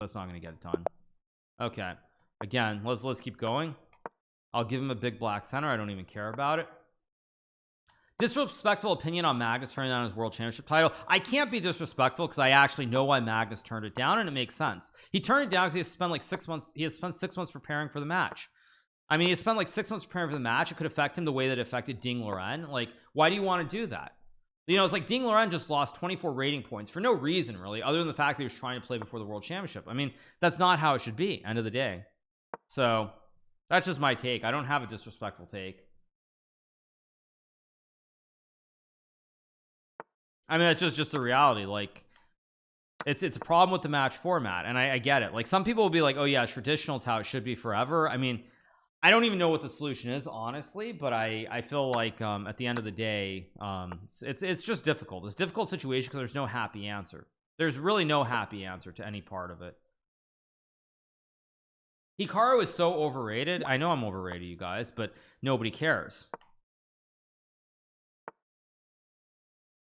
That's not going to get it done. Okay, again, let's keep going. I'll give him a big black center. I don't even care about it. Disrespectful opinion on Magnus turning down his world championship title. I can't be disrespectful because I actually know why Magnus turned it down, and it makes sense. He turned it down because he has spent like 6 months. He has spent 6 months preparing for the match. I mean, he spent like 6 months preparing for the match. It could affect him the way that it affected Ding Loren. Like, why do you want to do that? You know, it's like Ding Loren just lost 24 rating points for no reason, really, other than the fact that he was trying to play before the world championship. I mean, that's not how it should be, end of the day. So that's just my take. I don't have a disrespectful take. I mean, that's just the reality. Like, it's a problem with the match format, and I get it. Like, some people will be like, oh yeah, traditional is how it should be forever. I mean, I don't even know what the solution is, honestly, but I feel like at the end of the day, it's just difficult. It's a difficult situation because there's no happy answer. There's really no happy answer to any part of it. Hikaru is so overrated. I know I'm overrated, you guys, but nobody cares.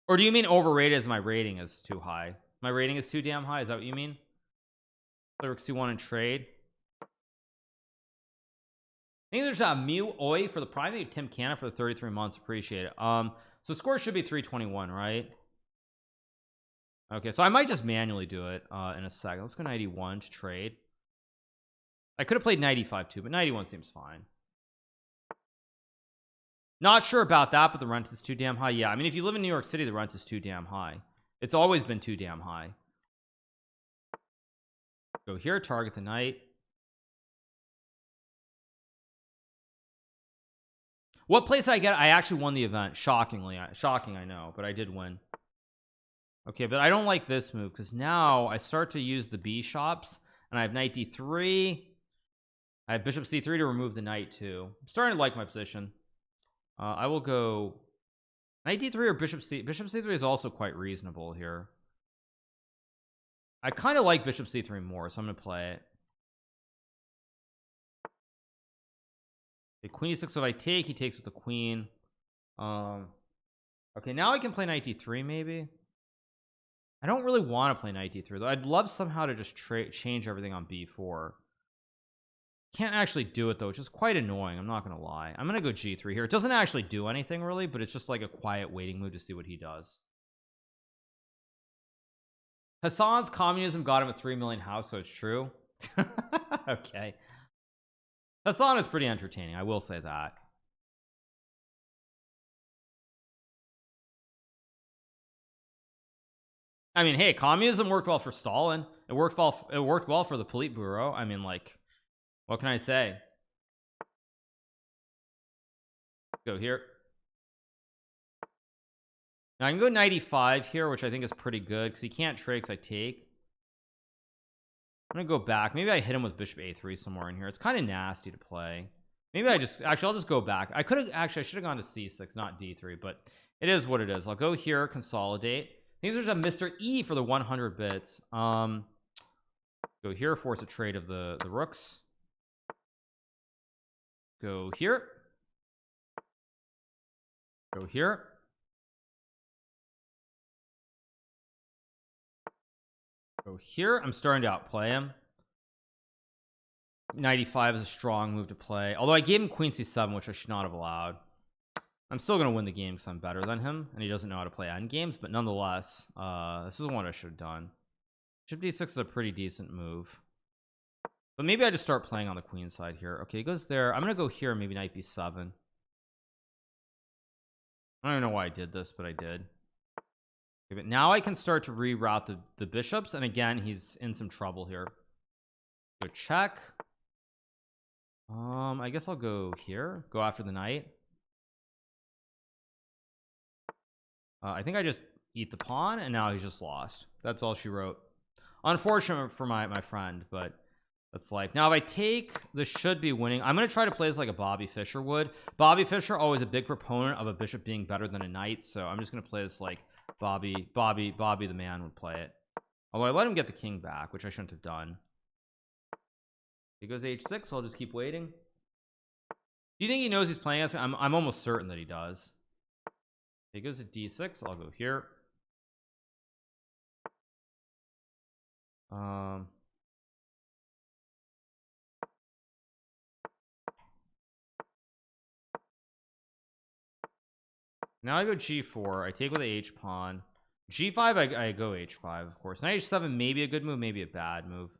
Or do you mean overrated as my rating is too high? My rating is too damn high. Is that what you mean? Clerics 2-1 in trade. I think there's a Mew Oi for the prime. Thank you, Tim Canna, for the 33 months. Appreciate it. So score should be 321, right? Okay, so I might just manually do it in a second. Let's go 91 to trade. I could have played 95 too, but 91 seems fine. Not sure about that, but the rent is too damn high. Yeah, I mean, if you live in New York City, the rent is too damn high. It's always been too damn high. Go here, target the knight. What place did I get? I actually won the event. Shockingly, shocking, I know, but I did win. Okay, but I don't like this move because now I start to use the B shops, and I have knight d3. I have bishop c3 to remove the knight too. I'm starting to like my position. I will go knight d3 or bishop c. Bishop c3 is also quite reasonable here. I kind of like bishop c3 more, so I'm gonna play it. The queen e6. So if I take, he takes with the queen. Okay, now I can play knight d3 maybe. I don't really want to play knight d3 though. I'd love somehow to just change everything on b4. Can't actually do it though, which is quite annoying. I'm not gonna lie. I'm gonna go g3 here. It doesn't actually do anything really, but it's just like a quiet waiting move to see what he does. Hassan's communism got him a 3 million house, so it's true. Okay, Hassan is pretty entertaining, I will say that. I mean, hey, communism worked well for Stalin. It worked well for the Politburo. I mean, like, what can I say? Go here. Now I can go 95 here, which I think is pretty good because he can't trade because I take. I'm gonna go back. Maybe I hit him with bishop a3 somewhere in here. It's kind of nasty to play. Maybe I just actually I'll just go back. I could have actually I should have gone to c6, not d3, but it is what it is. I'll go here, consolidate. I think there's a Mr. E for the 100 bits. Go here, force a trade of the rooks. Go here. Go here. Go here. I'm starting to outplay him. 95 is a strong move to play, although I gave him queen c7, which I should not have allowed. I'm still gonna win the game because I'm better than him and he doesn't know how to play end games, but nonetheless, this is what I should have done. Bishop d6 is a pretty decent move, but maybe I just start playing on the queen side here. Okay, he goes there. I'm gonna go here, maybe knight b7. I don't even know why I did this, but I did. Okay, but now I can start to reroute the bishops, and again he's in some trouble here. Go check. I guess I'll go here, go after the knight. I think I just eat the pawn, and now he's just lost. That's all she wrote. Unfortunate for my friend, but that's life. Now if I take, this should be winning. I'm going to try to play this like a Bobby Fischer would. Bobby Fischer always a big proponent of a bishop being better than a knight, so I'm just going to play this like Bobby the man would play it. Although I let him get the king back, which I shouldn't have done. He goes h6, so I'll just keep waiting. Do you think he knows he's playing against me? I'm almost certain that he does. He goes to d6, I'll go here. Now I go g4. I take with the h pawn. g5. I go h5, of course. Now h7 may be a good move, maybe a bad move.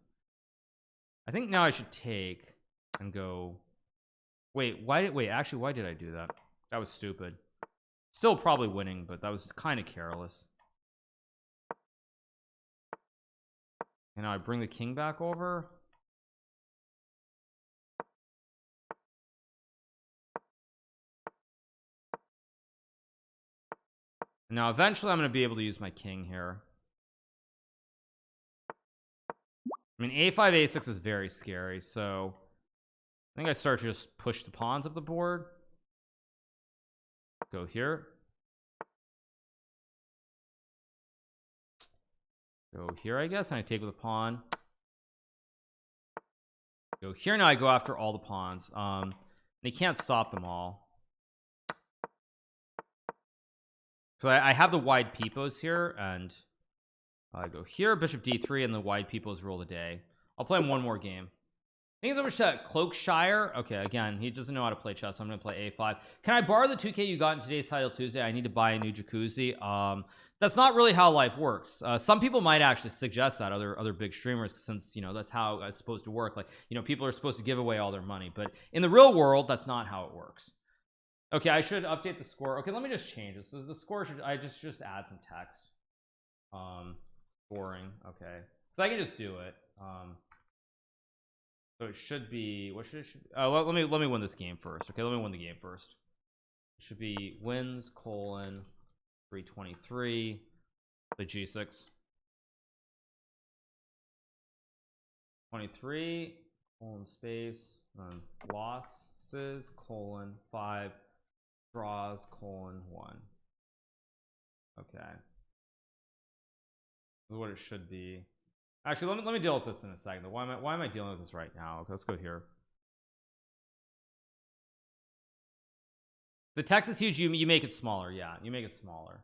I think now I should take and go. Wait, actually, why did I do that? That was stupid. Still probably winning, but that was kind of careless. And now I bring the king back over. And now eventually I'm going to be able to use my king here. I mean, a5 a6 is very scary, so I think I start to just push the pawns up the board. Go here. Go here, I guess, and I take with a pawn. Go here. Now I go after all the pawns. They can't stop them all. So I have the wide peepos here, and I go here, bishop d3, and the wide peepos rule the day. I'll play him one more game. Thank you so much to Cloakshire. Okay, again, he doesn't know how to play chess, so I'm gonna play a5. Can I borrow the 2k you got in today's Title Tuesday? I need to buy a new jacuzzi. That's not really how life works. Some people might actually suggest that, other big streamers, since you know that's how it's supposed to work. Like, you know, people are supposed to give away all their money, but in the real world, that's not how it works. Okay, I should update the score. Okay, let me just change this. So the score should, I just add some text. Scoring. Okay, so I can just do it. So it should be, what should it should be? Oh, let me win this game first. Okay, let me win the game first. It should be wins colon 323 the g6 23 colon space losses colon 5 draws colon 1. Okay, this is what it should be. Actually, let me deal with this in a second. Why am I dealing with this right now? Okay, let's go here. The text is huge. You make it smaller. Yeah, you make it smaller.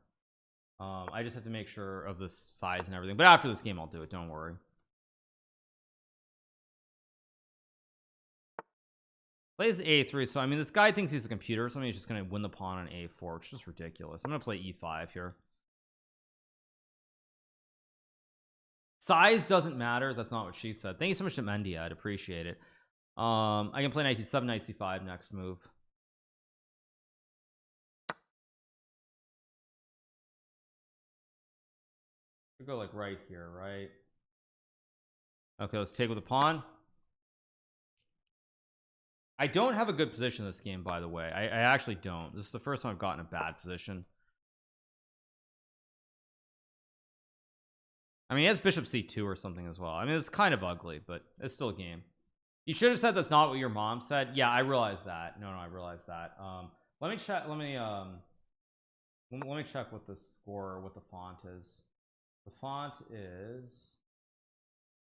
I just have to make sure of the size and everything, but after this game I'll do it, don't worry. Plays a3, so I mean this guy thinks he's a computer, so I mean he's just gonna win the pawn on a4, which is just ridiculous. I'm gonna play e5 here. Size doesn't matter. That's not what she said. Thank you so much to Mendy. I'd appreciate it. I can play knight c7, knight c5 next move. We go like right here, right? Okay, let's take with a pawn. I don't have a good position in this game, by the way. I actually don't. This is the first time I've gotten a bad position. I mean, he has bishop c2 or something as well. I mean, it's kind of ugly, but it's still a game. You should have said that's not what your mom said. Yeah, I realized that. No, I realized that. Let me check. Let me check what the score, what the font is. The font is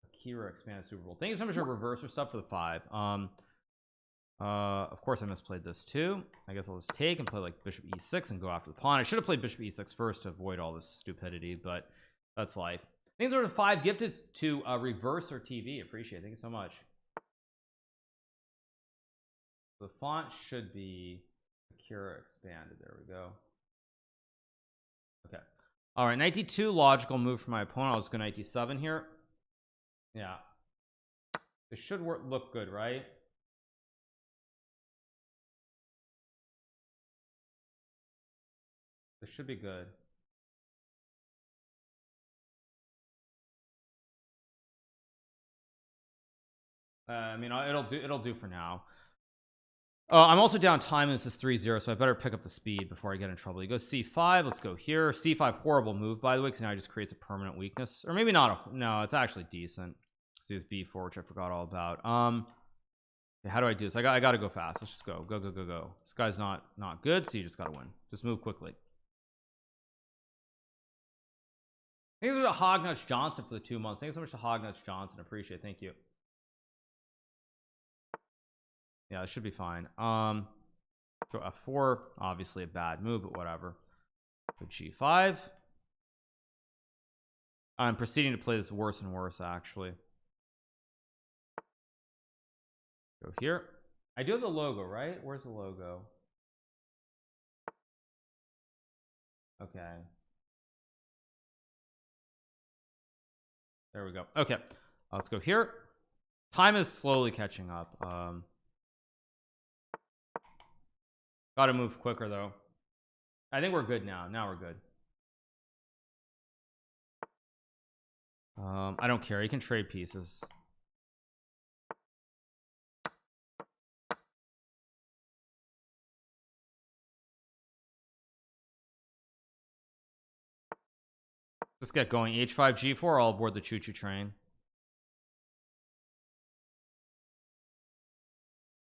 Akira Expanded Super Bowl. Thank you so much for reverser stuff for the 5. Of course I misplayed this too. I guess I'll just take and play like bishop e6 and go after the pawn. I should have played bishop e6 first to avoid all this stupidity, but that's life. Things are 5 gifted to reverser TV. Appreciate it. Thank you so much. The font should be Akira Expanded. There we go. Okay. All right, knight d2, logical move for my opponent. I'll just go knight d7 here. Yeah, this should look good, right? This should be good. I mean, it'll do for now. I'm also down time, and this is 3-0, so I better pick up the speed before I get in trouble. He goes c5. Let's go here. C5, horrible move, by the way, because now he just creates a permanent weakness, or maybe not. No, it's actually decent. See this b4, which I forgot all about. Okay, how do I do this? I got to go fast. Let's just go. This guy's not good, so you just got to win. Just move quickly. Thanks so much to Hognuts Johnson for the 2 months. Thanks so much to Hognuts Johnson. Appreciate it. Thank you. Yeah, it should be fine. Go f4. Obviously a bad move, but whatever. Go g5. I'm proceeding to play this worse and worse, actually. Go here. I do have the logo, right? Where's the logo? Okay, there we go. Okay, let's go here. Time is slowly catching up. Gotta move quicker though. I think we're good now. Now we're good. I don't care, you can trade pieces. Let's get going. H5 G4, all aboard the choo-choo train.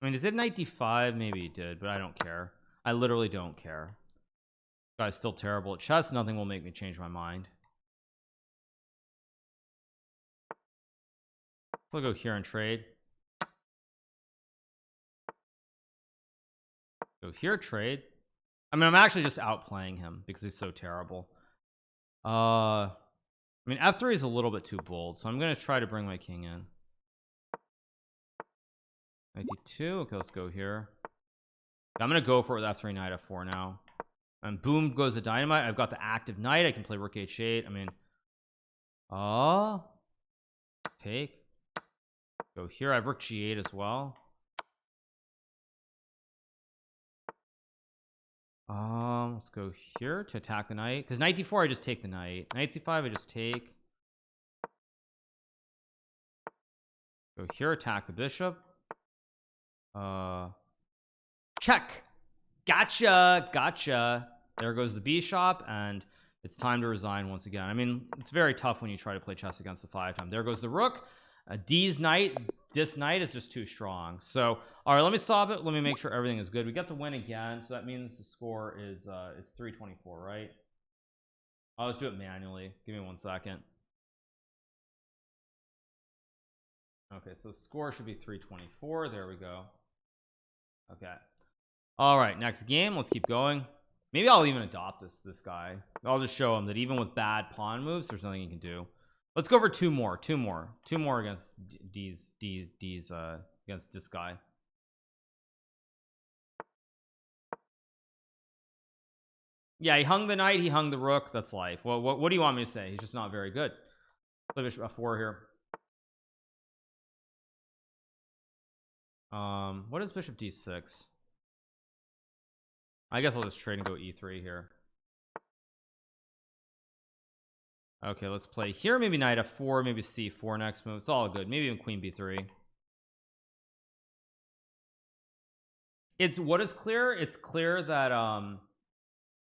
I mean, is it knight d5? Maybe he did, but I don't care. I literally don't care. This guy's still terrible at chess. Nothing will make me change my mind. We'll go here and trade. Go here, trade. I mean, I'm actually just outplaying him because he's so terrible. I mean, f3 is a little bit too bold, so I'm gonna try to bring my king in. Knight d2. Okay, let's go here. I'm gonna go for it with f3 knight f4 now, and boom goes the dynamite. I've got the active knight. I can play rook h8. I mean, take. Go here. I have rook g8 as well. Let's go here to attack the knight, because knight d4 I just take the knight. Knight c5 I just take. Go here, attack the bishop. Check. Gotcha. There goes the bishop, and it's time to resign once again. I mean, it's very tough when you try to play chess against the 5-time. There goes the rook. D's knight. This knight is just too strong. So all right, let me stop it. Let me make sure everything is good. We got the win again, so that means the score is 324, right? Let's do it manually. Give me 1 second. Okay, so the score should be 324. There we go. Okay, all right, next game. Let's keep going. Maybe I'll even adopt this guy. I'll just show him that even with bad pawn moves, there's nothing he can do. Let's go for two more against D's against this guy. Yeah, he hung the knight, he hung the rook. That's life. Well, what do you want me to say? He's just not very good. Play bishop f4 here. What is bishop d6? I guess I'll just trade and go e3 here. Okay, let's play here. Maybe knight f4, maybe c4 next move. It's all good. Maybe even queen b3. It's what is clear. It's clear that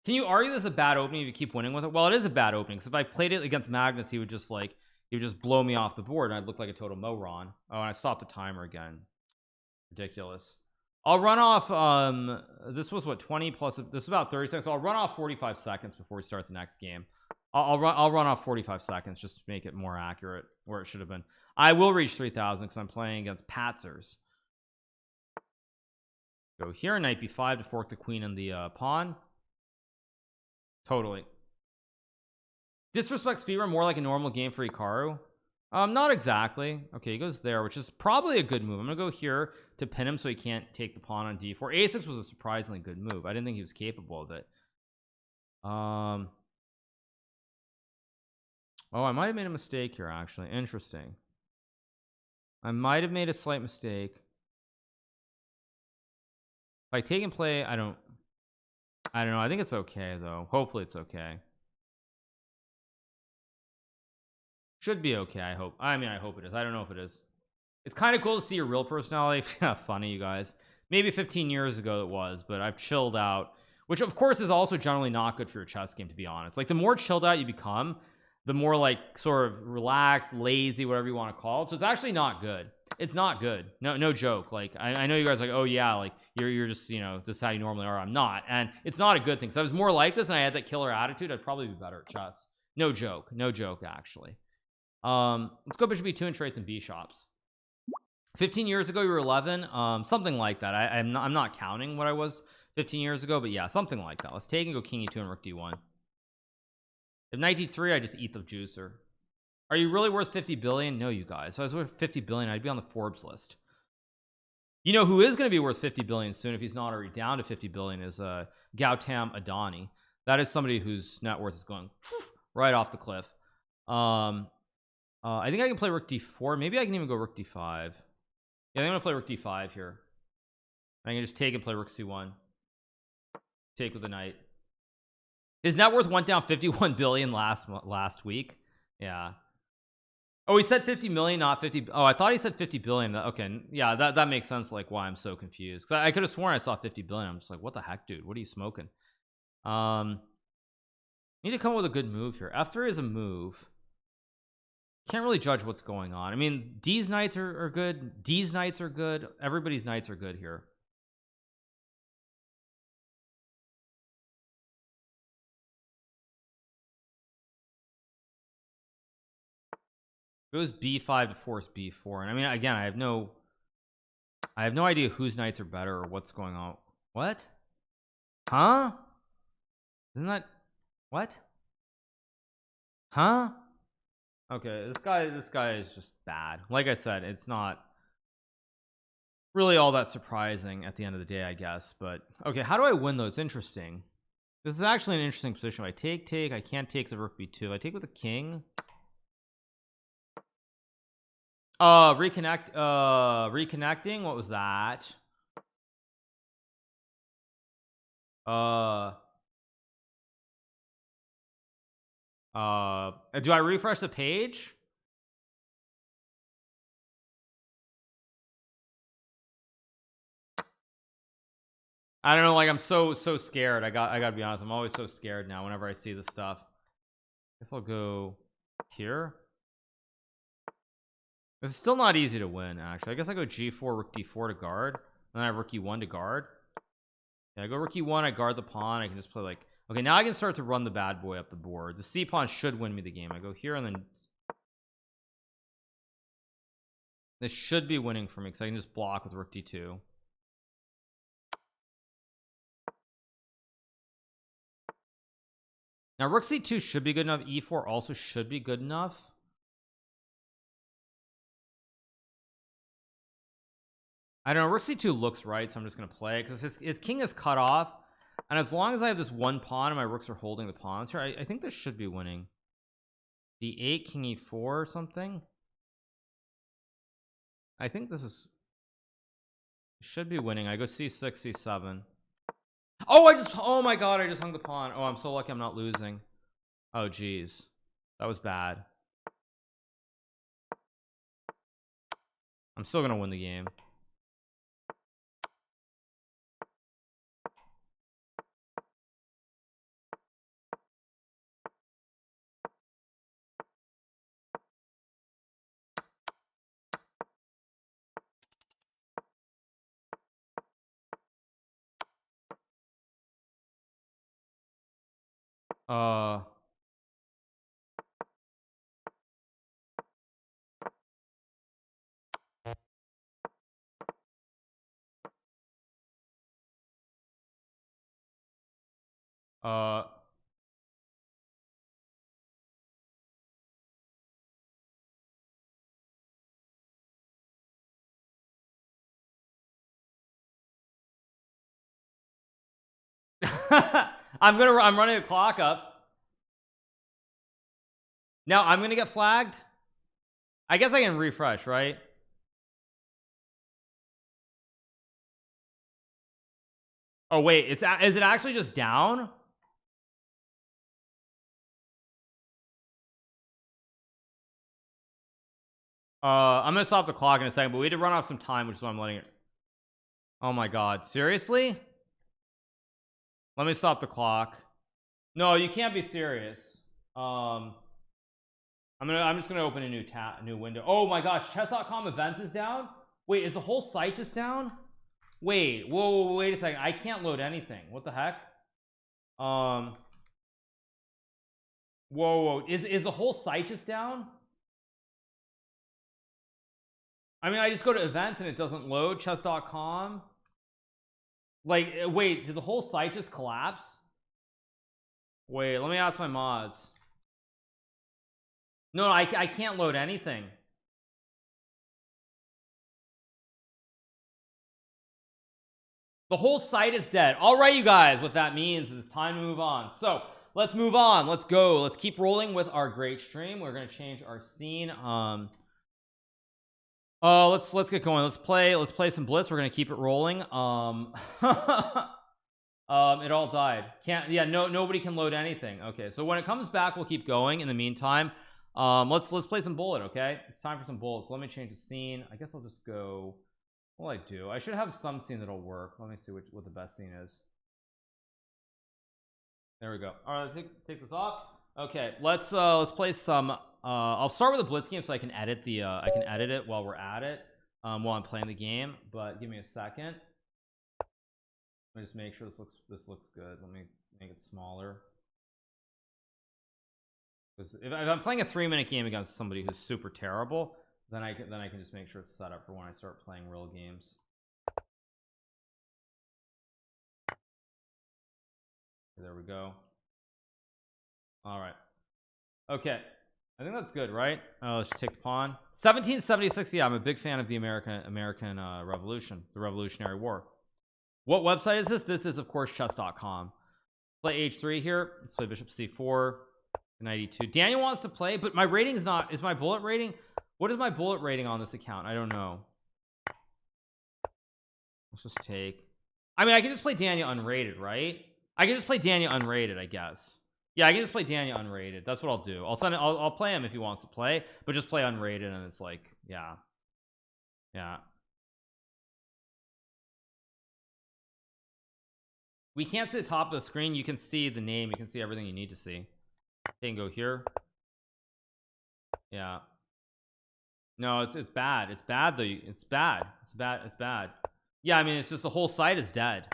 can you argue this is a bad opening if you keep winning with it? Well, it is a bad opening, because if I played it against Magnus, he would just blow me off the board, and I'd look like a total moron. Oh, and I stopped the timer again. Ridiculous. I'll run off this was what, 20 plus, this is about 30 seconds, so I'll run off 45 seconds before we start the next game. I'll run off 45 seconds just to make it more accurate where it should have been. I will reach 3,000 because I'm playing against Patzers. Go here, knight b5 to fork the queen and the pawn. Totally. Disrespect speedrun, more like a normal game for Hikaru. Not exactly. Okay, he goes there, which is probably a good move. I'm gonna go here to pin him so he can't take the pawn on d4. a6 was a surprisingly good move. I didn't think he was capable of it. Oh, I might have made a mistake here, actually. Interesting. I might have made a slight mistake. If I take and play, I don't know. I think it's okay though. Hopefully it's okay. Should be okay, I hope. I mean, I hope it is. I don't know if it is. It's kind of cool to see your real personality. Funny, you guys. Maybe 15 years ago it was, but I've chilled out, which of course is also generally not good for your chess game, to be honest. Like, the more chilled out you become, the more like sort of relaxed, lazy, whatever you want to call it. So it's actually not good. It's not good. No joke. Like, I know you guys are like, oh yeah, like you're just, you know, this is how you normally are. I'm not, and it's not a good thing. So I was more like this and I had that killer attitude, I'd probably be better at chess. No joke actually. Let's go bishop b2 and trade some bishops. 15 years ago you were 11, something like that. I'm not counting what I was 15 years ago, but yeah, something like that. Let's take and go king e2 and rook d1. If knight d3, I just eat the juicer. Are you really worth 50 billion? No, you guys. If I was worth 50 billion, I'd be on the Forbes list. You know who is going to be worth 50 billion soon, if he's not already down to 50 billion, is Gautam Adani. That is somebody whose net worth is going right off the cliff. I think I can play rook d4. Maybe I can even go rook d5. Yeah, I think I'm gonna play rook d5 here. I can just take and play rook c1. Take with the knight. His net worth went down 51 billion last week. Yeah. Oh, he said 50 million, not 50. Oh, I thought he said 50 billion. Okay, yeah, that makes sense. Like why I'm so confused, because I could have sworn I saw 50 billion. I'm just like, what the heck, dude? What are you smoking? Need to come up with a good move here. F3 is a move. Can't really judge what's going on. I mean, D's knights are good. D's knights are good. Everybody's knights are good here. Goes b5 to force b4, and I mean, again, I have no idea whose knights are better or what's going on. What? Huh? Isn't that what? Huh? Okay, this guy is just bad. Like I said, it's not really all that surprising at the end of the day, I guess. But okay, how do I win though? It's interesting. This is actually an interesting position. If I take, I can't take the rook b2. I take with the king. Reconnecting. What was that? Do I refresh the page? I don't know, like I'm so scared. I gotta be honest, I'm always so scared now whenever I see this stuff. Guess I'll go here. This is still not easy to win, actually. I guess I go g4, rook d4 to guard, and then I have rook e1 to guard. Yeah, I go rook e1, I guard the pawn. I can just play like, okay, now I can start to run the bad boy up the board. The c pawn should win me the game. I go here, and then this should be winning for me because I can just block with rook d2. Now rook c2 should be good enough. E4 also should be good enough. I don't know, rook c2 looks right, so I'm just gonna play it because his king is cut off, and as long as I have this one pawn and my rooks are holding the pawns here, I think this should be winning. d8, king e4 or something. I think this is should be winning. I go c6, c7. Oh my god, I just hung the pawn. Oh, I'm so lucky I'm not losing. Oh geez, that was bad. I'm still gonna win the game. uh I'm running the clock up. Now I'm gonna get flagged. I guess I can refresh, right? Oh wait, is it actually just down? I'm gonna stop the clock in a second, but we had to run off some time, which is why I'm letting it. Oh my god, seriously? Let me stop the clock. No, you can't be serious. I'm just gonna open a new window. Oh my gosh, chess.com events is down. Wait, is the whole site just down? Wait, whoa, wait a second. I can't load anything. What the heck? Whoa, is the whole site just down? I mean, I just go to events and it doesn't load. Chess.com. Like, wait, did the whole site just collapse? Wait, let me ask my mods. No, I can't load anything. The whole site is dead. All right, you guys, what that means is it's time to move on. So let's move on. Let's go. Let's keep rolling with our great stream. We're going to change our scene. Let's get going. Let's play some blitz. We're going to keep it rolling. It all died. Nobody can load anything. Okay, so when it comes back, we'll keep going. In the meantime, let's play some bullet. Okay, it's time for some bullets. So let me change the scene. I guess I'll just go. Well, I do. I should have some scene that'll work. Let me see what the best scene is. There we go. All right, let's take this off. Okay, let's play some. I'll start with a blitz game so I can edit the I can edit it while we're at it, while I'm playing the game. But give me a second. Let me just make sure this looks good. Let me make it smaller. If I'm playing a 3-minute game against somebody who's super terrible, then I can just make sure it's set up for when I start playing real games. There we go. All right. Okay. I think that's good, right? Let's just take the pawn. 1776. Yeah, I'm a big fan of the American Revolution, the Revolutionary War. What website is this? This is, of course, chess.com. Play h3 here. Let's play bishop c4. Knight e2. Daniel wants to play, but my rating is not. Is my bullet rating? What is my bullet rating on this account? I don't know. Let's just take. I mean, I can just play Daniel unrated, right? I can just play Daniel unrated, I guess. Yeah, I can just play Daniel unrated. That's what I'll do. I'll play him if he wants to play, but just play unrated, and it's like, yeah. We can't see the top of the screen. You can see the name. You can see everything you need to see. They can go here. Yeah. No, it's bad. It's bad though. It's bad. It's bad. Yeah, I mean, it's just the whole site is dead.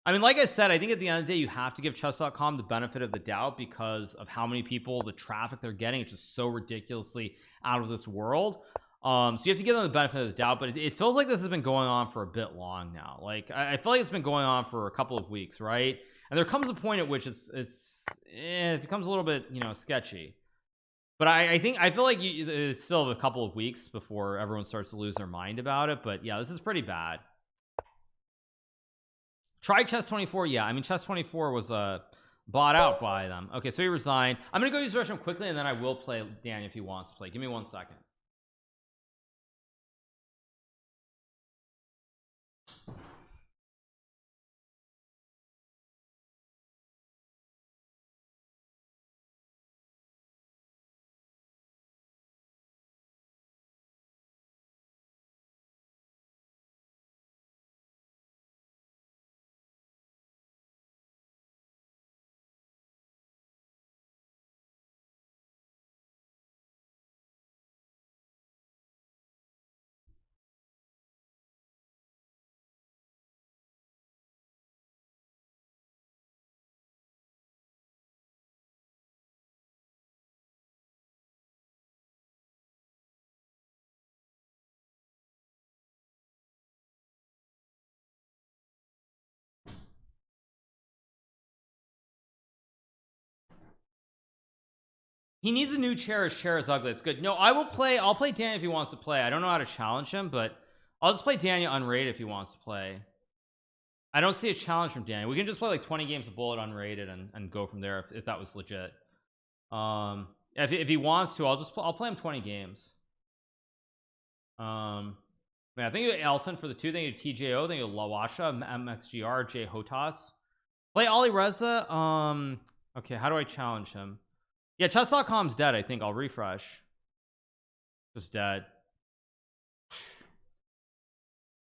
I mean, like I said, I think at the end of the day, you have to give chess.com the benefit of the doubt because of how many people, the traffic they're getting. It's just so ridiculously out of this world. So you have to give them the benefit of the doubt, but it feels like this has been going on for a bit long now. Like I feel like it's been going on for a couple of weeks, right? And there comes a point at which it becomes a little bit, you know, sketchy. But I feel like it's still a couple of weeks before everyone starts to lose their mind about it. But yeah, this is pretty bad. Try Chess24. Yeah, I mean, Chess24 was bought out by them. Okay, so he resigned. I'm gonna go use the restroom quickly, and then I will play Daniel if he wants to play. Give me 1 second. He needs a new chair. His chair is ugly. It's good. No, I'll play Daniel if he wants to play. I don't know how to challenge him, but I'll just play Daniel unrated if he wants to play. I don't see a challenge from Daniel. We can just play like 20 games of bullet unrated and go from there if that was legit. If he wants to, I'll play him 20 games. Man, I think you Elephant for the 2. Then you TJO. Then you Lawasha, MXGR, J Hotas. Play Ali Reza. Okay, how do I challenge him? Yeah, chess.com's dead. I think I'll refresh. Just dead.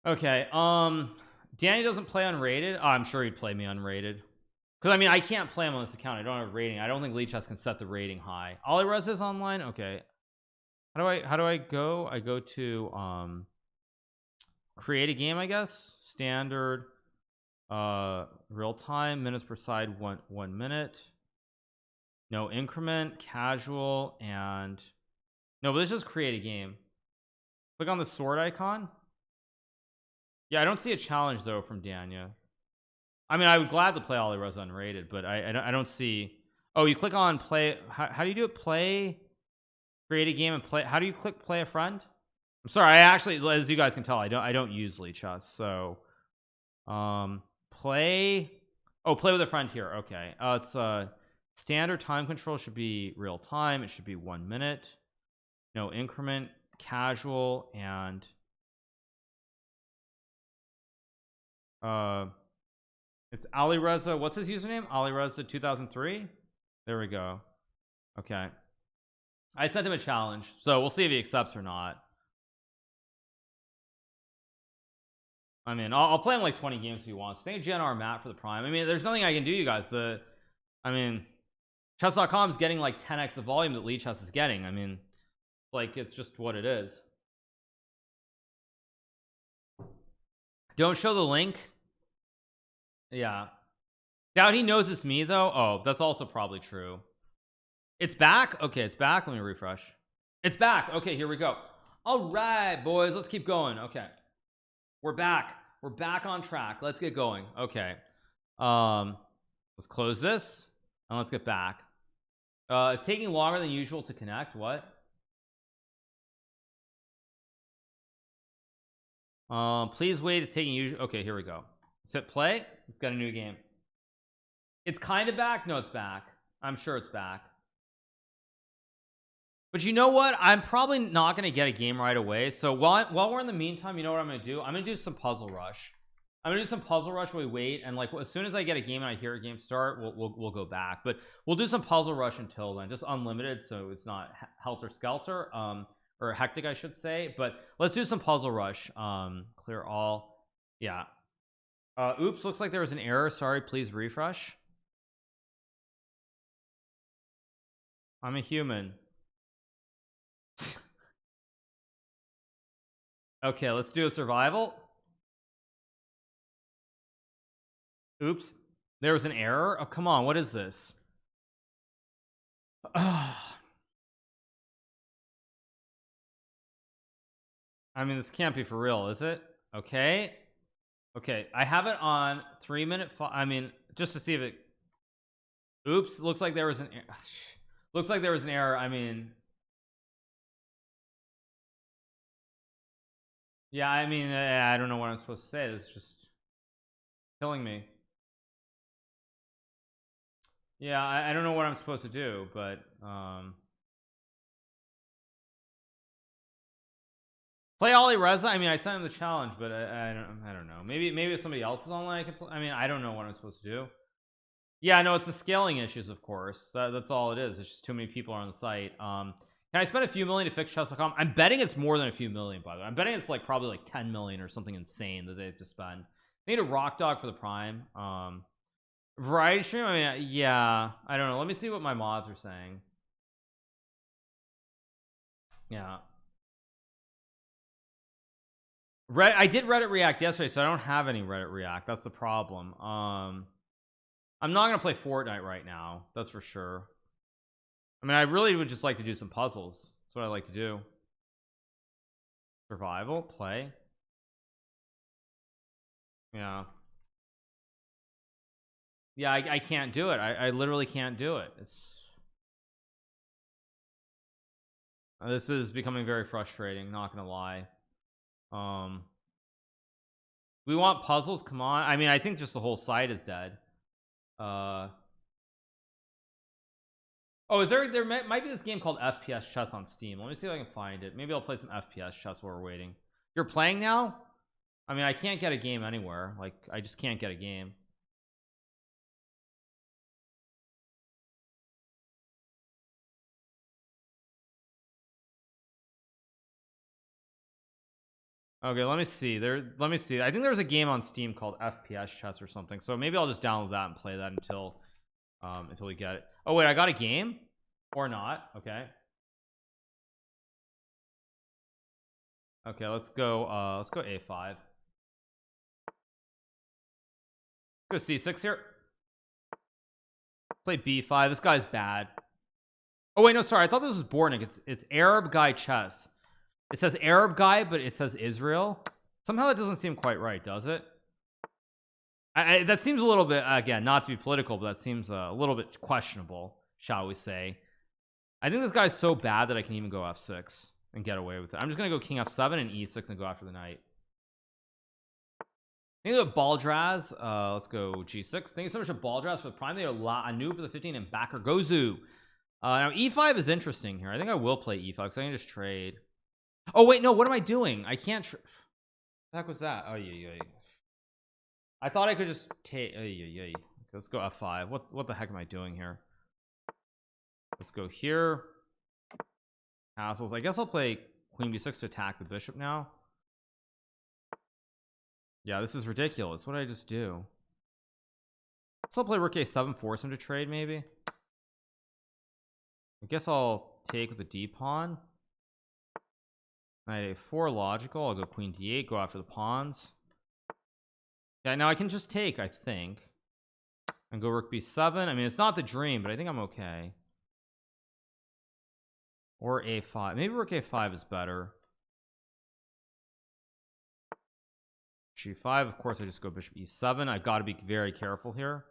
Okay. Danny doesn't play unrated. Oh, I'm sure he'd play me unrated. Because I mean, I can't play him on this account. I don't have a rating. I don't think Lee Chess can set the rating high. Ali Reza is online. Okay. How do I go? I go to create a game, I guess. Standard, real time, minutes per side, 1 minute. No increment, casual, and no, but let's just create a game. Click on the sword icon. Yeah, I don't see a challenge though from Danya. I mean, I would gladly play Ali Reza unrated, but I don't see. Oh, you click on play. How do you do it? Play, create a game, and play. How do you click play a friend? I'm sorry, I actually, as you guys can tell, I don't use Lee Chess, so Play. Oh, play with a friend here. Okay. It's standard time control should be real time. It should be 1 minute. No increment, casual, and it's AliReza. What's his username? AliReza 2003. There we go. Okay. I sent him a challenge, so we'll see if he accepts or not. I mean, I'll play him like 20 games if he wants. Thank you, GNR Matt, for the prime. I mean, there's nothing I can do, you guys. I mean, chess.com is getting like 10x the volume that Lead Chess is getting. I mean, like, it's just what it is. Don't show the link. Yeah. Doubt he knows it's me though. Oh, that's also probably true. It's back. Okay, it's back. Let me refresh. It's back. Okay, here we go. All right, boys, let's keep going. Okay, we're back on track. Let's get going. Okay, let's close this and let's get back. It's taking longer than usual to connect. What? Please wait. It's taking usual. Okay, here we go. Let's hit play. Let's get a new game. It's kind of back. No, it's back. I'm sure it's back. But you know what? I'm probably not going to get a game right away. So while we're in the meantime, you know what I'm going to do? I'm going to do some Puzzle Rush. I'm going to do some Puzzle Rush while we wait. And like as soon as I get a game and I hear a game start, we'll go back. But we'll do some Puzzle Rush until then. Just unlimited, so it's not helter skelter. Or hectic, I should say. But let's do some Puzzle Rush. Clear all. Yeah. Oops, looks like there was an error. Sorry, please refresh. I'm a human. Okay, let's do a survival. Oops, there was an error. Oh, come on, what is this? I mean, this can't be for real, is it? Okay. Okay, I have it on 3-minute. I mean, just to see if it. Oops, looks like there was an. Looks like there was an error. I mean. Yeah, I mean, I don't know what I'm supposed to say. It's just killing me. Yeah, I don't know what I'm supposed to do, but play AliReza. I mean, I sent him the challenge, but I don't know. Maybe if somebody else is online, I can play. I mean, I don't know what I'm supposed to do. Yeah, no, it's the scaling issues, of course. That's all it is. It's just too many people are on the site. Can I spend a few million to fix chess.com? I'm betting it's more than a few million, by the way. I'm betting it's like probably like 10 million or something insane that they have to spend. They need a rock dog for the prime. Variety stream. I mean, yeah, I don't know. Let me see what my mods are saying. Yeah. I did Reddit React yesterday, so I don't have any Reddit React. That's the problem. I'm not gonna play Fortnite right now. That's for sure. I mean, I really would just like to do some puzzles. That's what I like to do. Survival, play. Yeah. Yeah, I can't do it. I literally can't do it. This is becoming very frustrating, not gonna lie. We want puzzles, come on. I mean, I think just the whole site is dead. Oh, is there might be this game called FPS Chess on Steam. Let me see if I can find it. Maybe I'll play some FPS Chess while we're waiting. You're playing now? I mean, I can't get a game anywhere. Like, I just can't get a game. Okay, let me see. Let me see. I think there's a game on Steam called FPS Chess or something. So maybe I'll just download that and play that until we get it. Oh wait, I got a game or not? Okay. Okay, let's go A5. Go C6 here. Play B5. This guy's bad. Oh wait, no, sorry. I thought this was Bornik. It's Arab guy chess. It says Arab guy, but it says Israel. Somehow that doesn't seem quite right, does it? That seems a little bit, again, not to be political, but that seems a little bit questionable, shall we say. I think this guy's so bad that I can even go F6 and get away with it. I'm just gonna go King F7 and E6 and go after the knight. Thank you, Baldraz. Let's go G6. Thank you so much for Baldraz for the prime. They are a new for the 15 and backer Gozu. Now E5 is interesting here. I think I will play E5 because I can just trade. Oh wait, no. What am I doing? I can't. What the heck was that? Oh yeah. I thought I could just take. Oh yeah. Let's go F5. What the heck am I doing here? Let's go here. Castles. I guess I'll play Queen B6 to attack the bishop now. Yeah, this is ridiculous. What did I just do? So I'll play Rook A7, force him to trade maybe. I guess I'll take with the D pawn. Knight A4, logical. I'll go Queen D8, go after the pawns. Yeah, now I can just take, I think, and go Rook B7. I mean, it's not the dream, but I think I'm okay. Or A5. Maybe Rook A5 is better. G5. Of course, I just go Bishop E7. I've got to be very careful here.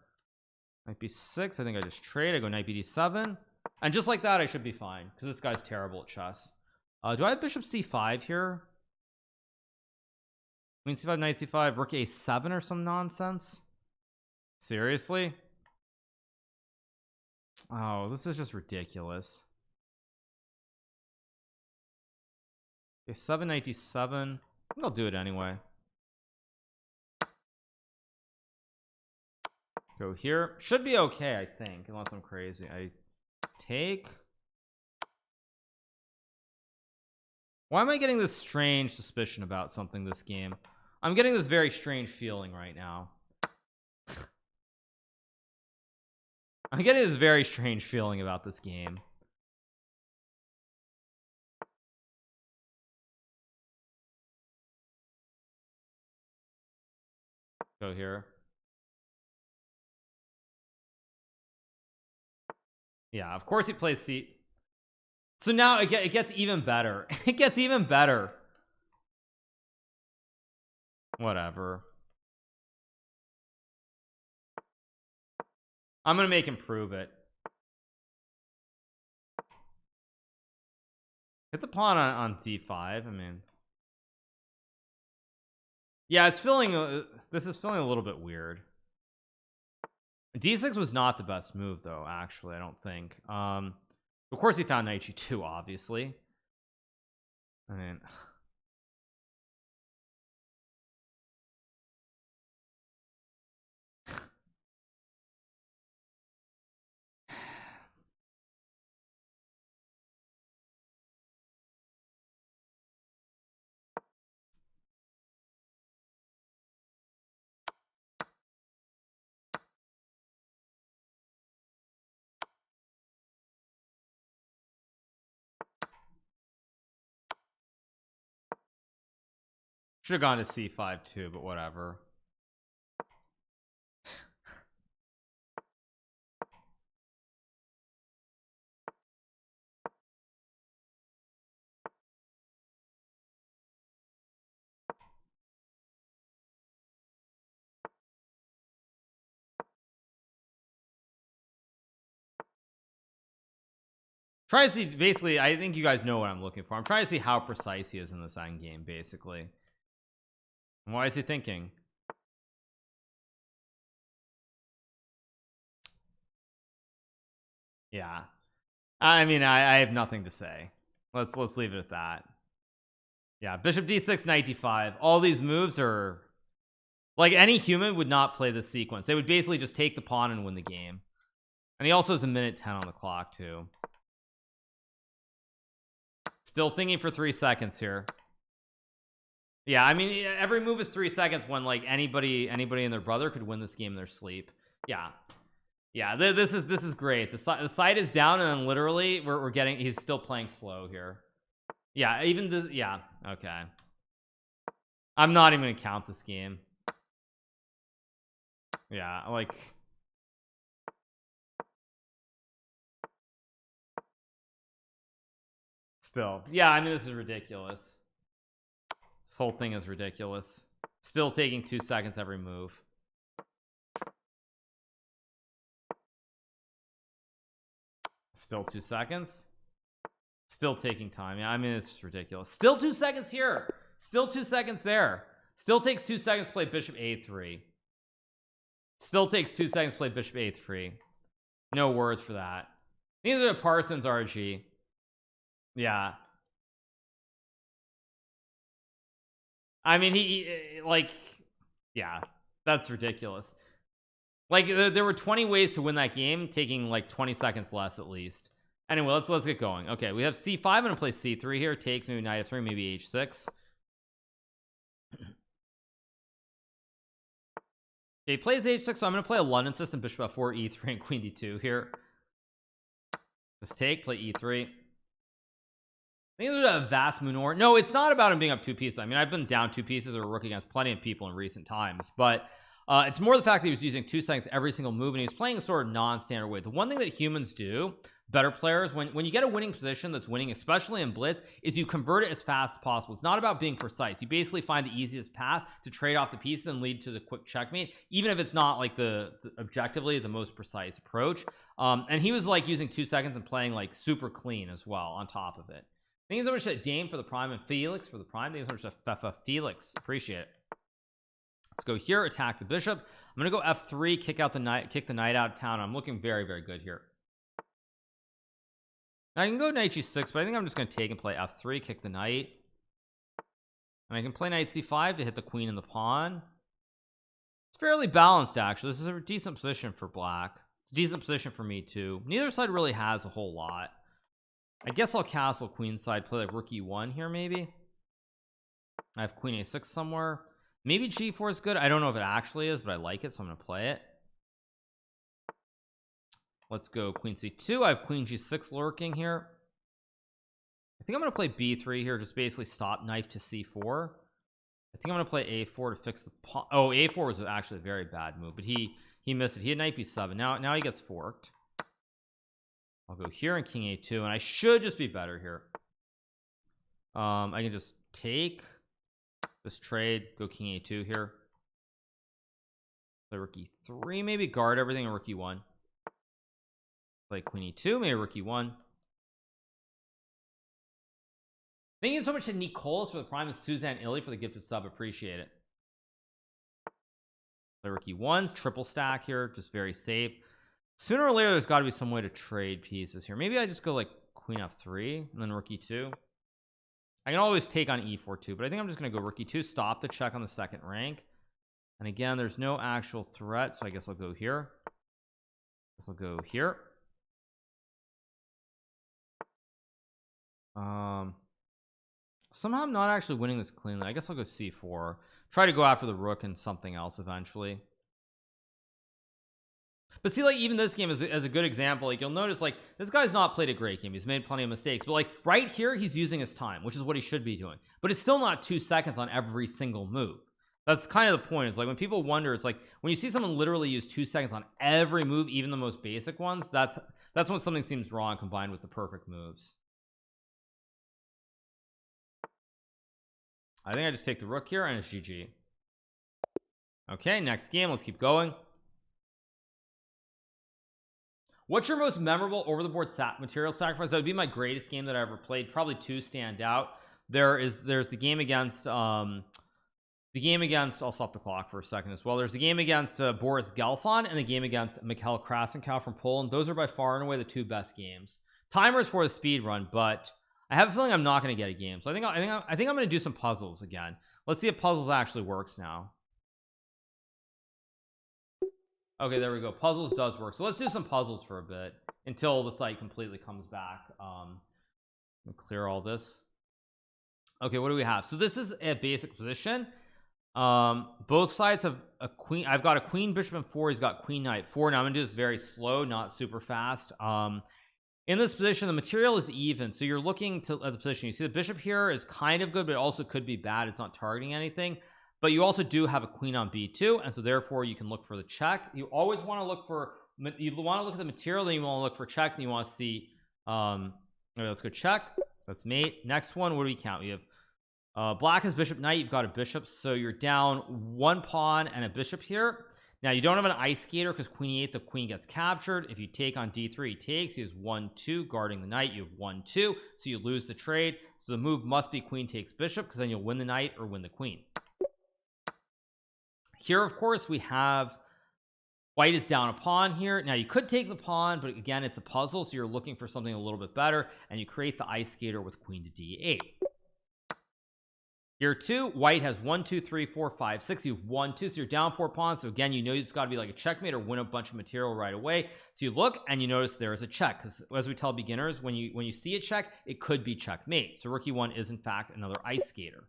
Knight B6. I think I just trade. I go Knight BD7. And just like that, I should be fine because this guy's terrible at chess. Do I have Bishop C5 here? Queen C5, Knight C5, Rook A7 or some nonsense? Seriously? Oh, this is just ridiculous. Okay, 7, Knight D7. I think I'll do it anyway. Go here. Should be okay, I think, unless I'm crazy. I take. Why am I getting this strange suspicion about something this game? I'm getting this very strange feeling right now. I'm getting this very strange feeling about this game. Go here. Yeah, of course he plays C. So now it gets even better. It gets even better. Whatever. I'm gonna make him prove it. Hit the pawn on D5. I mean, yeah, it's feeling. This is feeling a little bit weird. D6 was not the best move, though. Actually, I don't think. Of course, he found Knight G2. Obviously, I mean. Should have gone to C5 too, but whatever. Try to see, basically, I think you guys know what I'm looking for. I'm trying to see how precise he is in this end game, basically. And why is he thinking? Yeah, I mean, I have nothing to say. Let's leave it at that. Yeah, Bishop D6, Knight D5. All these moves are like any human would not play this sequence. They would basically just take the pawn and win the game. And he also has a minute 10 on the clock too. Still thinking for 3 seconds here. Yeah, I mean, every move is 3 seconds when like anybody and their brother could win this game in their sleep. Yeah, this is great. The side is down, and then literally we're getting. He's still playing slow here. Yeah, even this. Yeah, okay. I'm not even gonna count this game. Yeah, like. Still, yeah. I mean, this is ridiculous. This whole thing is ridiculous. Still taking 2 seconds every move. Still 2 seconds. Still taking time. Yeah, I mean, it's just ridiculous. Still 2 seconds here. Still 2 seconds there. Still takes 2 seconds to play bishop a3. Still takes 2 seconds to play bishop a3. No words for that. These are Parsons RG. Yeah, I mean he like, yeah, that's ridiculous. Like there were 20 ways to win that game, taking like 20 seconds less at least. Anyway, let's get going. Okay, we have c5. I'm gonna play c3 here. Takes, maybe knight f3, maybe h6. Okay, he plays h6, so I'm gonna play a London system, bishop f4, e3, and queen d2 here. Just take, play e3. I think there's a vast manure. No, it's not about him being up 2 pieces. I mean, I've been down 2 pieces or rook against plenty of people in recent times, but it's more the fact that he was using 2 seconds every single move, and he was playing a sort of non-standard way. The one thing that humans do, better players, when you get a winning position that's winning, especially in blitz, is you convert it as fast as possible. It's not about being precise. You basically find the easiest path to trade off the pieces and lead to the quick checkmate, even if it's not like the objectively the most precise approach. And he was like using 2 seconds and playing like super clean as well on top of it. Thank you so much to Dame for the prime and Felix for the prime. Thank you so much to Fefa Felix. Appreciate it. Let's go here, attack the bishop. I'm gonna go f3, kick out the knight, kick the knight out of town. I'm looking very, very good here. Now I can go knight g6, but I think I'm just gonna take and play f3, kick the knight, and I can play knight c5 to hit the queen and the pawn. It's fairly balanced, actually. This is a decent position for black. It's a decent position for me too. Neither side really has a whole lot. I guess I'll castle queenside, play like rook e1 here maybe. I have queen a6 somewhere. Maybe g4 is good. I don't know if it actually is, but I like it, so I'm gonna play it. Let's go queen c2. I have queen g6 lurking here. I think I'm gonna play b3 here, just basically stop knife to c4. I think I'm gonna play a4 to fix the pawn. Oh, a4 was actually a very bad move, but he missed it. He had knight b7. Now he gets forked. I'll go here and king a2, and I should just be better here. I can just take this trade, go king a2 here, play rook e3, maybe guard everything, and rook e1, play queen e2, maybe rook e1. Thank you so much to Nicolas for the prime and Suzanne Illy for the gifted sub. Appreciate it. Play rook e1, triple stack here, just very safe. Sooner or later there's got to be some way to trade pieces here. Maybe I just go like queen f3 and then rook e2. I can always take on e4 too, but I think I'm just gonna go rook e2, stop the check on the second rank. And again, there's no actual threat, so I guess I'll go here. I guess I'll go here. Somehow I'm not actually winning this cleanly. I guess I'll go c4, try to go after the rook and something else eventually. But see, like even this game is as a good example. Like you'll notice, like this guy's not played a great game. He's made plenty of mistakes, but like right here he's using his time, which is what he should be doing. But it's still not 2 seconds on every single move. That's kind of the point. Is like when people wonder, it's like when you see someone literally use 2 seconds on every move, even the most basic ones, that's when something seems wrong combined with the perfect moves. I think I just take the rook here and it's GG. Okay, next game, let's keep going. What's your most memorable over the board material sacrifice? That would be my greatest game that I ever played. Probably 2 stand out. There's the game against I'll stop the clock for a second as well. There's the game against Boris Gelfand and the game against Mikhail Krasenkow from Poland. Those are by far and away the 2 best games. Timers for the speed run, but I have a feeling I'm not going to get a game. So I think I'm going to do some puzzles again. Let's see if puzzles actually works now. Okay, there we go. Puzzles does work. So let's do some puzzles for a bit until the site completely comes back. Clear all this. Okay, what do we have? So this is a basic position. Both sides have a queen. I've got a queen bishop and 4. He's got queen knight 4. Now I'm gonna do this very slow, not super fast. In this position the material is even, so you're looking at the position. You see the bishop here is kind of good, but it also could be bad. It's not targeting anything. But you also do have a queen on b2, and so therefore you can look for the check. You always want to look for, you want to look at the material, then you want to look for checks, and you want to see okay, let's go check. That's mate. Next one, what do we count? We have black is bishop knight. You've got a bishop, so you're down 1 pawn and a bishop here. Now you don't have an ice skater because queen e8, the queen gets captured. If you take on d3, he takes. He has 1-2 guarding the knight. You have 1-2, so you lose the trade. So the move must be queen takes bishop, because then you'll win the knight or win the queen. Here, of course, we have white is down a pawn here. Now you could take the pawn, but again, it's a puzzle, so you're looking for something a little bit better, and you create the ice skater with queen to d8. Here too, white has 1 2 3 4 5 6. You've won 2, so you're down 4 pawns. So again, you know it's got to be like a checkmate or win a bunch of material right away. So you look and you notice there is a check, because as we tell beginners, when you see a check, it could be checkmate. So rook e1 is in fact another ice skater.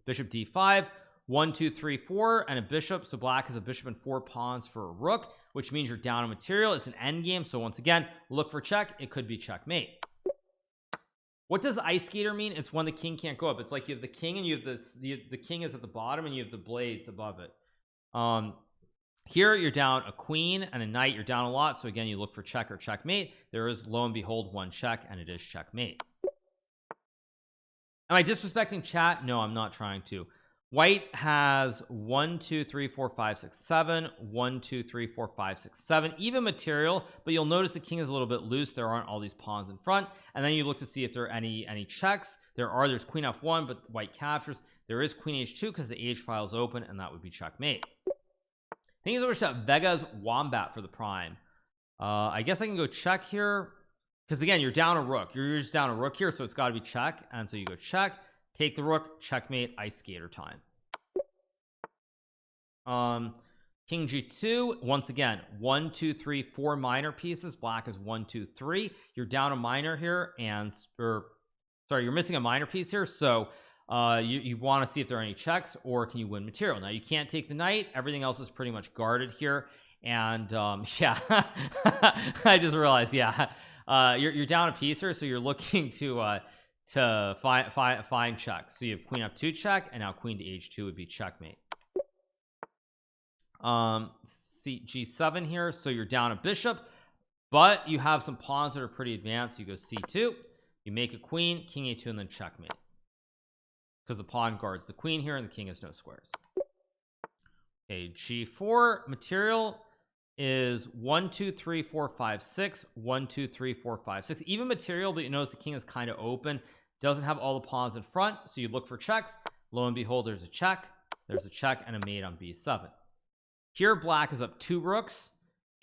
Bishop d5, 1 2 3 4, and a bishop. So black has a bishop and 4 pawns for a rook, which means you're down a material. It's an endgame. So once again, look for check. It could be checkmate. What does ice skater mean? It's when the king can't go up. It's like you have the king and you have this, the king is at the bottom and you have the blades above it. Here you're down a queen and a knight. You're down a lot, so again you look for check or checkmate. There is, lo and behold, one check, and it is checkmate. Am I disrespecting chat? No, I'm not trying to. White has 1 2 3 4 5 6 7, 1 2 3 4 5 6 7, even material, but you'll notice the king is a little bit loose. There aren't all these pawns in front, and then you look to see if there are any checks. There's queen f1, but white captures. There is queen h2 because the h file is open, and that would be checkmate. Thank you so much to Vega's Wombat for the prime. I guess I can go check here, because again you're down a rook. You're just down a rook here, so it's got to be check, and so you go check, take the rook, checkmate, ice skater time. King g2, once again 1 2 3 4 minor pieces. Black is 1 2 3. You're down a minor here, and you're missing a minor piece here, so you want to see if there are any checks, or can you win material. Now you can't take the knight. Everything else is pretty much guarded here, and yeah I just realized, yeah, you're down a piece here, so you're looking to find checks. So you have queen f2 check, and now queen to h2 would be checkmate. G7 here, so you're down a bishop, but you have some pawns that are pretty advanced. You go c2, you make a queen, king a2, and then checkmate, because the pawn guards the queen here and the king has no squares. Okay, g4 material is 1 2 3 4 5 6, 1 2 3 4 5 6, even material, but you notice the king is kind of open, doesn't have all the pawns in front, so you look for checks. Lo and behold, there's a check, and a mate on b7. Here black is up 2 rooks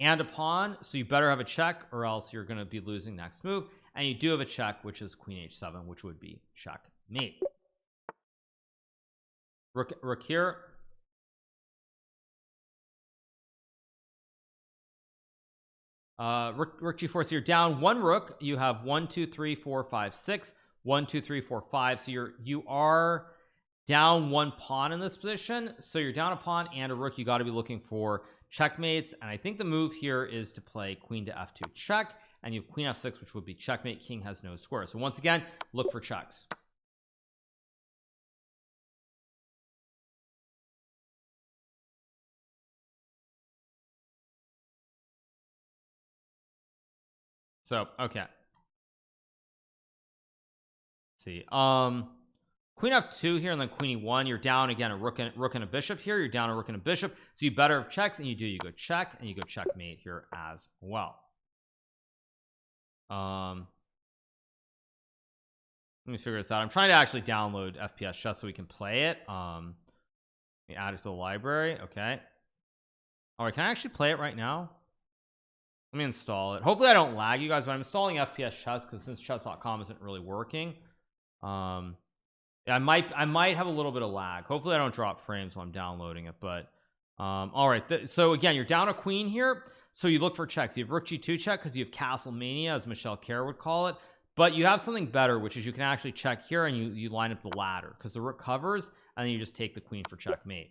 and a pawn, so you better have a check or else you're going to be losing next move, and you do have a check, which is queen h7, which would be checkmate. Rook here, rook g4, so you're down 1 rook. You have 1 2 3 4 5 6, 1 2 3 4 5, so you are down 1 pawn in this position, so you're down a pawn and a rook. You got to be looking for checkmates, and I think the move here is to play queen to f2 check, and you have queen f6, which would be checkmate. King has no square, so once again look for checks. So okay, let's see, queen f2 here, and then queen e1. You're down again a rook and a bishop here. You're down a rook and a bishop, so you better have checks, and you go check, and you go checkmate here as well. Let me figure this out. I'm trying to actually download FPS Chess so we can play it. Let me add it to the library. Okay, all right, can I actually play it right now? Let me install it. Hopefully I don't lag you guys, but I'm installing FPS Chess because since chess.com isn't really working, I might have a little bit of lag. Hopefully I don't drop frames while I'm downloading it, but all right, so again you're down a queen here, so you look for checks. You have rook g2 check because you have castle mania, as Michelle Kerr would call it, but you have something better, which is you can actually check here, and you line up the ladder because the rook covers, and then you just take the queen for checkmate.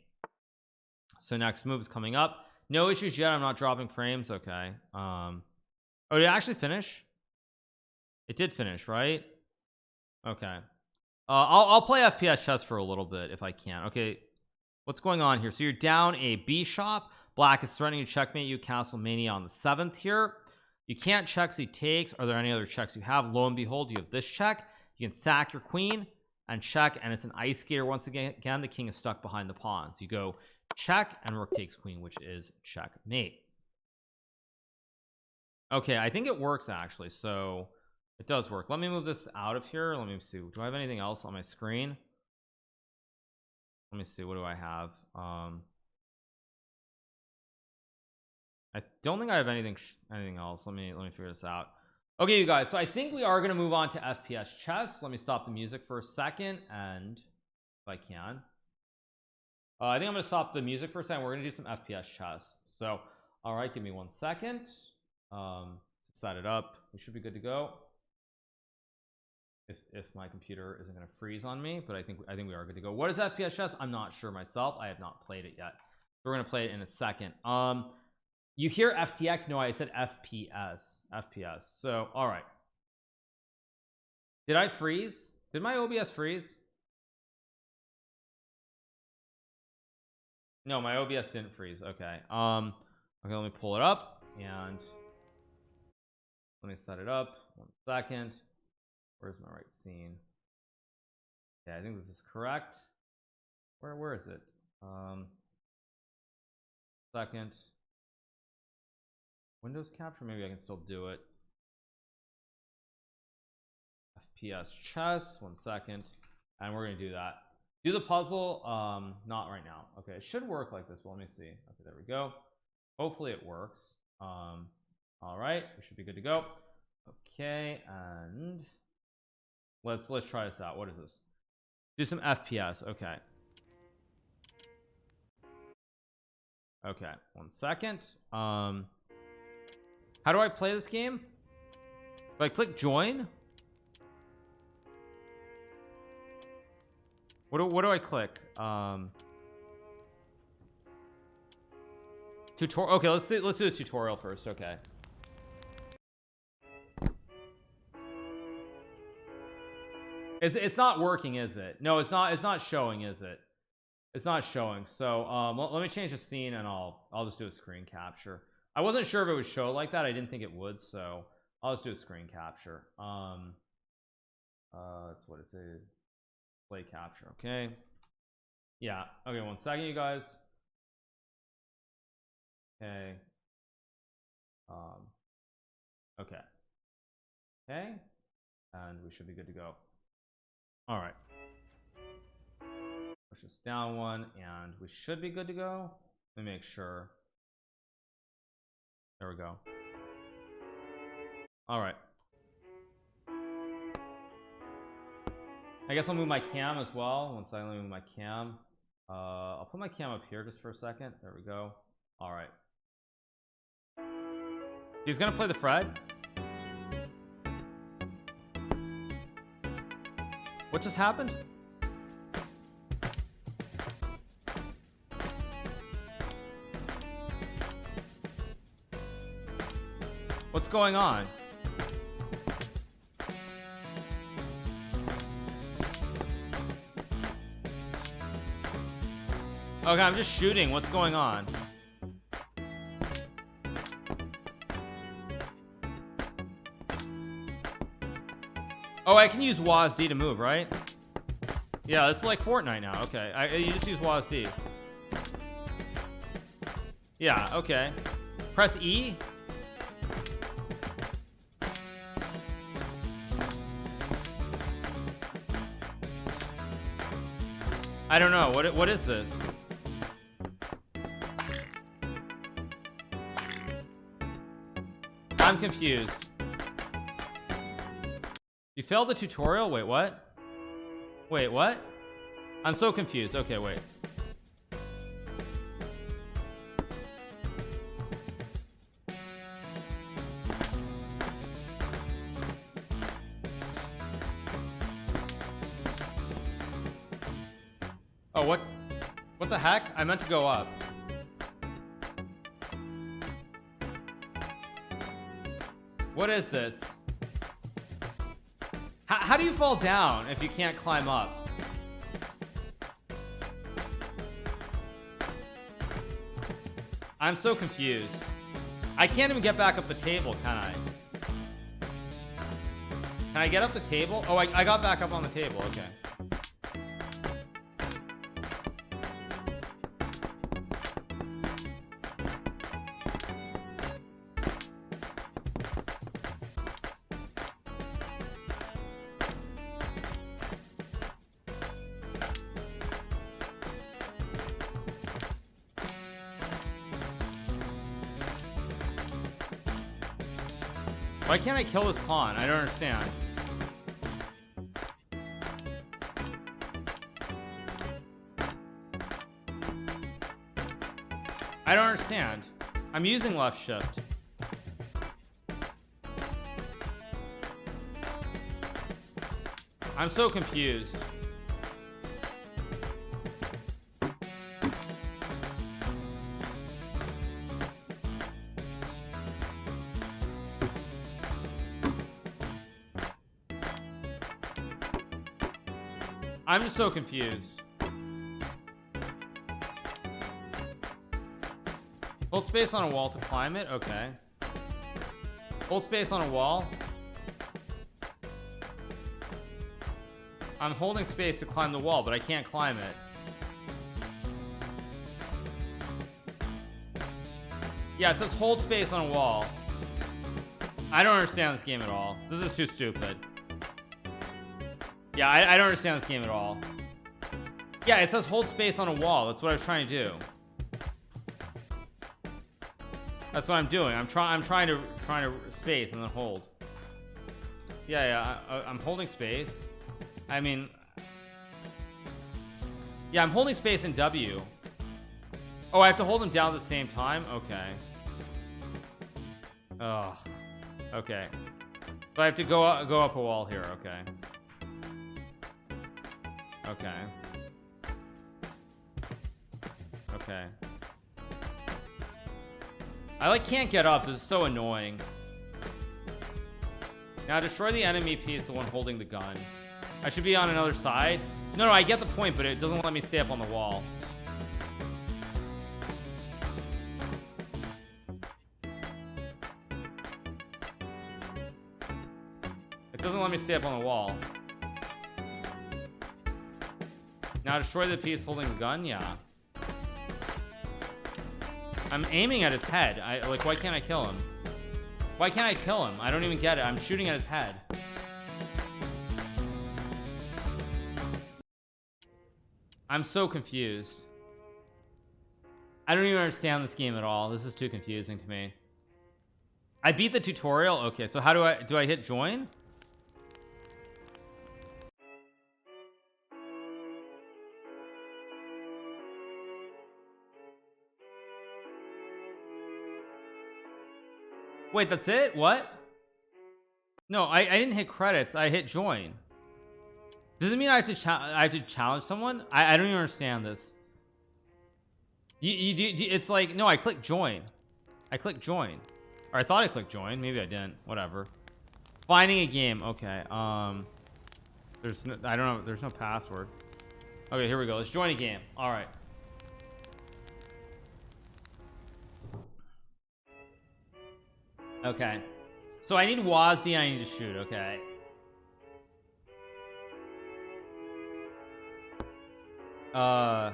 So next move is coming up. No issues yet. I'm not dropping frames. Okay. Oh, did it actually finish? It did finish, right? Okay. I'll play FPS Chess for a little bit if I can. Okay, what's going on here? So you're down a bishop. Black is threatening to checkmate you, castle mania on the 7th here. You can't check, so he takes. Are there any other checks you have? Lo and behold, you have this check. You can sack your queen and check, and it's an ice skater once again. The king is stuck behind the pawns. You go check, and rook takes queen, which is checkmate. Okay, I think it works actually, so it does work. Let me move this out of here. Let me see, do I have anything else on my screen? Let me see, what do I have? I don't think I have anything else. Let me figure this out. Okay, you guys, so I think we are going to move on to FPS chess. Let me stop the music for a second, and if I can, I think I'm going to stop the music for a second. We're going to do some FPS chess. So all right, give me 1 second. Set it up. We should be good to go. If my computer isn't going to freeze on me, but I think we are good to go. What is FPS chess? I'm not sure myself. I have not played it yet. So we're going to play it in a second. You hear FTX? No, I said FPS. So all right, did I freeze? Did my OBS freeze? No, my OBS didn't freeze. Okay. Okay, let me pull it up and let me set it up. 1 second. Where's my right scene? Yeah, I think this is correct. Where is it? Second. Windows capture, maybe I can still do it. FPS chess, 1 second, and we're gonna do that. Do the puzzle. Not right now. Okay, it should work like this. Well, let me see. Okay, there we go. Hopefully it works. All right, we should be good to go. Okay, and let's try this out. What is this? Do some FPS. Okay. Okay, 1 second. How do I play this game? Do I click join? What do I click? Tutorial. Okay, let's do the tutorial first. Okay. It's not working, is it? No, it's not showing, is it? It's not showing. So let me change the scene and I'll just do a screen capture. I wasn't sure if it would show like that. I didn't think it would, so I'll just do a screen capture. That's what it says. Play capture. Okay. Yeah. Okay, 1 second, you guys. Okay. Okay. Okay. And we should be good to go. All right. Push this down 1, and we should be good to go. Let me make sure. There we go. All right. I guess I'll move my cam as well. 1 second, let me move my cam. I'll put my cam up here just for a second. There we go. All right. He's gonna play the Fred. What just happened? What's going on? Okay, I'm just shooting. What's going on? Oh, I can use WASD to move, right? Yeah, it's like Fortnite now. Okay, you just use WASD. Yeah, okay. Press E. I don't know. What is this? I'm confused. You failed the tutorial? Wait, what? Wait, what? I'm so confused. Okay, wait. Oh, what the heck? I meant to go up. What is this? How do you fall down if you can't climb up? I'm so confused. I can't even get back up the table, can I? Can I get up the table? Oh, I got back up on the table. Okay. Why can't I kill this pawn? I don't understand. I don't understand. I'm using left shift. I'm so confused. I'm just so confused. Hold space on a wall to climb it. Okay. Hold space on a wall. I'm holding space to climb the wall, but I can't climb it. Yeah, it says hold space on a wall. I don't understand this game at all. This is too stupid. Yeah, I don't understand this game at all. Yeah, it says hold space on a wall. That's what I was trying to do. That's what I'm doing. I'm trying to space and then hold. Yeah, I'm holding space. I mean, yeah, I'm holding space in W. Oh, I have to hold them down at the same time. Okay. Oh, okay. So I have to go up a wall here. Okay. Okay. Okay. I like can't get up. This is so annoying. Now destroy the enemy piece, the one holding the gun. I should be on another side. No, I get the point, but it doesn't let me stay up on the wall. It doesn't let me stay up on the wall. Now destroy the piece holding the gun. Yeah. I'm aiming at his head. Like, why can't I kill him? Why can't I kill him? I don't even get it. I'm shooting at his head. I'm so confused. I don't even understand this game at all. This is too confusing to me. I beat the tutorial. Okay, so how do I hit join? Wait, that's it? What? No, I didn't hit credits. I hit join. Does it mean I have to challenge someone? I don't even understand this. It's like, no, I clicked join. I clicked join. Or I thought I clicked join. Maybe I didn't. Whatever. Finding a game. Okay. There's no, I don't know. There's no password. Okay, here we go. Let's join a game. All right. Okay. So I need WASD and I need to shoot. Okay. I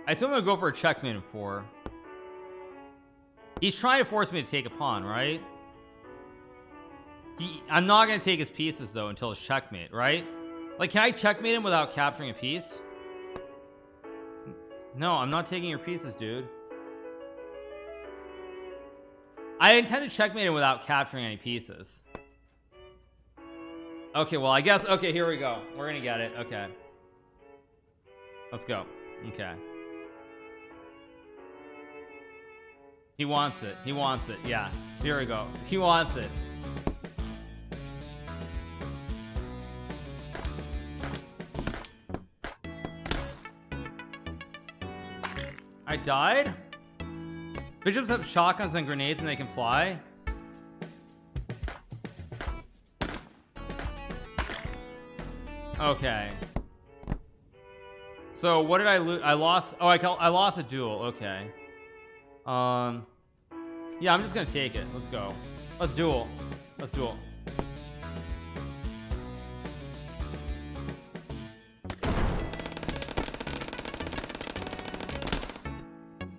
assume I'm gonna go for a checkmate in 4. He's trying to force me to take a pawn, right? I'm not gonna take his pieces though until it's checkmate, right? Like, can I checkmate him without capturing a piece? No, I'm not taking your pieces, dude. I intend to checkmate him without capturing any pieces. Okay, well, I guess. Okay, here we go. We're gonna get it. Okay. Let's go. Okay. He wants it. He wants it. Yeah. Here we go. He wants it. I died? Bishops have shotguns and grenades and they can fly? Okay. So what did I lose? I lost. Oh, I lost a duel. Okay. Yeah, I'm just gonna take it. Let's go. Let's duel. Let's duel.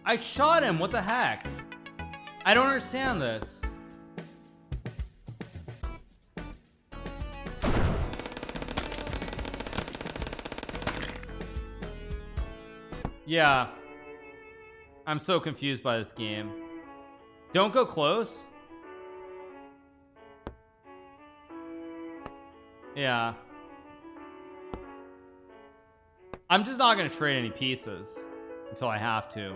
I shot him. What the heck? I don't understand this. Yeah. I'm so confused by this game. Don't go close. Yeah. I'm just not gonna trade any pieces until I have to.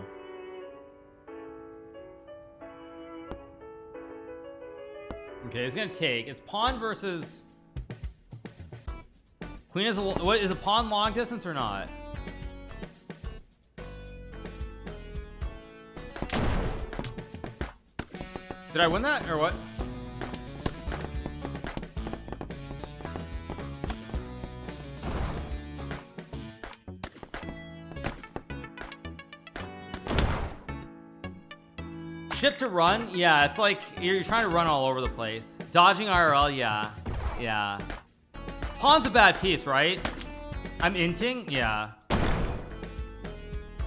Okay, it's gonna take. It's pawn versus queen. Is what is a pawn long distance or not? Did I win that or what? Ship to run? Yeah, it's like you're trying to run all over the place. Dodging IRL, yeah. Yeah. Pawn's a bad piece, right? I'm inting? Yeah.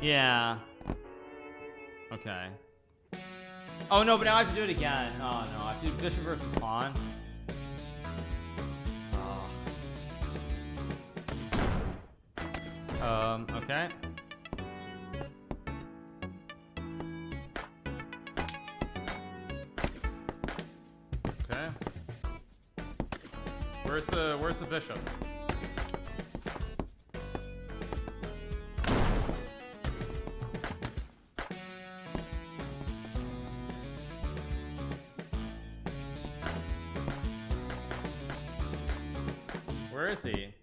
Yeah. Okay. Oh no, but now I have to do it again. Oh no, I have to do bishop versus pawn. Oh. Okay. Okay. Where's the bishop? Where is he?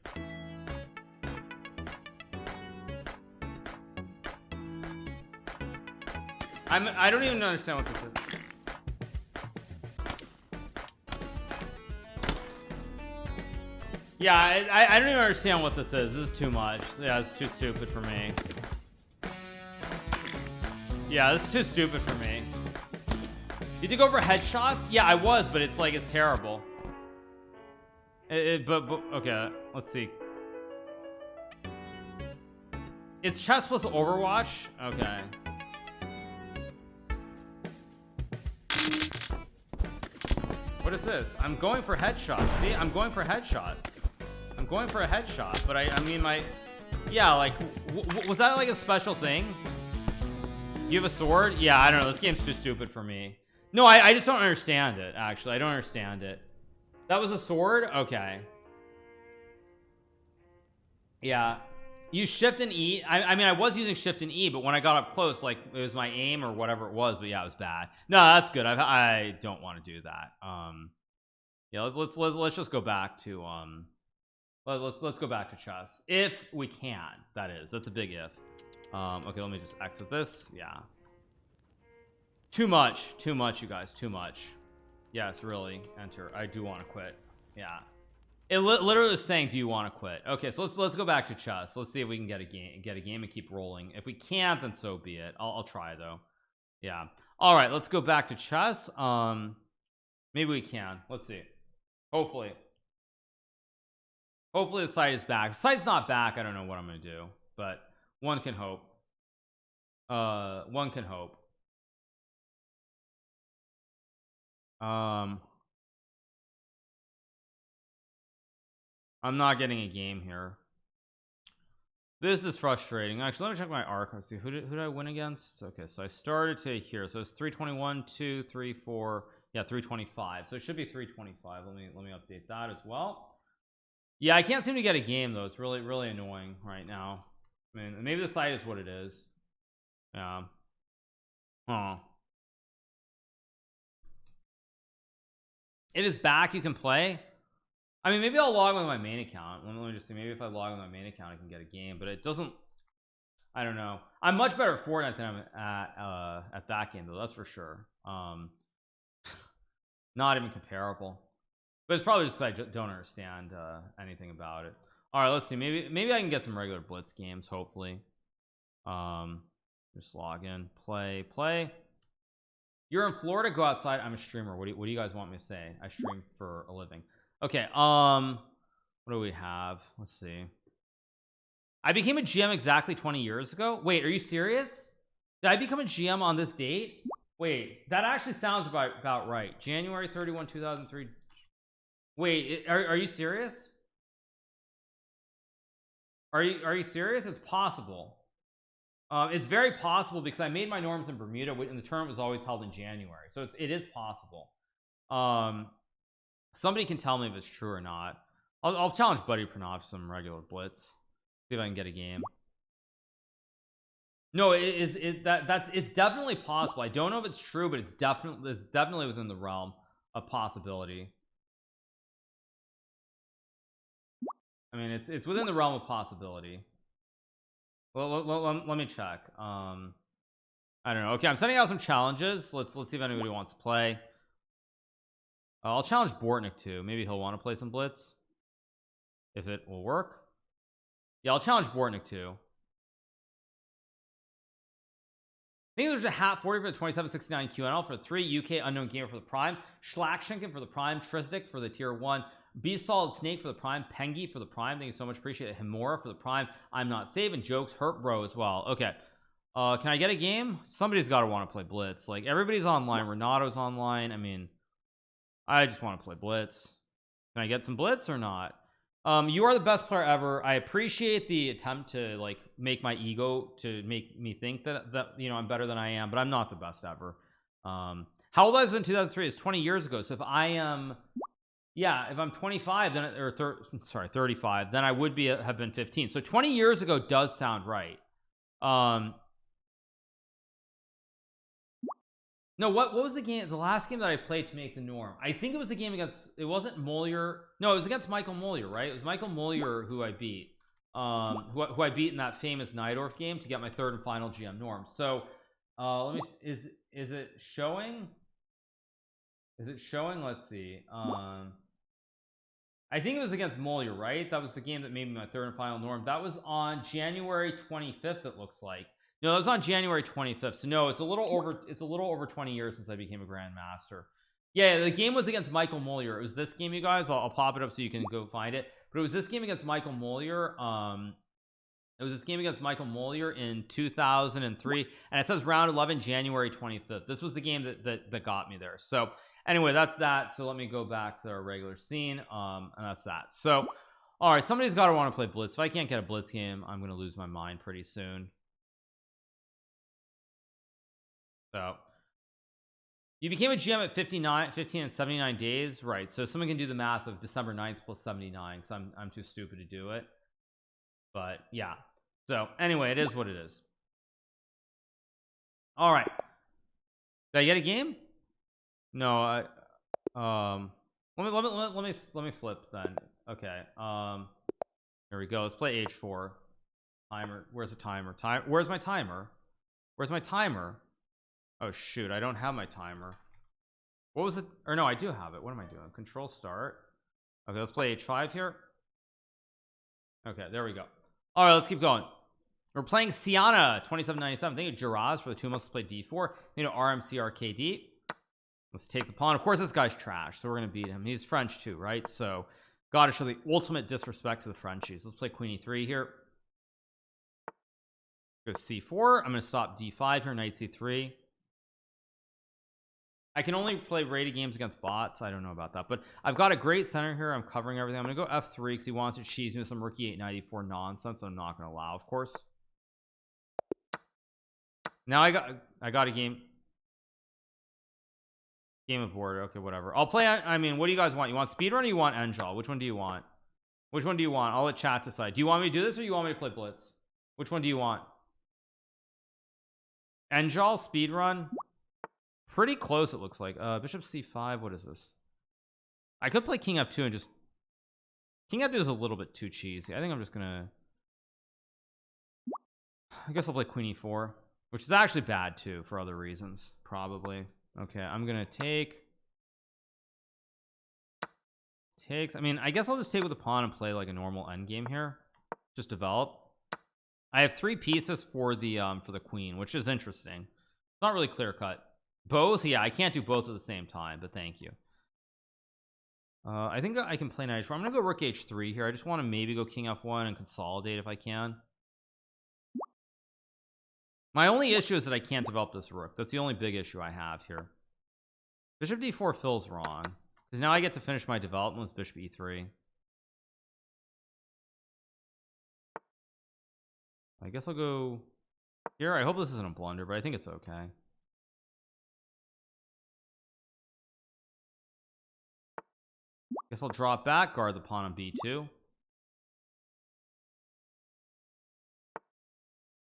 I don't even understand what this is. Yeah, I don't even understand what this is. This is too much. Yeah, it's too stupid for me. Yeah, this is too stupid for me. Did you go for headshots? Yeah, I was, but it's like it's terrible. But okay, let's see. It's chess plus Overwatch. Okay. What is this? I'm going for headshots. See, I'm going for headshots. I'm going for a headshot, but I mean my, yeah, like, was that like a special thing? You have a sword? Yeah, I don't know. This game's too stupid for me. No, I just don't understand it. Actually, I don't understand it. That was a sword? Okay. Yeah. You shift and E. I mean, I was using shift and E, but when I got up close, like it was my aim or whatever it was. But yeah, it was bad. No, that's good. I don't want to do that. Yeah, let's just go back to let's go back to chess if we can. That's a big if. Okay, let me just exit this. Yeah. Too much, you guys. Too much. Yes, really. Enter. I do want to quit. Yeah. It literally is saying, do you want to quit? Okay, so let's go back to chess. Let's see if we can get a game and keep rolling. If we can't, then so be it. I'll try though. Yeah. All right, let's go back to chess. Maybe we can. Let's see. Hopefully the site is back. If the site's not back, I don't know what I'm gonna do, but one can hope. One can hope. I'm not getting a game here. This is frustrating. Actually, let me check my arc. Let's see, who did I win against? Okay, so I started to here, so it's 321, 2, 3, 4, yeah, 325. So it should be 325. Let me update that as well. Yeah, I can't seem to get a game though. It's really annoying right now. I mean, maybe the site is what it is. Yeah. Huh. It is back. You can play. I mean, maybe I'll log with my main account. Let me just see. Maybe if I log with my main account, I can get a game. But it doesn't. I don't know. I'm much better at Fortnite than I'm at that game, though. That's for sure. Not even comparable. But it's probably just I don't understand anything about it. All right, let's see. Maybe I can get some regular blitz games. Hopefully. Just log in. Play. You're in Florida. Go outside. I'm a streamer. What do you guys want me to say? I stream for a living. Okay, what do we have? Let's see. I became a GM exactly 20 years ago. Wait, are you serious? Did I become a GM on this date? Wait, that actually sounds about right. January 31, 2003. Wait, are you serious? Are you serious? It's possible. It's very possible because I made my norms in Bermuda and the tournament was always held in January. So it is possible. Somebody can tell me if it's true or not. I'll challenge Buddy Pranav some regular blitz, see if I can get a game. No, it's definitely possible. I don't know if it's true, but it's definitely within the realm of possibility. I mean, it's within the realm of possibility. Well, let me check. I don't know. Okay, I'm sending out some challenges. Let's see if anybody wants to play. I'll challenge Bortnick too. Maybe he'll want to play some blitz if it will work. Yeah, I'll challenge Bortnick too. I think there's a hat 40 for the 2769 QNL for 3 UK unknown gamer for the prime, Schlackshinken for the prime, Tristic for the tier 1, Be Solid Snake for the prime, Pengy for the prime. Thank you so much, appreciate it. Himura for the prime, I'm Not Safe, and Jokes Hurt Bro as well. Okay, can I get a game? Somebody's got to want to play blitz. Like, everybody's online. Renato's online. I mean, I just want to play blitz. Can I get some blitz or not? You are the best player ever. I appreciate the attempt to like make my ego to make me think that you know I'm better than I am, but I'm not the best ever. How old I was in 2003 is 20 years ago. So if I am, yeah, if I'm 25 then or sorry 35, then I would be have been 15. So 20 years ago does sound right. No, what was the game, the last game that I played to make the norm? I think it was a game against, it wasn't Molier. No, it was against Michael Molier, right? It was Michael Molier who I beat, who I beat in that famous Nydorf game to get my third and final GM norm. So let me, is it showing? Is it showing? Let's see. I think it was against Molier, right? That was the game that made me my third and final norm. That was on January 25th, it looks like. No, that was on January 25th. So no, it's a little over 20 years since I became a grandmaster. Yeah, the game was against Michael Molier. It was this game, you guys. I'll pop it up so you can go find it. But it was this game against Michael Molier. It was this game against Michael Molier in 2003, and it says round 11, January 25th. This was the game that got me there. So anyway, that's that. So let me go back to our regular scene, and that's that. So all right, somebody's got to want to play blitz. If I can't get a blitz game, I'm gonna lose my mind pretty soon. So you became a GM at 15 and 79 days, right? So someone can do the math of December 9th plus 79, because I'm too stupid to do it. But yeah, so anyway, it is what it is. All right, did I get a game? No, let me flip then. Okay, here we go. Let's play H4 timer. Where's the timer? Where's my timer? Where's my timer? Oh shoot, I don't have my timer. What was it? Or no, I do have it. What am I doing? Control start. Okay, let's play H5 here. Okay, there we go. All right, let's keep going. We're playing Siana 2797. Thank you, Jiraz, for the 2 months to play D4. You know, RMC RKD. Let's take the pawn. Of course, this guy's trash, so we're gonna beat him. He's French too, right? So gotta show the ultimate disrespect to the Frenchies. Let's play Queen E3 here. Go C4. I'm gonna stop D5 here, Knight C3. I can only play rated games against bots. I don't know about that, but I've got a great center here. I'm covering everything. I'm gonna go F3 because he wants to cheese me with some rookie 894 nonsense. I'm not gonna allow, of course. Now I got a game of board. Okay, whatever. I'll play. I mean, what do you guys want? You want speedrun or you want Engel? Which one do you want? Which one do you want? I'll let chat decide. Do you want me to do this or you want me to play blitz? Which one do you want? Engel, speedrun. Pretty close, it looks like. Bishop C5. What is this? I could play King F2 and just King F2 is a little bit too cheesy. I think I'm just gonna, I guess I'll play Queen E4, which is actually bad too for other reasons, probably. Okay, I'm gonna takes. I mean, I guess I'll just take with the pawn and play like a normal endgame here. Just develop. I have 3 pieces for the queen, which is interesting. It's not really clear cut. Both, yeah, I can't do both at the same time, but thank you. I think I can play knight h4. I'm gonna go rook h3 here. I just want to maybe go king f1 and consolidate if I can. My only issue is that I can't develop this rook. That's the only big issue I have here. Bishop d4 feels wrong because now I get to finish my development with bishop e3. I guess I'll go here. I hope this isn't a blunder, but I think it's okay. Guess I'll drop back, guard the pawn on b2.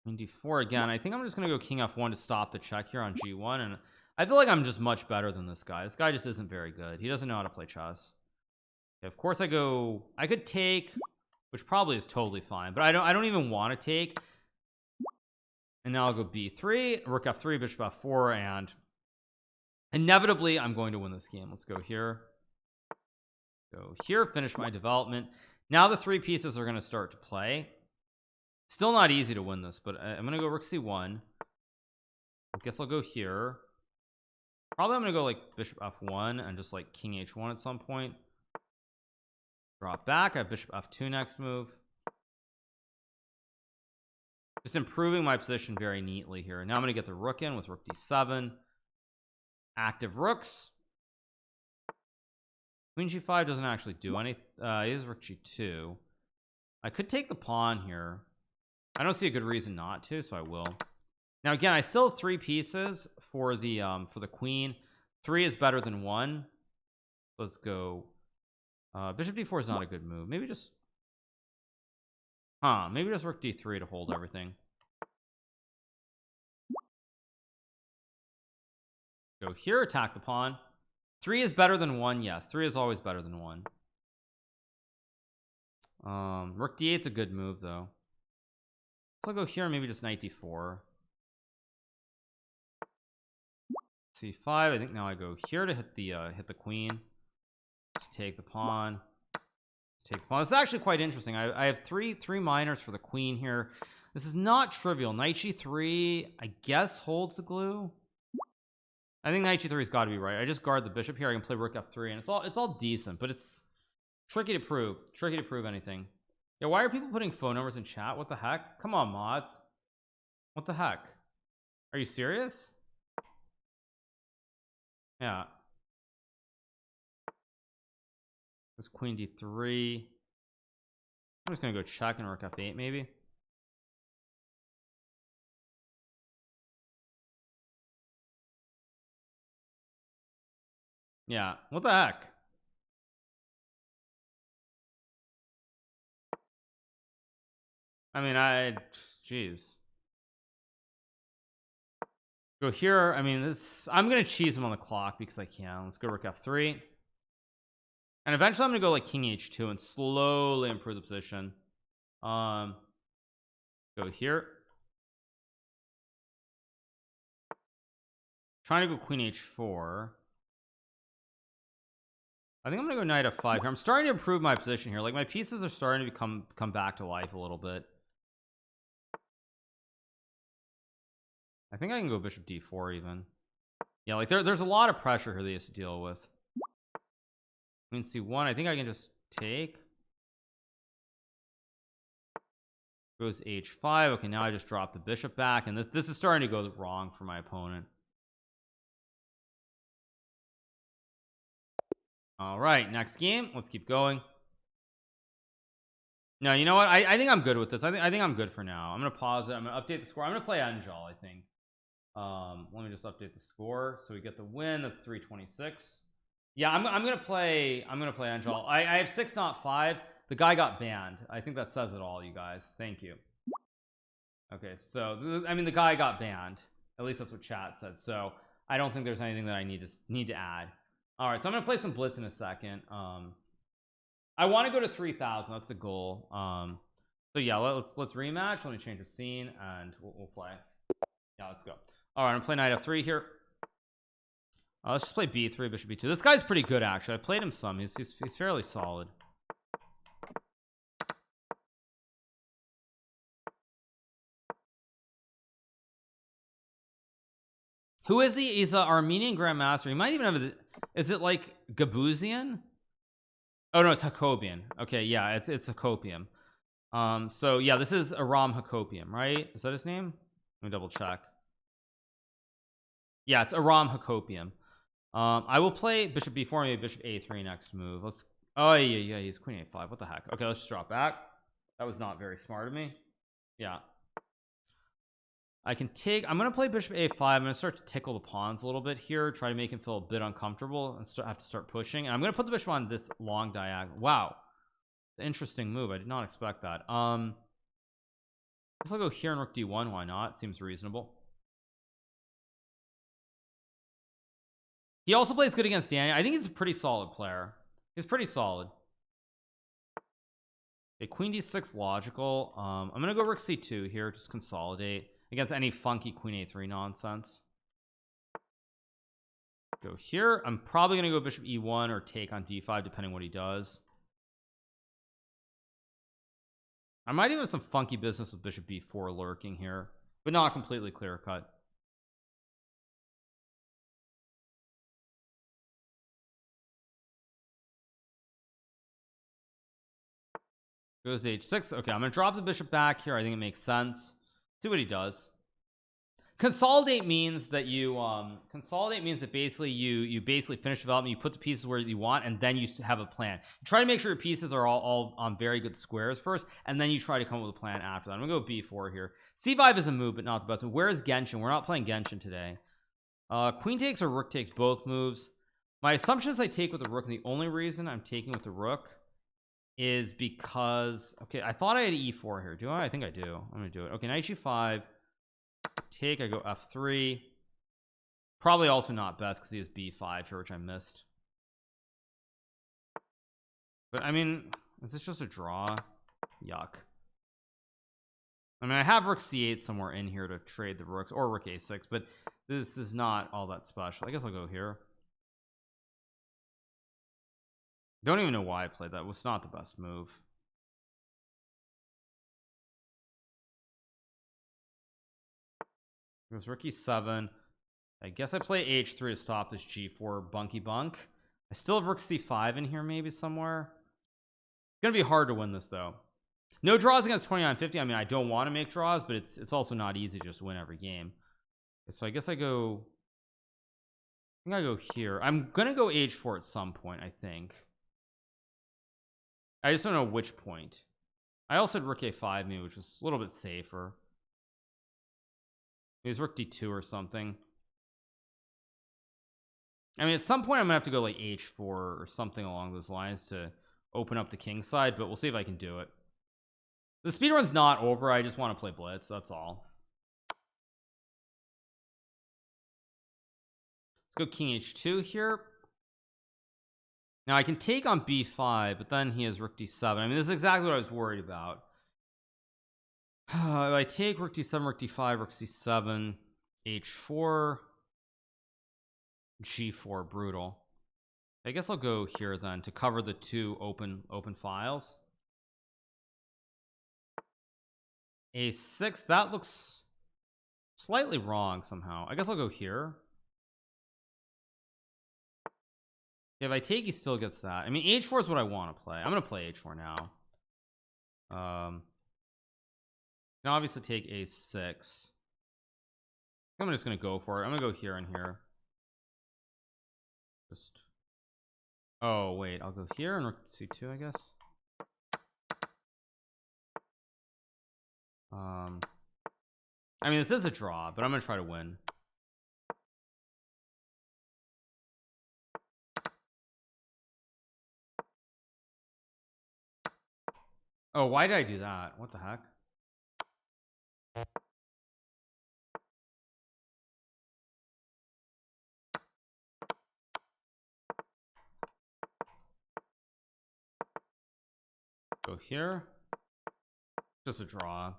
Queen d4 again. I think I'm just gonna go king f1 to stop the check here on g1, and I feel like I'm just much better than this guy. This guy just isn't very good. He doesn't know how to play chess. Okay, of course I could take, which probably is totally fine, but I don't even want to take. And now I'll go b3, rook f3, bishop f4, and inevitably I'm going to win this game. Let's go here, finish my development. Now the three pieces are going to start to play. Still not easy to win this, but I'm gonna go rook c1. I guess I'll go here. Probably I'm gonna go like bishop f1 and just like king h1 at some point. Drop back. I have bishop f2 next move. Just improving my position very neatly here. Now I'm gonna get the rook in with rook d7. Active rooks. Queen g5 doesn't actually do anything. He has rook g2. I could take the pawn here. I don't see a good reason not to, so I will. Now again, I still have three pieces for the queen. 3 is better than 1. Let's go. Bishop d4 is not a good move. Maybe just rook d3 to hold everything. Go here, attack the pawn. 3 is better than 1. Yes, 3 is always better than 1. Rook d8 is a good move though. So I'll go here, maybe just knight d4. c5. I think now I go here to hit the queen. Let's take the pawn. This is actually quite interesting. I have three minors for the queen here. This is not trivial. Knight g3, I guess, holds the glue. I think knight g3 has got to be right. I just guard the bishop here. I can play rook f3, and it's all decent, but it's tricky to prove. Tricky to prove anything. Yeah, why are people putting phone numbers in chat? What the heck? Come on, mods. What the heck? Are you serious? Yeah. This queen d3. I'm just gonna go check and rook f8 maybe. Yeah, what the heck? I mean, jeez. Go here. I mean, I'm gonna cheese him on the clock because I can. Let's go rook f3. And eventually I'm gonna go like king h2 and slowly improve the position. Go here. Trying to go queen h4. I think I'm gonna go knight f5 here. I'm starting to improve my position here. Like my pieces are starting to come back to life a little bit. I think I can go bishop d4 even. Yeah, like there's a lot of pressure here that he has to deal with. Queen c1. I think I can just take. Goes h5. Okay, now I just drop the bishop back, and this is starting to go wrong for my opponent. All right, next game. Let's keep going. No, you know what? I think I'm good with this. I think I'm good for now. I'm gonna pause it. I'm gonna update the score. I'm gonna play Angel, I think. Let me just update the score so we get the win. That's 326. Yeah, I'm gonna play Angel. I have 6 not 5. The guy got banned. I think that says it all, you guys. Thank you. Okay, so I mean the guy got banned. At least that's what chat said. So I don't think there's anything that I need to add. All right, so I'm gonna play some blitz in a second. I want to go to 3,000. That's the goal. So yeah, let's rematch. Let me change the scene and we'll play. Yeah, let's go. All right, I'm playing knight f3 here. Let's just play b3, bishop b2. This guy's pretty good actually. I played him some. He's fairly solid. Who is he? He's an Armenian grandmaster. He might even have is it like Gabuzian? Oh no, it's Hakobian. Okay, yeah, it's Hakopium. So yeah, this is Aram Hakopium, right? Is that his name? Let me double check. Yeah, it's Aram Hakopium. I will play bishop b4, maybe bishop a3 next move. Let's yeah, he's queen a5. What the heck? Okay, let's just drop back. That was not very smart of me. Yeah. I can take, I'm gonna play bishop a5. I'm gonna start to tickle the pawns a little bit here, try to make him feel a bit uncomfortable and have to start pushing. And I'm gonna put the bishop on this long diagonal. Wow, interesting move. I did not expect that. I guess I'll go here and rook d1. Why not? Seems reasonable. He also plays good against Daniel. I think he's a pretty solid player. He's pretty solid. Okay, queen d6 logical. I'm gonna go rook c2 here, just consolidate against any funky queen a3 nonsense. Go here. I'm probably gonna go bishop e1 or take on d5 depending what he does. I might even have some funky business with bishop b4 lurking here, but not completely clear cut. Goes to h6. Okay, I'm gonna drop the bishop back here. I think it makes sense. See what he does. Consolidate means that you consolidate means that basically you basically finish development, you put the pieces where you want, and then you have a plan. You try to make sure your pieces are all on very good squares first, and then you try to come up with a plan after that. I'm gonna go b4 here. c5 is a move, but not the best move. Where is Genshin? We're not playing Genshin today. Queen takes or rook takes, both moves. My assumption is I take with the rook, and the only reason I'm taking with the rook is because, okay, I thought I had e4 here. Do I? I think I do. I'm gonna do it. Okay, knight g5. Take, I go f3. Probably also not best because he has b5 here, which I missed. But I mean, is this just a draw? Yuck. I mean, I have rook c8 somewhere in here to trade the rooks, or rook a6, but this is not all that special. I guess I'll go here. Don't even know why I played that. It was not the best move. It was rook e7. I guess I play h3 to stop this g4 bunky bunk. I still have rook c5 in here maybe somewhere. It's gonna be hard to win this though. No draws against 2950. I mean, I don't want to make draws, but it's also not easy to just win every game. So I guess I go, I think I go here. I'm gonna go h4 at some point, I think. I just don't know which point. I also had rook a5 maybe, which was a little bit safer. Maybe it's rook d2 or something. I mean, at some point I'm gonna have to go like h4 or something along those lines to open up the king side, but we'll see if I can do it. The speedrun's not over. I just want to play blitz, that's all. Let's go king h2 here. Now I can take on b5, but then he has rook d7. I mean, this is exactly what I was worried about. If I take rook d7, rook d5, rook c7, h4, g4, brutal. I guess I'll go here then to cover the two open files. a6, that looks slightly wrong somehow. I guess I'll go here. If I take, he still gets that. I mean, h4 is what I want to play. I'm gonna play h4 now. Now obviously take a6. I'm just gonna go for it. I'm gonna go here and here. Just, oh wait, I'll go here and rook c2, I guess. I mean, this is a draw, but I'm gonna try to win. Oh, why did I do that? What the heck? Go here. Just a draw.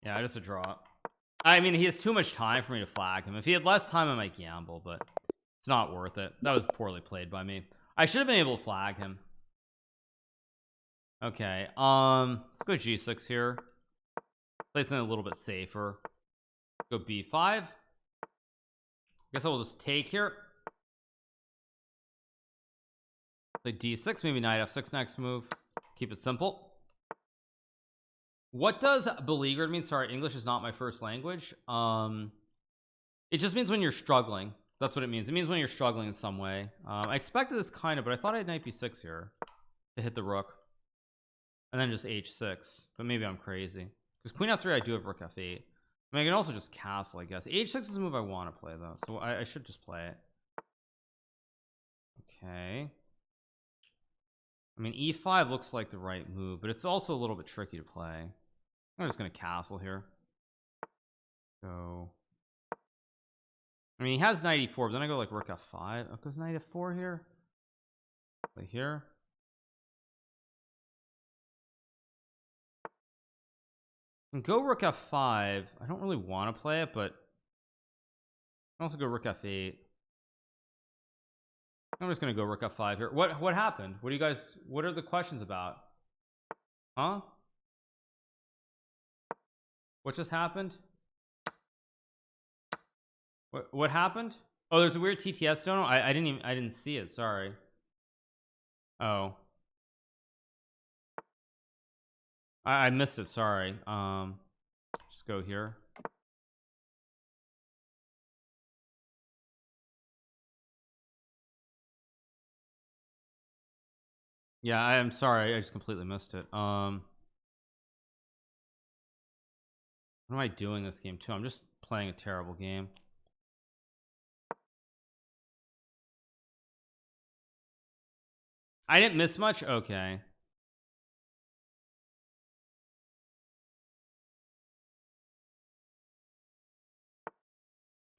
Yeah, just a draw. I mean, he has too much time for me to flag him. If he had less time, I might gamble, but it's not worth it. That was poorly played by me. I should have been able to flag him. Okay, let's go g6 here. Play something a little bit safer. Go b5. Guess I will just take here. Play d6, maybe knight f6 next move. Keep it simple. What does beleaguered mean? Sorry, English is not my first language. It just means when you're struggling. That's what it means. It means when you're struggling in some way. I expected this kind of, but I thought I had knight b6 here to hit the rook, and then just h6. But maybe I'm crazy because queen f3. I do have rook f8. I mean, I can also just castle, I guess. h6 is a move I want to play though, so I should just play it. Okay. I mean, e5 looks like the right move, but it's also a little bit tricky to play. I'm just gonna castle here. So I mean, he has knight e4, but then I go like rook f5. Oh, goes knight f4 here. Play here. And go rook f5. I don't really want to play it, but I also go rook f8. I'm just gonna go rook f5 here. What happened? What do you guys? What are the questions about? Huh? What just happened? What happened? Oh, there's a weird TTS dono. I didn't see it. Sorry. Oh, I missed it. Sorry. Just go here. Yeah, I am sorry. I just completely missed it. What am I doing this game too? I'm just playing a terrible game. I didn't miss much. Okay.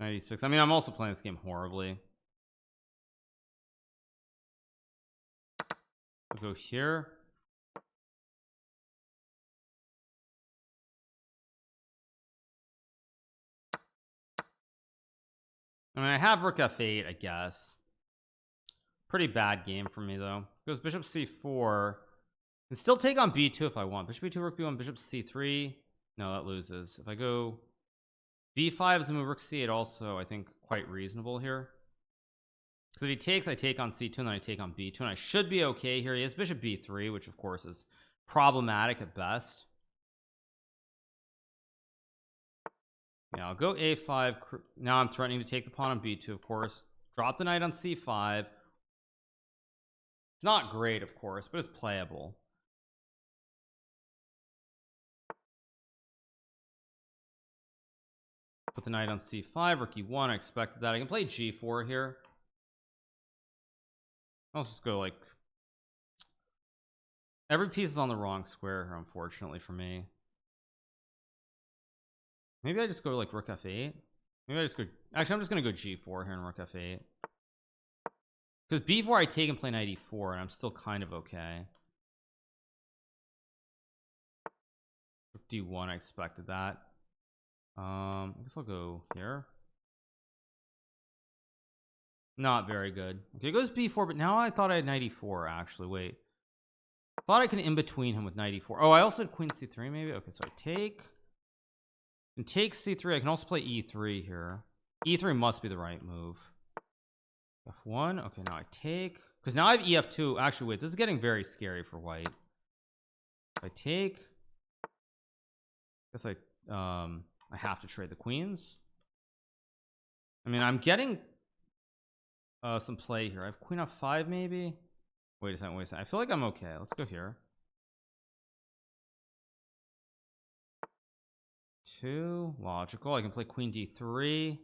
96. I mean, I'm also playing this game horribly. I'll go here. I mean, I have rook f8, I guess. Pretty bad game for me though. Goes bishop c4. Can still take on b2 if I want. Bishop b2, rook b1, bishop c3. No, that loses. If I go b5 is a move, rook c8 also, I think quite reasonable here. Because if he takes, I take on c2, and then I take on b2, and I should be okay here. He has bishop b3, which of course is problematic at best. Yeah, I'll go a5. Now I'm threatening to take the pawn on b2, of course. Drop the knight on c5. It's not great, of course, but it's playable. Put the knight on c5, rook e1. I expected that. I can play g4 here. I'll just go like every piece is on the wrong square here, unfortunately for me. Maybe I just go like rook f8. Maybe I just go, actually I'm just gonna go g4 here and rook f8, because b4 I take and play knight e4 and I'm still kind of okay. Rook d1, I expected that. I guess I'll go here. Not very good. Okay, it goes b4, but now I thought I had knight e4 actually. Wait, I thought I could in between him with knight e4. Oh, I also had queen c3 maybe. Okay, so I take and take c3. I can also play e3 here. E3 must be the right move. f1. Okay, now I take, because now I have ef2. Actually, wait, this is getting very scary for white. If I take, I guess I have to trade the queens. I mean, I'm getting some play here. I have queen f5 maybe. Wait a second, wait a second. I feel like I'm okay. Let's go here. 2 logical. I can play queen d3.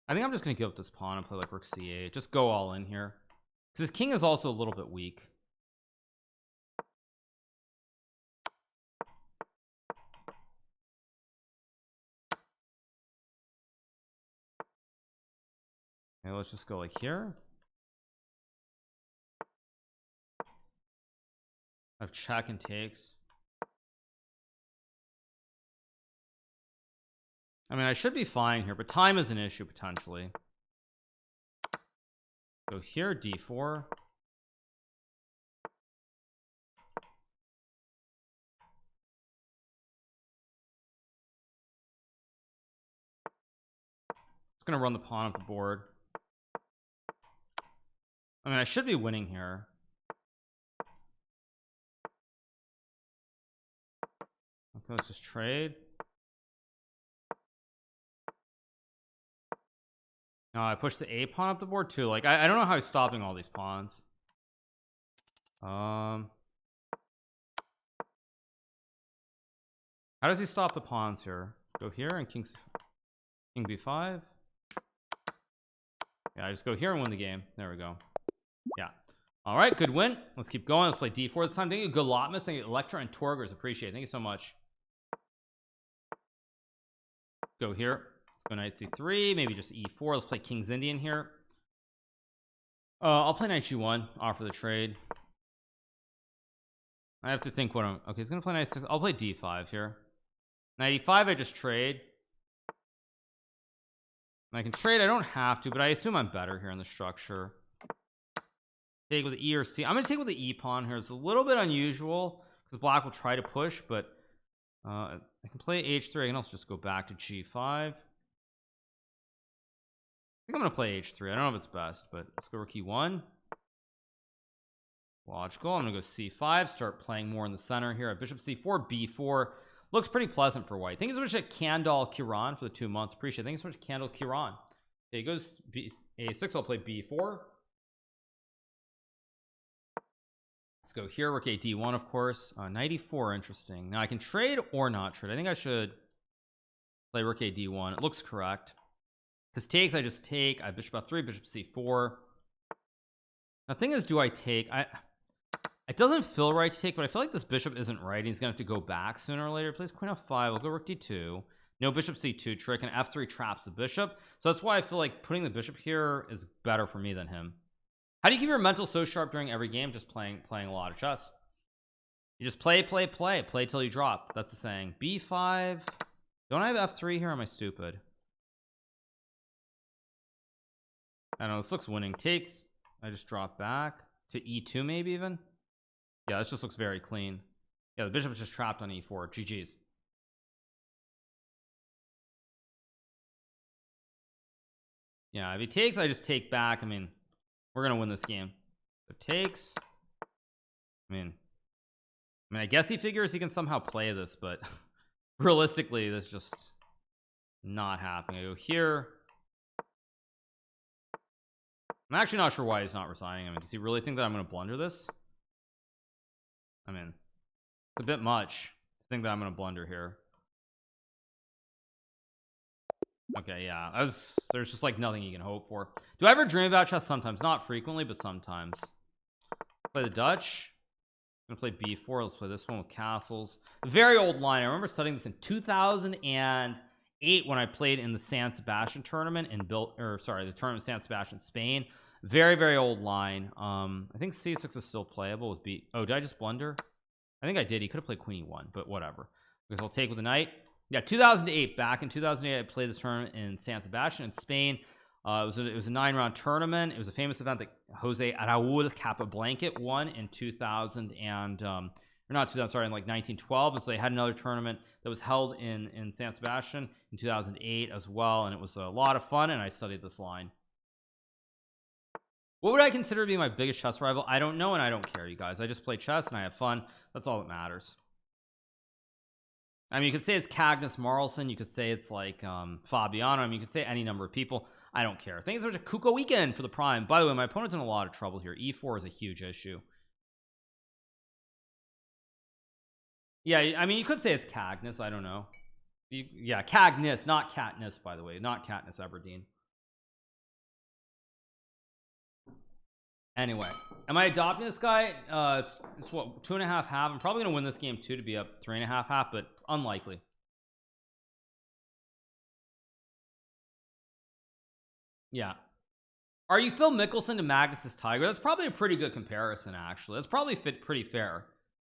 I think I'm just gonna give up this pawn and play like rook c8. Just go all in here, because his king is also a little bit weak. Okay, let's just go like here. I have check and takes. I mean, I should be fine here, but time is an issue potentially. Go here, d4. It's gonna run the pawn up the board. I mean, I should be winning here. Okay, let's just trade. No, I pushed the A pawn up the board too. Like I don't know how he's stopping all these pawns. How does he stop the pawns here? Go here and king b5. Yeah, I just go here and win the game. There we go. Yeah. All right, good win. Let's keep going. Let's play d4 this time. Thank you, Galotmus. Thank you, Electra and Torgers. Appreciate it. Thank you so much. Go here. Let's go knight c3. Maybe just e4. Let's play King's Indian here. I'll play knight g1. Offer the trade. I have to think what I'm. Okay, he's gonna play knight 6. I'll play d5 here. Knight e5. I just trade. And I can trade. I don't have to, but I assume I'm better here in the structure. Take with the E or C. I'm gonna take with the E pawn here. It's a little bit unusual because black will try to push, but I can play h3. I can also just go back to g5. I think I'm gonna play h3. I don't know if it's best, but let's go rook e1. Logical. I'm gonna go c5. Start playing more in the center here. Bishop c4, b4. Looks pretty pleasant for white. Thank you so much to Kandal Kiran for the 2 months. Appreciate it. Thank you so much, Kandal Kiran. Okay, he goes a6. I'll play b4. Let's go here. Rook a d1, of course. Knight e4. Interesting. Now I can trade or not trade. I think I should play rook a d1. It looks correct because takes, I just take. I have bishop f3, bishop c4. The thing is, do I take? It doesn't feel right to take, but I feel like this bishop isn't right. He's gonna have to go back sooner or later. Plays queen f5. We'll go rook d2. No bishop c2 trick, and f3 traps the bishop. So that's why I feel like putting the bishop here is better for me than him. How do you keep your mental so sharp during every game? Just playing a lot of chess. You just play till you drop. That's the saying. b5. Don't I have f3 here? Am I stupid? I don't know. This looks winning. Takes. I just drop back to e2 maybe even. Yeah, this just looks very clean. Yeah, the bishop is just trapped on e4. GG's. Yeah, if he takes, I just take back. I mean, we're gonna win this game. So takes. I guess he figures he can somehow play this, but realistically, this is just not happening. I go here. I'm actually not sure why he's not resigning. I mean, does he really think that I'm gonna blunder this? I mean, it's a bit much to think that I'm gonna blunder here. Okay, yeah, there's just like nothing you can hope for. Do I ever dream about chess? Sometimes, not frequently, but sometimes. Play the Dutch. I'm gonna play b4. Let's play this one with castles. Very old line. I remember studying this in 2008 when I played in the San Sebastian tournament in the tournament of San Sebastian, Spain. Very old line. I think c6 is still playable with b. Oh, did I just blunder? I think I did. He could have played queen e1, but whatever, because I'll take with the knight. Yeah, 2008. Back in 2008, I played this tournament in San Sebastian in Spain. It was a 9-round tournament. It was a famous event that Jose Raul Capablanca won in 2000 and or not 2000, sorry, in like 1912. And so they had another tournament that was held in San Sebastian in 2008 as well, and it was a lot of fun. And I studied this line. What would I consider to be my biggest chess rival? I don't know, and I don't care, you guys. I just play chess and I have fun. That's all that matters. I mean, you could say it's Cagnus Marlson. You could say it's like Fabiano. I mean, you could say any number of people. I don't care. Thanks so much to Kuko Weekend for the prime. By the way, my opponent's in a lot of trouble here. E4 is a huge issue. Yeah, I mean, you could say it's Cagnus. I don't know. Yeah, Cagnus, not Katniss, by the way. Not Katniss Everdeen. Anyway, am I adopting this guy? It's what, 2.5 half. I'm probably gonna win this game too to be up 3.5 half, but unlikely. Yeah. Are you Phil Mickelson to Magnus's Tiger? That's probably a pretty good comparison, actually. That's probably pretty fair,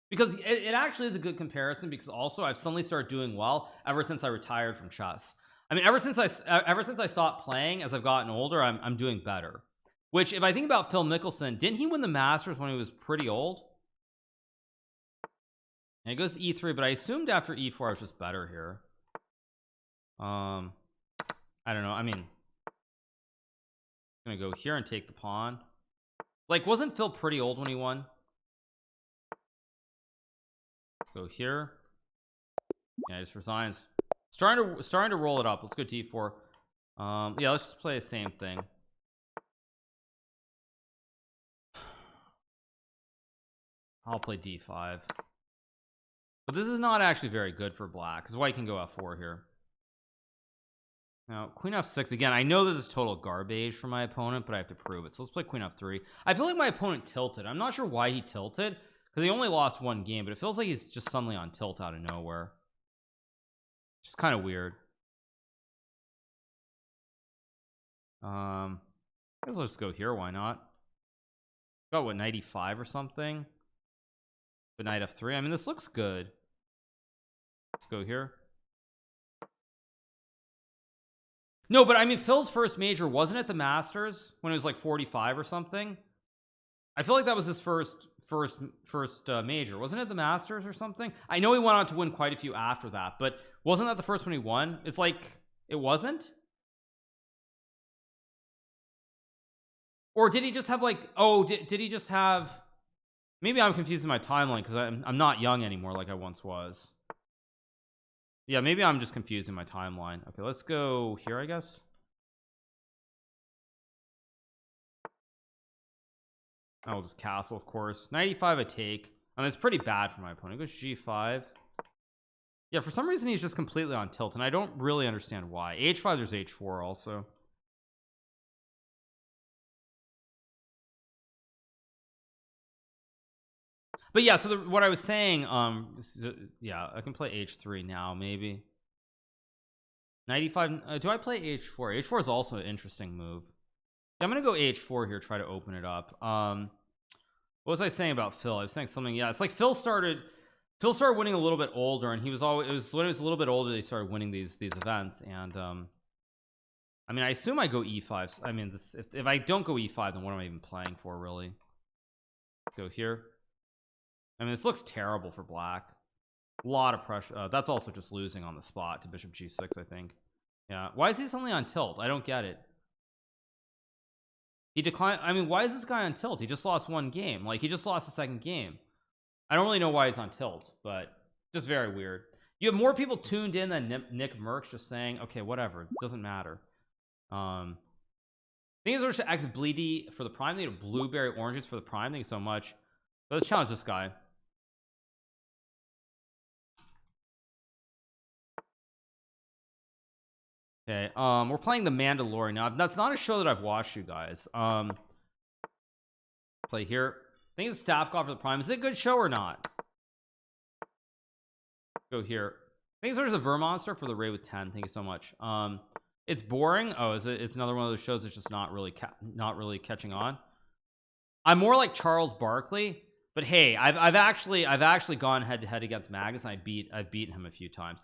because it actually is a good comparison, because also I've suddenly started doing well ever since I retired from chess. I mean, ever since I stopped playing, as I've gotten older, I'm doing better. Which, if I think about Phil Mickelson, didn't he win the Masters when he was pretty old? And it goes to e3, but I assumed after e4 I was just better here. I don't know. I mean, I'm gonna go here and take the pawn. Like, wasn't Phil pretty old when he won? Go here. Yeah, he just resigns. Starting to roll it up. Let's go d4. Yeah, let's just play the same thing. I'll play d5. But this is not actually very good for black because white can go f4 here. Now queen f6 again. I know this is total garbage for my opponent, but I have to prove it. So let's play queen f3. I feel like my opponent tilted. I'm not sure why he tilted because he only lost one game, but it feels like he's just suddenly on tilt out of nowhere. Just kind of weird. I guess let's go here. Why not? Got what, 95 or something? But knight f3. I mean, this looks good. Let's go here. No, but I mean, Phil's first major, wasn't it the Masters when it was like 45 or something? I feel like that was his first major. Wasn't it the Masters or something? I know he went on to win quite a few after that, but wasn't that the first one he won? It's like it wasn't. Or did he just have like, oh, did he just have, maybe I'm confusing my timeline because I'm not young anymore like I once was. Yeah, maybe I'm just confusing my timeline. Okay, let's go here, I guess. I'll just castle, of course. 95 a take. I mean, it's pretty bad for my opponent. He goes g5. Yeah, for some reason he's just completely on tilt, and I don't really understand why. h5, there's h4 also. But yeah, so what I was saying, yeah, I can play h3 now, maybe. 95. Do I play h4? H4 is also an interesting move. Yeah, I'm gonna go h4 here, try to open it up. What was I saying about Phil? I was saying something. Yeah, it's like Phil started winning a little bit older, and he was always, it was when he was a little bit older he started winning these events. And I mean, I assume I go e5. I mean, this, if I don't go e5, then what am I even playing for, really? Go here. I mean, this looks terrible for black. A lot of pressure. That's also just losing on the spot to bishop g6, I think. Yeah, why is he suddenly on tilt? I don't get it. He declined. I mean, why is this guy on tilt? He just lost one game. Like, he just lost the second game. I don't really know why he's on tilt, but just very weird. You have more people tuned in than Nick Merckx just saying, okay, whatever, it doesn't matter. Things are to X Bleedy for the prime. They have blueberry oranges for the prime. Thank you so much. So let's challenge this guy. Okay, we're playing The Mandalorian now. That's not a show that I've watched, you guys. Play here. I think it's Staffcoff for the prime. Is it a good show or not? Go here. I think there's a Vermonster for the Ray with 10. Thank you so much. It's boring. Oh, is it? It's another one of those shows that's just not really catching on. I'm more like Charles Barkley, but hey, I've actually gone head to head against Magnus, and I've beaten him a few times.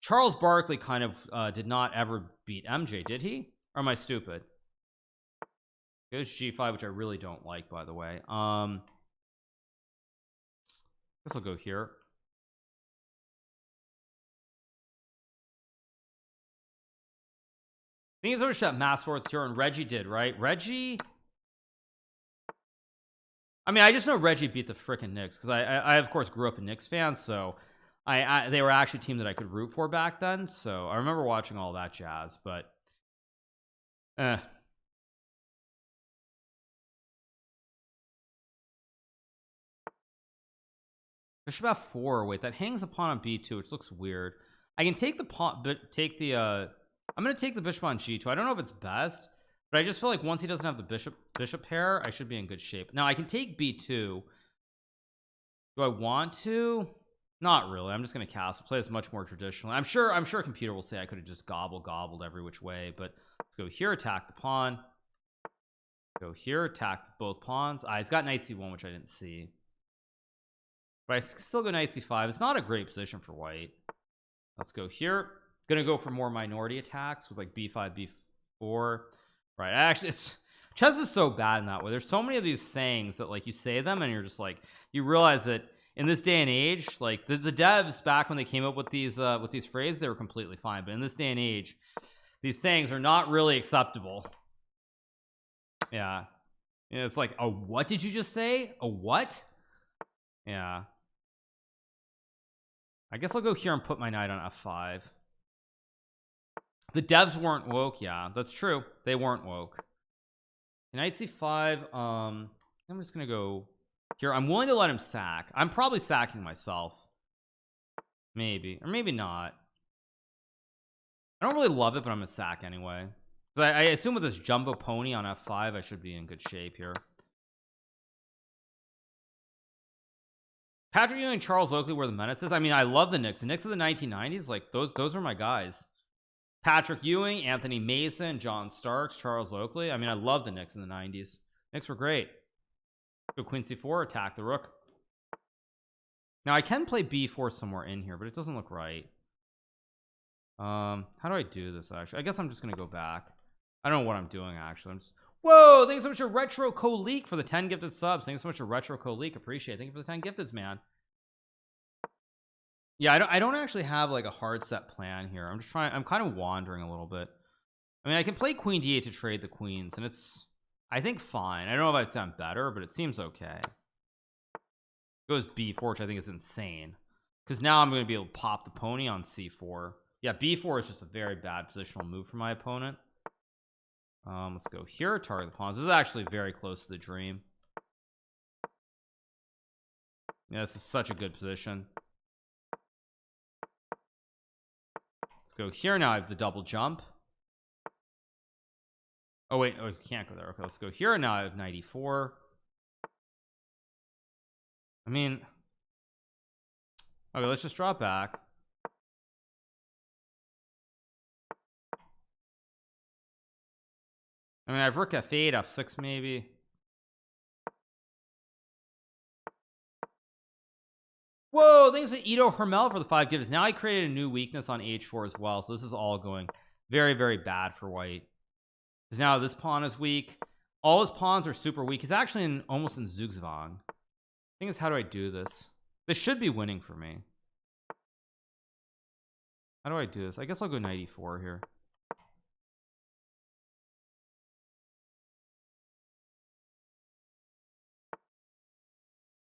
Charles Barkley kind of did not ever beat MJ, did he? Or am I stupid? Goes g5, which I really don't like, by the way. This will go here. Things are shut mass swords here, and Reggie did, right? Reggie, I mean, I just know Reggie beat the frickin' Knicks because I of course grew up a Knicks fan, so they were actually a team that I could root for back then. So I remember watching all that jazz, but Bishop f4. Wait, that hangs upon on b2, which looks weird. I can take the pawn, but take the I'm gonna take the bishop on g2. I don't know if it's best, but I just feel like once he doesn't have the bishop pair, I should be in good shape. Now I can take b2. Do I want to? Not really. I'm just gonna castle. Play this much more traditionally. I'm sure a computer will say I could have just gobbled every which way, but let's go here, attack the pawn. Go here, attack both pawns. He's got knight c1, which I didn't see. But I still go knight c5. It's not a great position for white. Let's go here. Gonna go for more minority attacks with like b5, b4. Right. Actually, chess is so bad in that way. There's so many of these sayings that like you say them and you're just like, you realize that in this day and age, like the devs back when they came up with these phrases, they were completely fine. But in this day and age, these sayings are not really acceptable. Yeah. It's like, oh, what did you just say? A what? Yeah. I guess I'll go here and put my knight on f5. The devs weren't woke. Yeah, that's true, they weren't woke. Knight c5. I'm just gonna go here. I'm willing to let him sack. I'm probably sacking myself, maybe, or maybe not. I don't really love it, but I'm gonna sack anyway. But I assume with this jumbo pony on f5 I should be in good shape here. Patrick Ewing and Charles Oakley were the menaces. I mean, I love the Knicks. The Knicks of the 1990s, like those are my guys. Patrick Ewing, Anthony Mason, John Starks, Charles Oakley. I mean, I love the Knicks in the 90s. Knicks were great. Go queen c4, attack the rook. Now I can play b4 somewhere in here, but it doesn't look right. How do I do this? Actually, I guess I'm just gonna go back. I don't know what I'm doing actually. I'm just, whoa, thanks so much to Retro Coleek for the 10 gifted subs. Thanks so much to Retro Coleek, appreciate it. Thank you for the 10 gifteds, man. Yeah, I don't actually have like a hard set plan here. I'm just trying, I'm kind of wandering a little bit. I mean, I can play queen d8 to trade the queens, and it's, I think, fine. I don't know if I'd sound better, but it seems okay. Goes b4, which I think is insane, because now I'm going to be able to pop the pony on c4. Yeah, b4 is just a very bad positional move for my opponent. Let's go here, target the pawns. This is actually very close to the dream. Yeah, this is such a good position. Let's go here. Now I have the double jump. Oh wait, oh, you can't go there. Okay, let's go here. Now I have knight e4. I mean, okay, let's just drop back. I mean, I have rook f8, f6 maybe. Whoa, thanks to Ito Hermel for the 5 gifts. Now I created a new weakness on h4 as well, so this is all going very, very bad for white, because now this pawn is weak. All his pawns are super weak. He's actually in almost in Zugzwang. Thing is, how do I do this? This should be winning for me. How do I do this? I guess I'll go knight e4 here.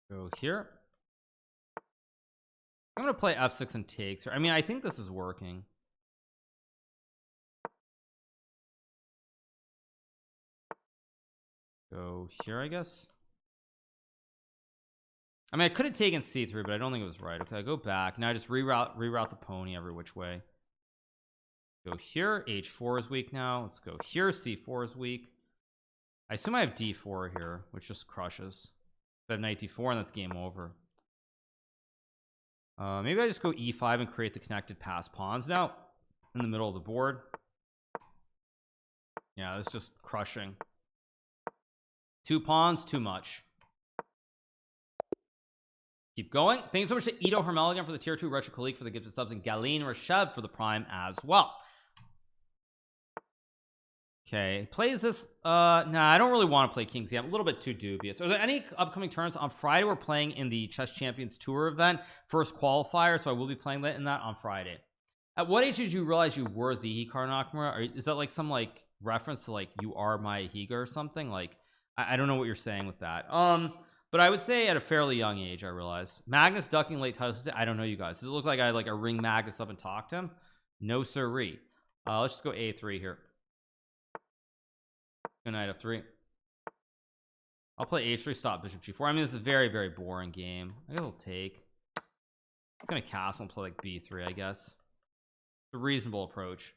Go here. I'm gonna play f6 and takes here. I mean, I think this is working. Go here, I guess. I mean, I could have taken c3, but I don't think it was right. Okay, I go back. Now I just reroute the pony every which way. Go here. h4 is weak now. Let's go here. c4 is weak. I assume I have d4 here, which just crushes. I have knight d4, and that's game over. Maybe I just go e5 and create the connected pass pawns now in the middle of the board. Yeah, it's just crushing. 2 pawns, too much. Keep going. Thank you so much to Ito Hermel again for the tier 2, Retro Coleek for the gifted subs, and Galeen Rashev for the prime as well. Okay, plays this. Nah, I don't really want to play King's Game. I'm a little bit too dubious. Are there any upcoming turns? On Friday we're playing in the Chess Champions Tour event, first qualifier, so I will be playing that in that on Friday. At what age did you realize you were the Hikaru Nakamura? Or is that like some like reference to like you are my Higa or something? Like I don't know what you're saying with that. But I would say at a fairly young age I realized. Magnus ducking late titles. I don't know, you guys. Does it look like I like a ring Magnus up and talk to him? No sirree. Let's just go a3 here. Good knight f3. I'll play h3, stop bishop g4. I mean, this is a very, very boring game. I guess I'll take. I'm gonna castle and play like b3, I guess. It's a reasonable approach.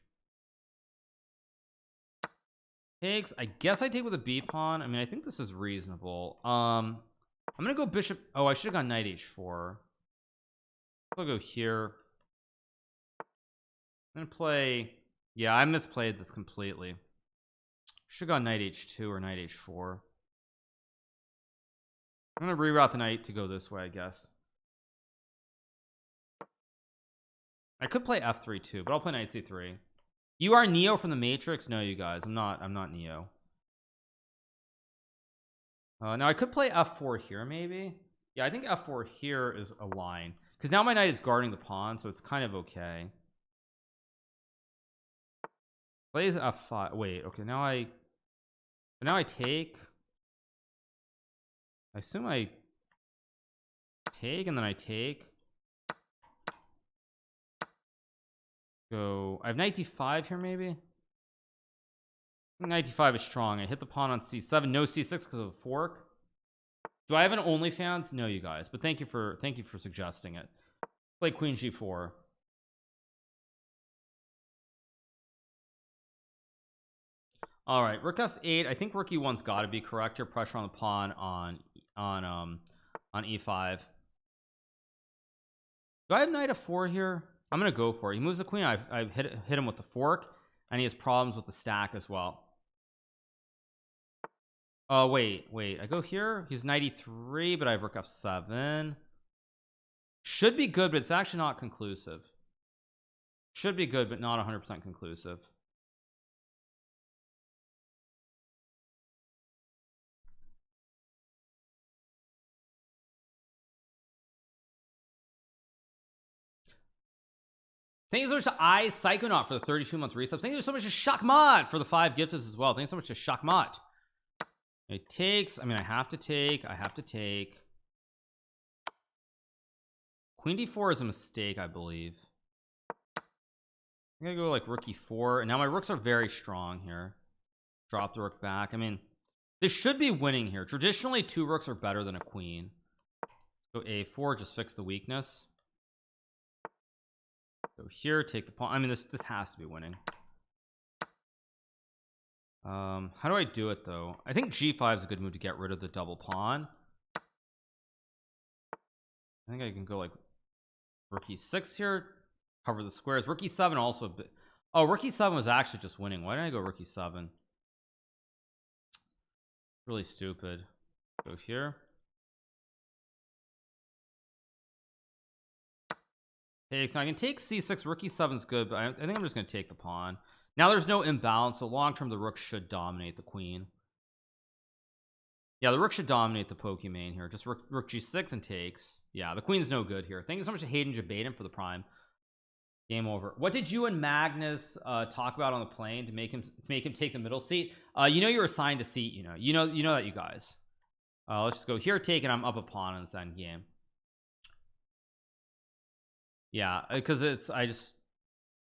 Takes. I guess I take with a b pawn. I mean, I think this is reasonable. I'm gonna go bishop. Oh, I should have gone knight h4. I'll go here. I'm gonna play. Yeah, I misplayed this completely. Should have gone knight h2 or knight h4. I'm gonna reroute the knight to go this way, I guess. I could play f3 too, but I'll play knight c3. You are Neo from the Matrix? No, you guys, I'm not Neo. Now I could play f4 here maybe. Yeah, I think f4 here is a line, because now my knight is guarding the pawn, so it's kind of okay. Plays f5. Wait, okay, now I take. I assume I take and then I take. Go. I have knight d5 here, maybe. Knight d5 is strong. I hit the pawn on c7. No c6 because of a fork. Do I have an OnlyFans? No, you guys. But thank you for suggesting it. Play queen g4. All right, rook f8. I think rook e1's got to be correct here. Pressure on the pawn on e5. Do I have knight f4 here? I'm gonna go for it. He moves the queen. I've hit him with the fork, and he has problems with the stack as well. Oh wait, I go here. He's knight e3, but I have rook f7. Should be good, but it's actually not conclusive. Should be good, but not 100% conclusive. Thank you so much to Psychonaut for the 32-month resubs. Thank you so much to Shakmat for the 5 gifts as well. Thank you so much to Shakmat. It takes, I mean, I have to take queen d4 is a mistake, I believe. I'm gonna go like rook e4, and now my rooks are very strong here. Drop the rook back. I mean, this should be winning here. Traditionally 2 rooks are better than a queen. Go a4, just fix the weakness. Go here, take the pawn. I mean, this has to be winning. How do I do it though? I think g5 is a good move to get rid of the double pawn. I think I can go like rook e6 here, cover the squares. Rook e7 also a bit. Oh, rook e7 was actually just winning. Why didn't I go rook e7? Really stupid. Go here. Take, so I can take c6. Rook e7 is good, but I think I'm just going to take the pawn. Now there's no imbalance, so long term the rook should dominate the queen. Yeah, the rook should dominate the Pokemon here. Just rook g6 and takes. Yeah, the queen's no good here. Thank you so much to Hayden Jabaden for the prime. Game over. What did you and Magnus talk about on the plane to make him take the middle seat? You know you're assigned a seat. You know that, you guys. Let's just go here, take, and I'm up a pawn in this end game. Yeah, because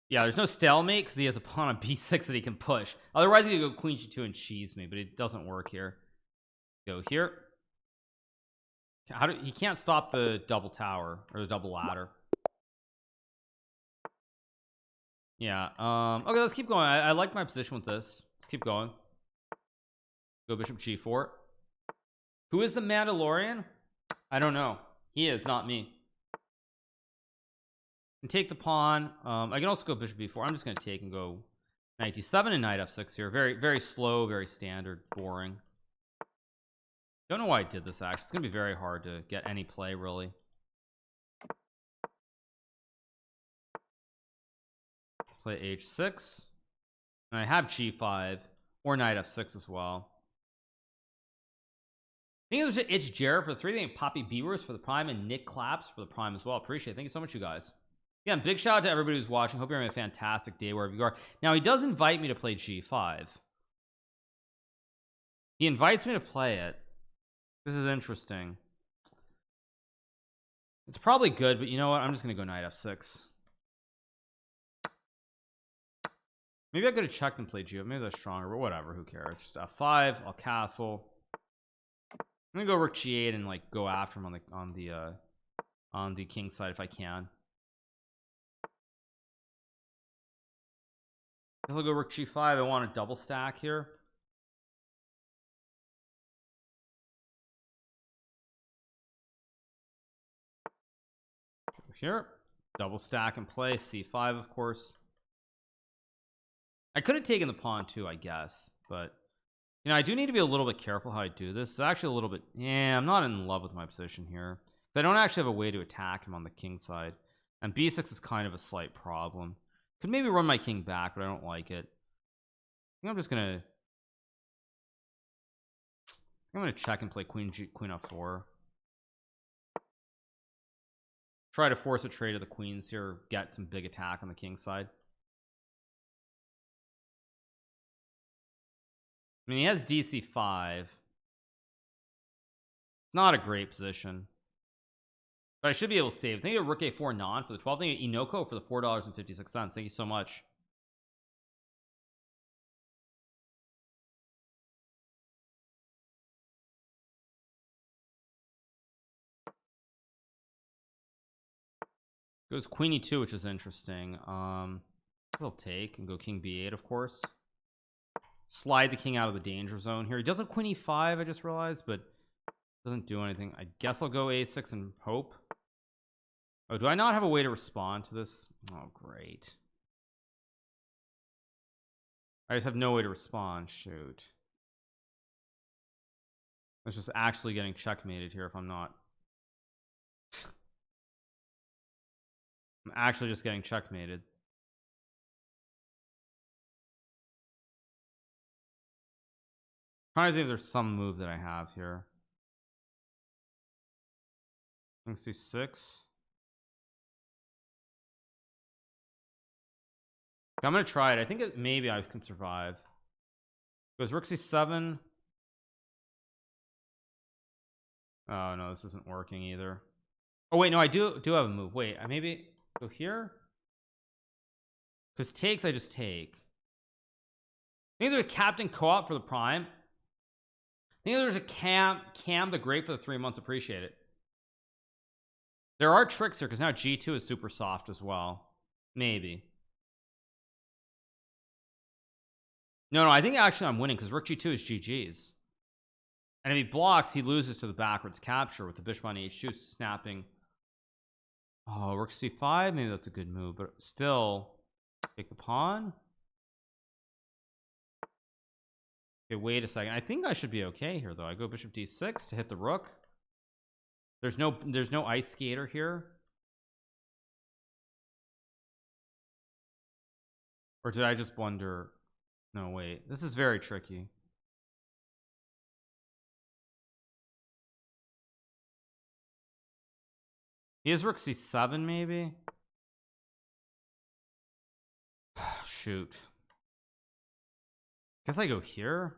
yeah, there's no stalemate because he has a pawn on b6 that he can push. Otherwise he could go queen g2 and cheese me, but it doesn't work here. Go here. He can't stop the double tower or the double ladder. Yeah. Okay, let's keep going. I like my position with this. Let's keep going. Go bishop g4. Who is the Mandalorian? I don't know. He is, not me. And take the pawn. I can also go bishop b4. I'm just going to take and go knight d7 and knight f6 here. Very, very slow, very standard, boring. Don't know why I did this actually. It's gonna be very hard to get any play really. Let's play h6, and I have g5 or knight f6 as well. Thank you so much to Itch Jared for the 3. Thank you Poppy Beavers for the prime, and Nick Claps for the prime as well. Appreciate it. Thank you so much, you guys. Yeah, big shout out to everybody who's watching. Hope you're having a fantastic day wherever you are. Now he does invite me to play g5. He invites me to play it. This is interesting. It's probably good, but you know what? I'm just gonna go knight f6. Maybe I could have checked and played g. Maybe they're stronger, but whatever. Who cares? Just f5. I'll castle. I'm gonna go rook g8 and like go after him on the king side if I can. I'll go rook g5. I want a double stack here. Here, double stack and play c5, of course. I could have taken the pawn too, I guess, but you know, I do need to be a little bit careful how I do this. It's actually a little bit, yeah, I'm not in love with my position here. I don't actually have a way to attack him on the king side, and b6 is kind of a slight problem. Could maybe run my king back, but I don't like it. I think I'm gonna check and play queen f4. Try to force a trade of the queens here, get some big attack on the king side. I mean, he has dc5. Not a great position. but I should be able to save. Thank you to Rook A4 non for the 12. Thank you to Inoko for the $4.56. Thank you so much. Goes Queen E2, which is interesting. He'll take and go King B8, of course. Slide the king out of the danger zone here. He does have Queen E5, I just realized, but doesn't do anything. I guess I'll go A6 and hope. Oh, do I not have a way to respond to this? Oh, great. I just have no way to respond. Shoot. It's just actually getting checkmated here if I'm not. I'm actually just getting checkmated. Trying to see if there's some move that I have here. King C6. Okay, I'm gonna try it. I think maybe I can survive. Goes Rook C7. Oh no, this isn't working either. Oh wait, no, I do have a move. Wait, I maybe go here because takes. I just take. I think there's a captain co-op for the prime. I think there's a cam the great for the 3 months. Appreciate it. There are tricks here because now G2 is super soft as well. Maybe. No, I think actually I'm winning because Rook G2 is GG's. And if he blocks, he loses to the backwards capture with the bishop on H2 snapping. Oh, Rook C5, maybe that's a good move, but still take the pawn. Okay, wait a second. I think I should be okay here though. I go bishop D6 to hit the rook. There's no ice skater here. Or did I just blunder? No, wait. This is very tricky. He has Rook C7 maybe. Shoot. Guess I go here.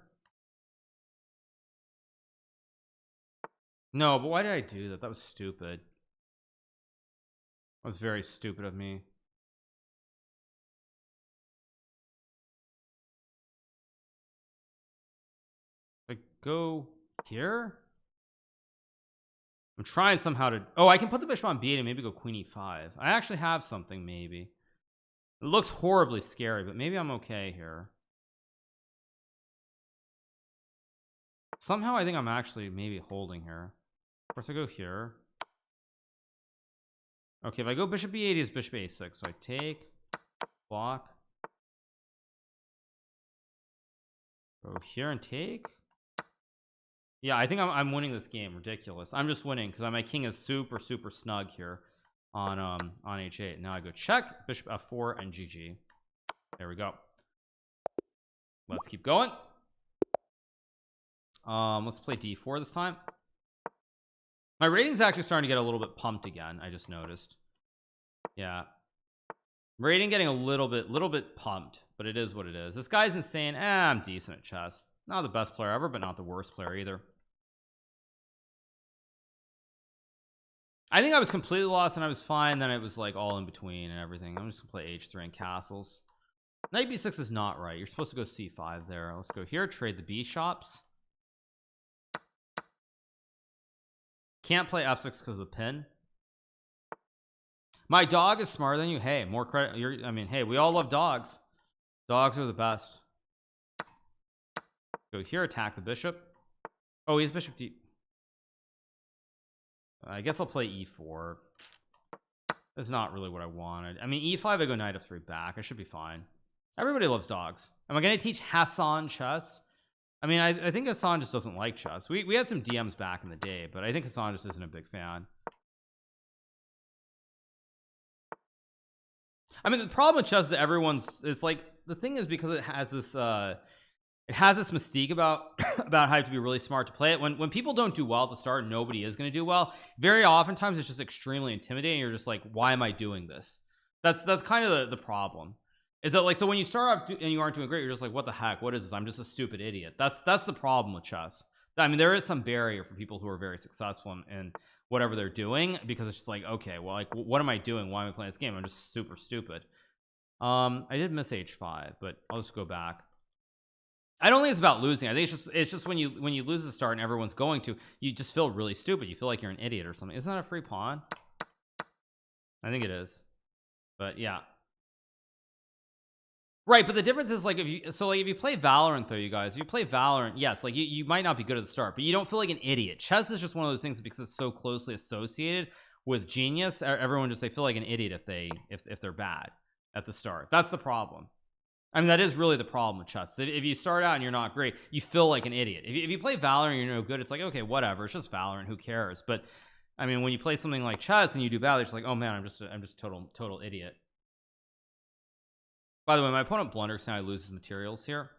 No, but why did I do that? That was stupid. That was very stupid of me. I go here. I'm trying somehow to. Oh, I can put the bishop on B8 and maybe go Queen E5. I actually have something. Maybe it looks horribly scary, but maybe I'm okay here. Somehow I think I'm actually maybe holding here. Of course I go here. Okay, if I go bishop B8 is bishop A6, so I take, block, go here and take. Yeah, I think I'm winning this game. Ridiculous. I'm just winning because my king is super snug here on H8. Now I go check, bishop F4 and GG. There we go. Let's keep going. Let's play D4 this time. My rating's actually starting to get a little bit pumped again. I just noticed. Yeah, rating getting a little bit pumped, but it is what it is. This guy's insane. I'm decent at chess. Not the best player ever, but not the worst player either. I think I was completely lost and I was fine. Then it was like all in between and everything. I'm just gonna play H3 and castles. Knight B6 is not right. You're supposed to go C5 there. Let's go here. Trade the B shops. Can't play F6 because of the pin. My dog is smarter than you. Hey, more credit. I mean, hey, we all love dogs. Dogs are the best. Go here, attack the bishop. Oh, he's bishop D. I guess I'll play E4. That's not really what I wanted. I mean, E5, I go knight F3 back. I should be fine. Everybody loves dogs. Am I going to teach Hassan chess? I mean, I think Hassan just doesn't like chess. We had some DMs back in the day, but I think Hassan just isn't a big fan. I mean, the problem with chess is that it's like, the thing is because it has this mystique about about how you have to be really smart to play it. When people don't do well at the start, nobody is going to do well. Very oftentimes it's just extremely intimidating. You're just like, why am I doing this? That's kind of the problem. Is that like, so when you start off and you aren't doing great, you're just like, what the heck? What is this? I'm just a stupid idiot. That's the problem with chess. I mean, there is some barrier for people who are very successful and whatever they're doing, because it's just like, okay, well, like, what am I doing? Why am I playing this game? I'm just super stupid. I did miss h5, but I'll just go back. I don't think it's about losing. I think it's just when you lose the start and everyone's going to, you just feel really stupid. You feel like you're an idiot or something. Isn't that a free pawn? I think it is, but yeah. Right, but the difference is, like, if you play Valorant, though, you guys, if you play Valorant, yes, like, you might not be good at the start, but you don't feel like an idiot. Chess is just one of those things, because it's so closely associated with genius. Everyone just, they feel like an idiot if they're bad at the start. That's the problem. I mean, that is really the problem with chess. If you start out and you're not great, you feel like an idiot. If you play Valorant and you're no good, it's like, okay, whatever, it's just Valorant, who cares? But I mean, when you play something like chess and you do bad, it's like, oh man, I'm just total idiot. By the way, my opponent blunders, now he loses materials here.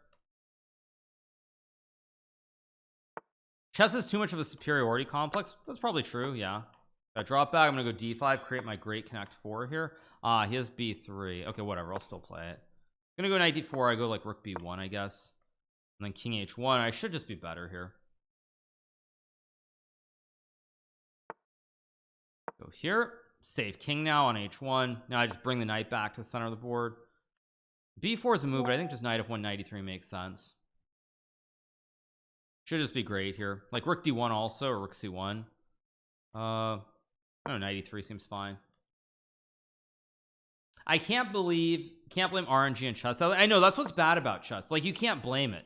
Chess is too much of a superiority complex. That's probably true, yeah. I drop back, I'm gonna go d5, create my great connect 4 here. He has b3. Okay, whatever, I'll still play it. I'm gonna go knight d4, I go like rook b1, I guess, and then king h1. I should just be better here. Go here, save king now on h1. Now I just bring the knight back to the center of the board. b4 is a move, but I think just knight f1, knight e3 makes sense. Should just be great here, like rook d1 also, or rook c1. I don't know, knight e3 seems fine. I can't blame RNG in chess. I know that's what's bad about chess. Like, you can't blame it.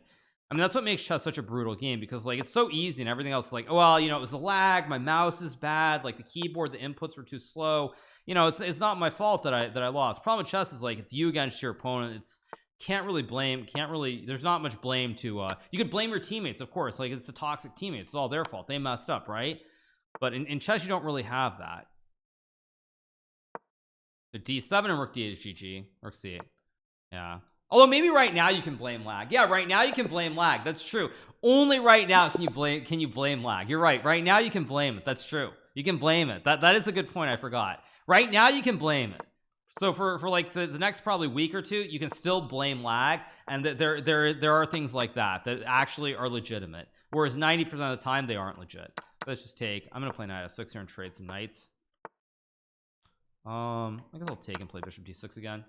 I mean, that's what makes chess such a brutal game, because like it's so easy and everything else, like, oh, well, you know, it was the lag, my mouse is bad, like the keyboard, the inputs were too slow. You know, it's not my fault that I lost. Problem with chess is, like, it's you against your opponent. It's can't really there's not much blame to you could blame your teammates, of course, like it's a toxic teammate, it's all their fault, they messed up, right? But in chess you don't really have that. So d7 and rook d8 is GG. Rook c8, yeah. Although maybe right now you can blame lag. Yeah, right now you can blame lag. That's true. Only right now can you blame lag. You're right. Right now you can blame it. That's true. You can blame it. That is a good point. I forgot. Right now you can blame it. So for like the next probably week or two, you can still blame lag, and there are things like that actually are legitimate. Whereas 90% of the time they aren't legit. Let's just take. I'm gonna play knight f6 here and trade some knights. I guess I'll take and play bishop d6 again.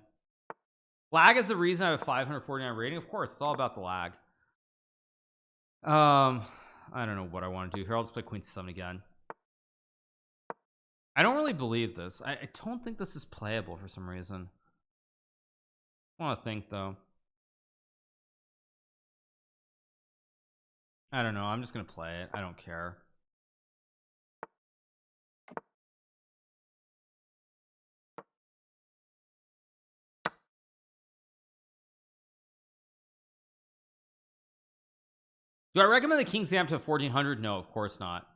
Lag is the reason I have a 549 rating. Of course, it's all about the lag. I don't know what I want to do here. I'll just play queen c7 again. I don't really believe this. I don't think this is playable for some reason. I want to think, though. I don't know. I'm just gonna play it. I don't care. Do I recommend the king's game to 1400? No, of course not.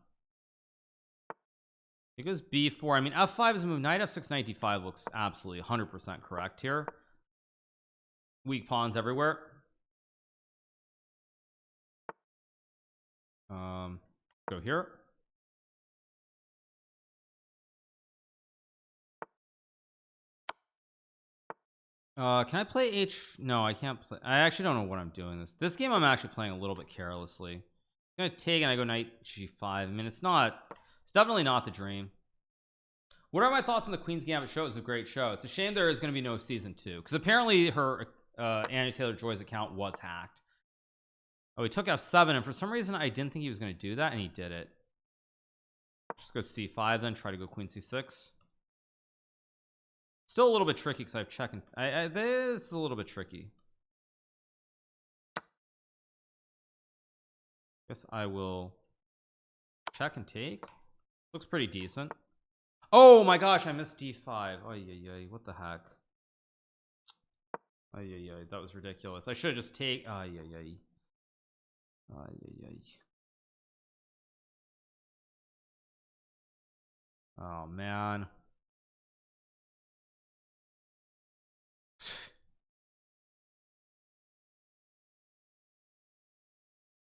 It goes b4. I mean, f5 is a move. Knight f6, knight d5 looks absolutely 100% correct here. Weak pawns everywhere. Go here. Can I play h? No, I can't play. I actually don't know what I'm doing. This game I'm actually playing a little bit carelessly. I'm gonna take and I go knight g5. I mean, it's definitely not the dream. What are my thoughts on the Queen's Gambit show? It's a great show. It's a shame there is going to be no season 2, because apparently her Annie Taylor-Joy's account was hacked. Oh, he took f7, and for some reason I didn't think he was going to do that, and he did it. Just go c5 then, try to go queen c6. Still a little bit tricky because I have check, and this is a little bit tricky. Guess I will check and take. Looks pretty decent. Oh my gosh, I missed d5. Oh yeah, what the heck? Oh yeah, that was ridiculous. I should have just take. Oh yeah. Oh man.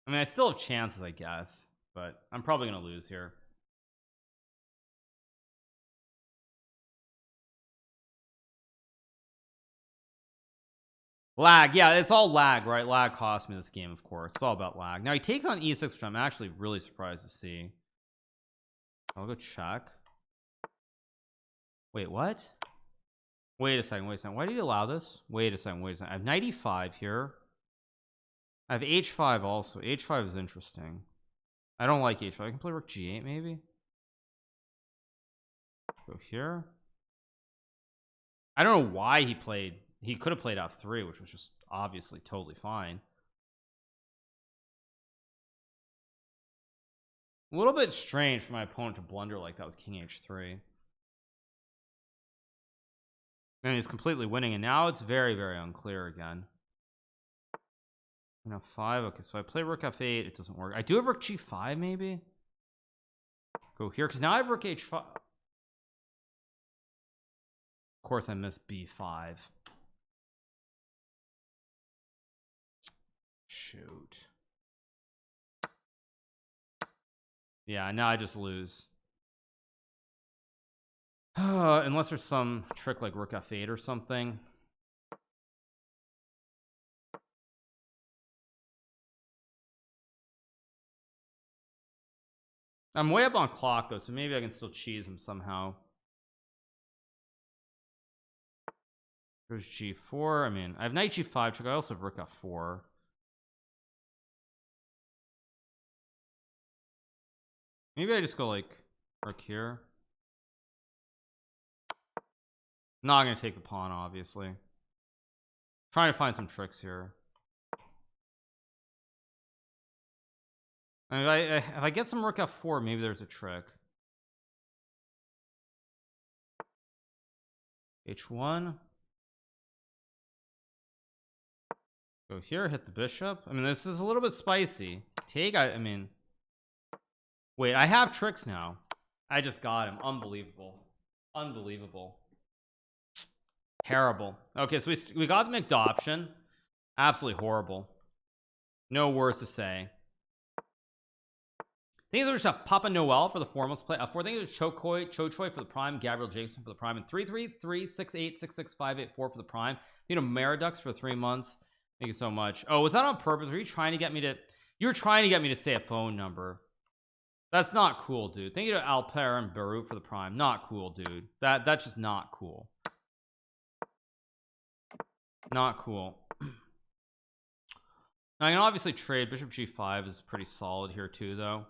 I mean, I still have chances, I guess, but I'm probably gonna lose here. Lag, yeah, it's all lag, right? Lag cost me this game, of course. It's all about lag. Now he takes on e6, which I'm actually really surprised to see. I'll go check. Wait, what? Wait a second, why do you allow this? Wait a second. I have 95 here. I have h5 also. h5 is interesting. I don't like h5. I can play rook g8 maybe. Go here. I don't know why he could have played f3, which was just obviously totally fine. A little bit strange for my opponent to blunder like that with king h3. And he's completely winning, and now it's very, very unclear again. F5. Okay, so I play rook f8. It doesn't work. I do have rook g5 maybe. Go here because now I have rook h5. Of course I missed b5. Shoot. Yeah, now I just lose. Unless there's some trick like rook f8 or something. I'm way up on clock though, so maybe I can still cheese him somehow. There's g4. I mean, I have knight g5 trick. I also have rook f4. Maybe I just go like rook here. Not gonna take the pawn, obviously. Trying to find some tricks here. I mean, if I get some rook f4, maybe there's a trick. h1. Go here, hit the bishop. I mean, this is a little bit spicy. Take, I mean, wait, I have tricks now. I just got him. Unbelievable. Unbelievable. Terrible. Okay, so we got the McDoption. Absolutely horrible. No words to say. I think there's a Papa Noel for the foremost play. 4 things there's Chochoi for the prime, Gabriel Jacobson for the prime, and 333686658 4 for the prime. You know, Meridux for 3 months. Thank you so much. Oh, was that on purpose? Were you trying to get me to? You're trying to get me to say a phone number. That's not cool, dude. Thank you to Alper and Beirut for the prime. Not cool, dude. That's just not cool. Not cool. Now, I can obviously trade. Bishop g5 is pretty solid here too, though.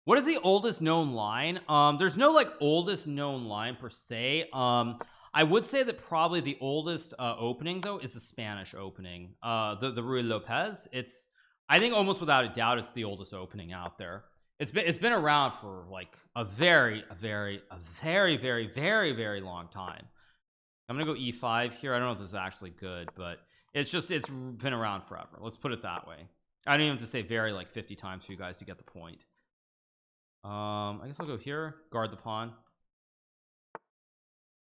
What is the oldest known line? There's no like oldest known line per se. I would say that probably the oldest opening though is the Spanish opening, the Ruy Lopez. It's, I think almost without a doubt, it's the oldest opening out there. It's been around for like a very long time. I'm gonna go e5 here. I don't know if this is actually good, but it's been around forever. Let's put it that way. I don't even have to say very like 50 times for you guys to get the point. I guess I'll go here, guard the pawn.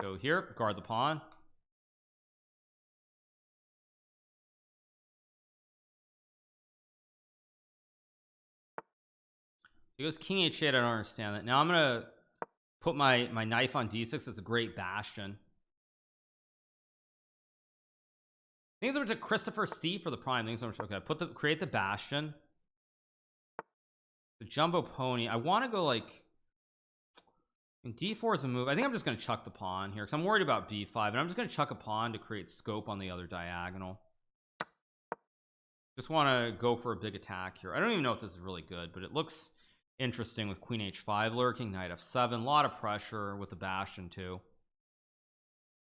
Go here, guard the pawn. He goes king h8. I don't understand that. Now I'm gonna put my knife on d6. It's a great bastion. I think there was a Christopher C for the prime. I think so much. Okay, create the bastion. The jumbo pony. I want to go like d4 is a move. I think I'm just going to chuck the pawn here because I'm worried about b5, and I'm just going to chuck a pawn to create scope on the other diagonal. Just want to go for a big attack here. I don't even know if this is really good, but it looks interesting with queen h5 lurking, knight f7, a lot of pressure with the bastion too.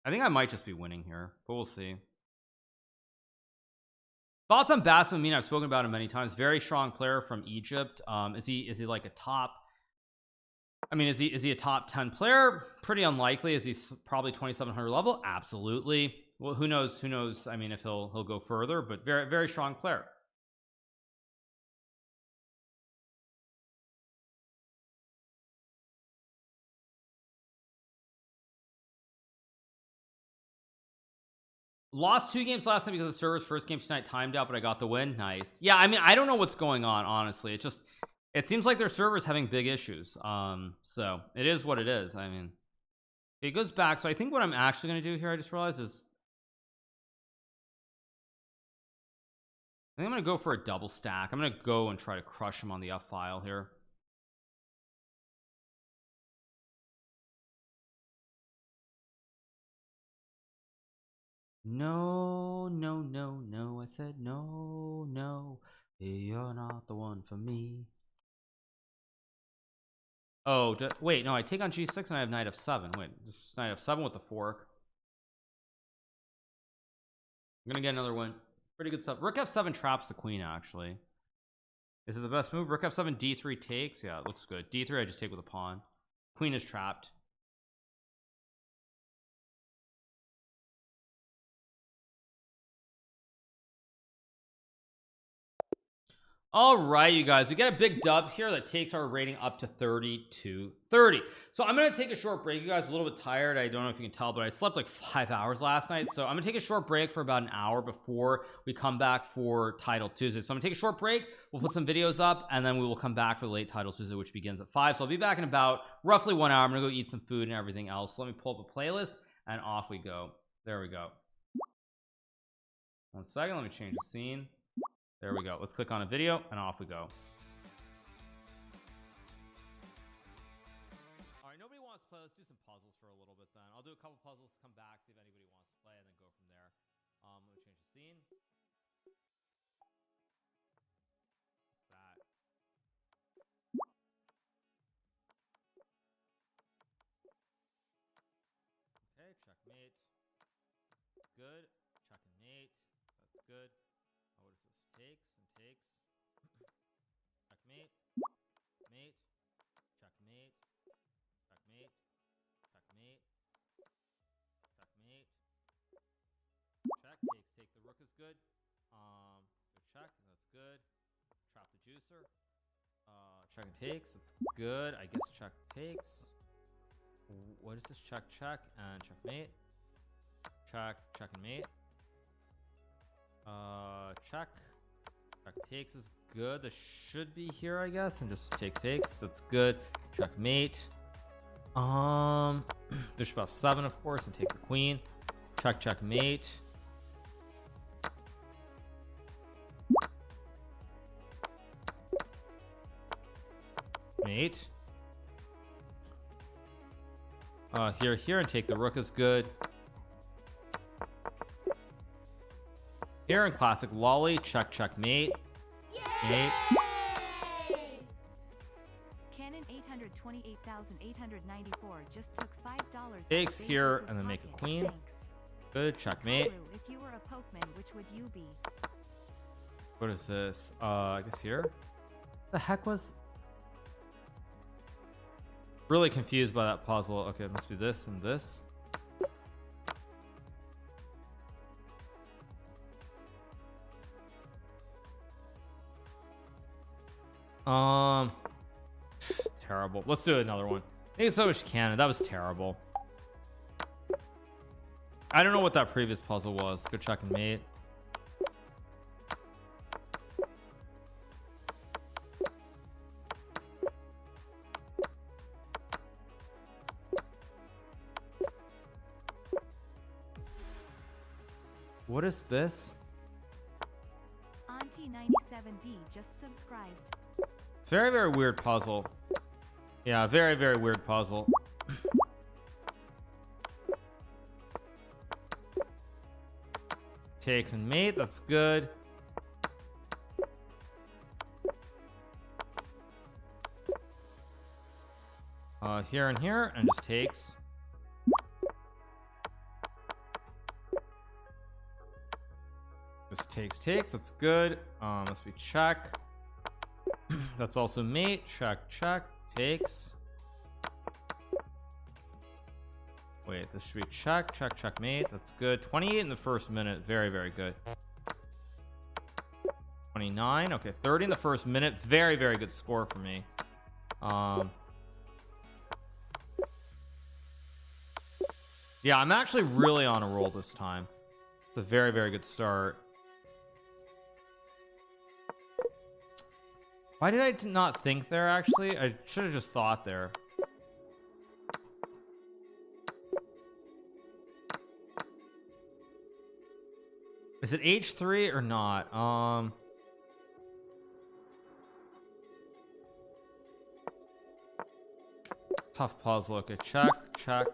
I think I might just be winning here, but we'll see. Thoughts on Basma Mina? I've spoken about him many times. Very strong player from Egypt. Is he like a top? I mean, is he a top 10 player? Pretty unlikely. Is he probably 2700 level? Absolutely. Well, who knows? Who knows? I mean, if he'll go further, but very strong player. Lost 2 games last night because the server's first game tonight timed out, but I got the win. Nice. Yeah, I mean, I don't know what's going on, honestly. It seems like their server's having big issues. So it is what it is. I mean, it goes back. So I think what I'm actually going to do here, I just realized, is I think I'm gonna go for a double stack. I'm gonna go and try to crush him on the F file here. No, no, no, no. I said no, no. You're not the one for me. Oh, wait, no, I take on G6 and I have knight F7. Wait, this knight F7 with the fork. I'm gonna get another win. Pretty good stuff. Rook F7 traps the queen, actually. Is it the best move? Rook F7, D3 takes. Yeah, it looks good. D3 I just take with a pawn. Queen is trapped. All right, you guys, we get a big dub here that takes our rating up to 30-30. So I'm gonna take a short break. You guys are a little bit tired. I don't know if you can tell, but I slept like 5 hours last night. So I'm gonna take a short break for about an hour before we come back for Title Tuesday. So I'm gonna take a short break. We'll put some videos up and then we will come back for the late Title Tuesday, which begins at 5. So I'll be back in about roughly 1 hour. I'm gonna go eat some food and everything else. So let me pull up a playlist and off we go. There we go. 1 second, let me change the scene. There we go. Let's click on a video and off we go. All right, nobody wants to play. Let's do some puzzles for a little bit then. I'll do a couple puzzles, come back, see if anybody wants to play, and then go from there. Let me change the scene. What's that? Okay, checkmate. Good. Check and mate. That's good. What is this? Takes and takes. Checkmate. Mate. Checkmate. Checkmate. Checkmate. Checkmate. Check. Takes. Take. The rook is good. Good check. That's good. Trap the juicer. Check and takes. That's good. I guess check takes. What is this? Check, check, and checkmate. Check, check and mate. Check. Check takes is good. This should be here, I guess, and just takes. That's good. Checkmate. Bishop F7, of course, and take the queen. Check, checkmate. Mate. Here, and take the rook is good. Here in classic lolly, check, checkmate. Mate. Canon 828,894 just took $5. Takes here and then make a queen. Thanks. Good, checkmate. Hikaru, if you were a Pokeman, which would you be? What is this? I guess here. The heck was? Really confused by that puzzle. Okay, it must be this and this. Terrible. Let's do another one. Maybe so much canon. That was terrible. I don't know what that previous puzzle was. Go check and mate. What is this? Auntie 97B just subscribed. Very, very weird puzzle. Yeah, very, very weird puzzle. Takes and mate. That's good. Here and here, and just takes. Just takes. That's good. Must be check. That's also mate. Check, takes. Wait, this should be check, mate. That's good. 28 in the first minute. Very, very good. 29. Okay, 30 in the first minute. Very, very good score for me. Yeah, I'm actually really on a roll this time. It's a very, very good start. Why did I not think there, actually? I should have just thought there. Is it H3 or not? Tough puzzle. Okay, check, check.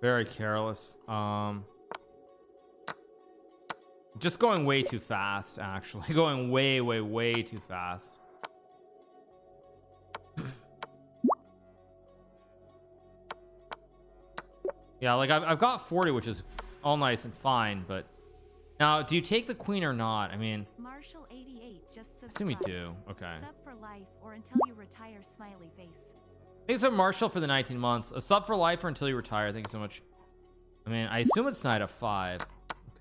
Very careless. Just going way too fast, actually. Going way too fast. Yeah, like I've got 40, which is all nice and fine, but now do you take the queen or not? I mean, Marshall 88 just I assume we subscribed. do. Okay. Sub for life or until you retire, smiley face. Thanks for Marshall for the 19 months. A sub for life or until you retire. Thank you so much. I mean, I assume it's knight f5. Okay,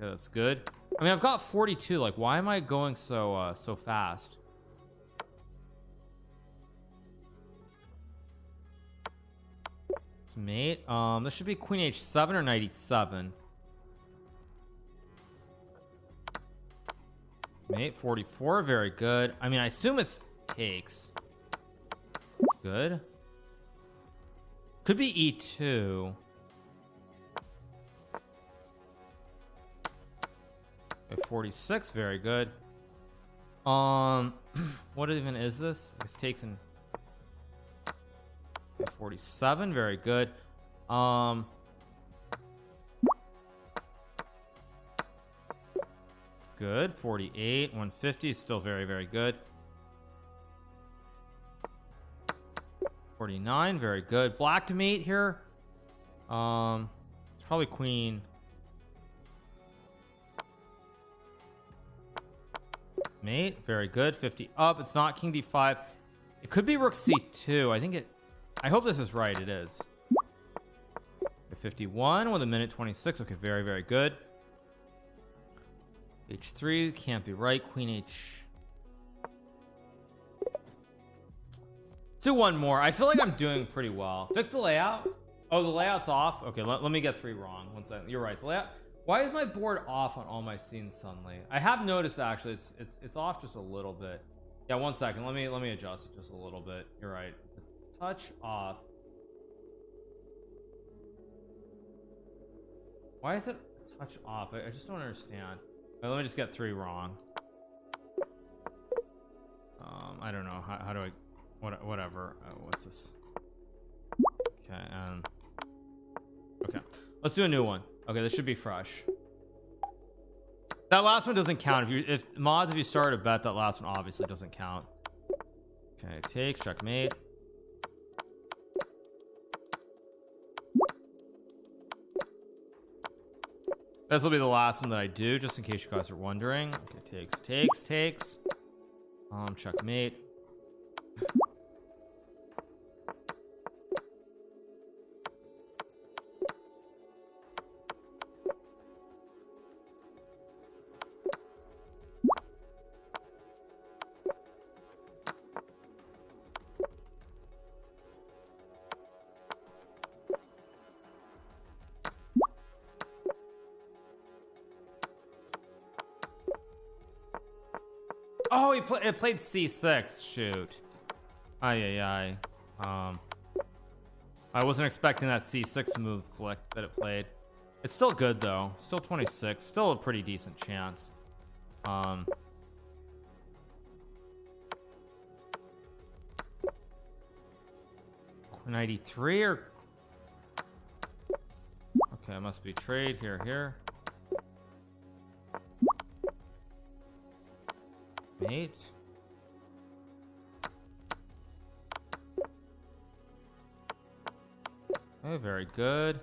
that's good. I mean, I've got 42. Like, why am I going so so fast? It's mate. This should be queen h7 or knight e7. It's mate 44. Very good. I mean, I assume it's takes. Good. Could be e2. Okay, 46. Very good. What even is this? This takes in 47. Very good. It's good. 48. 150 is still very good. 49. Very good. Black to mate here. It's probably queen. Mate. Very good. 50 up. It's not king d5. It could be rook c2. I hope this is right. It is. 51 with a minute 26. Okay, very good. h3 can't be right. Queen h. Do one more. I feel like I'm doing pretty well. Fix the layout. Oh, the layout's off. Okay, let me get 3 wrong. One second. You're right. The layout. Why is my board off on all my scenes suddenly? I have noticed actually it's off just a little bit. Yeah, one second. Let me adjust it just a little bit. You're right. It's a touch off. Why is it a touch off? I just don't understand. Let me just get 3 wrong. I don't know. How do I... Whatever. What's this? Okay, okay. Let's do a new one. Okay, this should be fresh. That last one doesn't count. If you start a bet, that last one obviously doesn't count. Okay, takes, checkmate. This will be the last one that I do, just in case you guys are wondering. Okay, takes. Checkmate. Oh, it played c6. Shoot. Ay. I wasn't expecting that c6 move flick that it played. It's still good though. Still 26. Still a pretty decent chance. 93 or... Okay, it must be trade here. Mate. Okay, very good.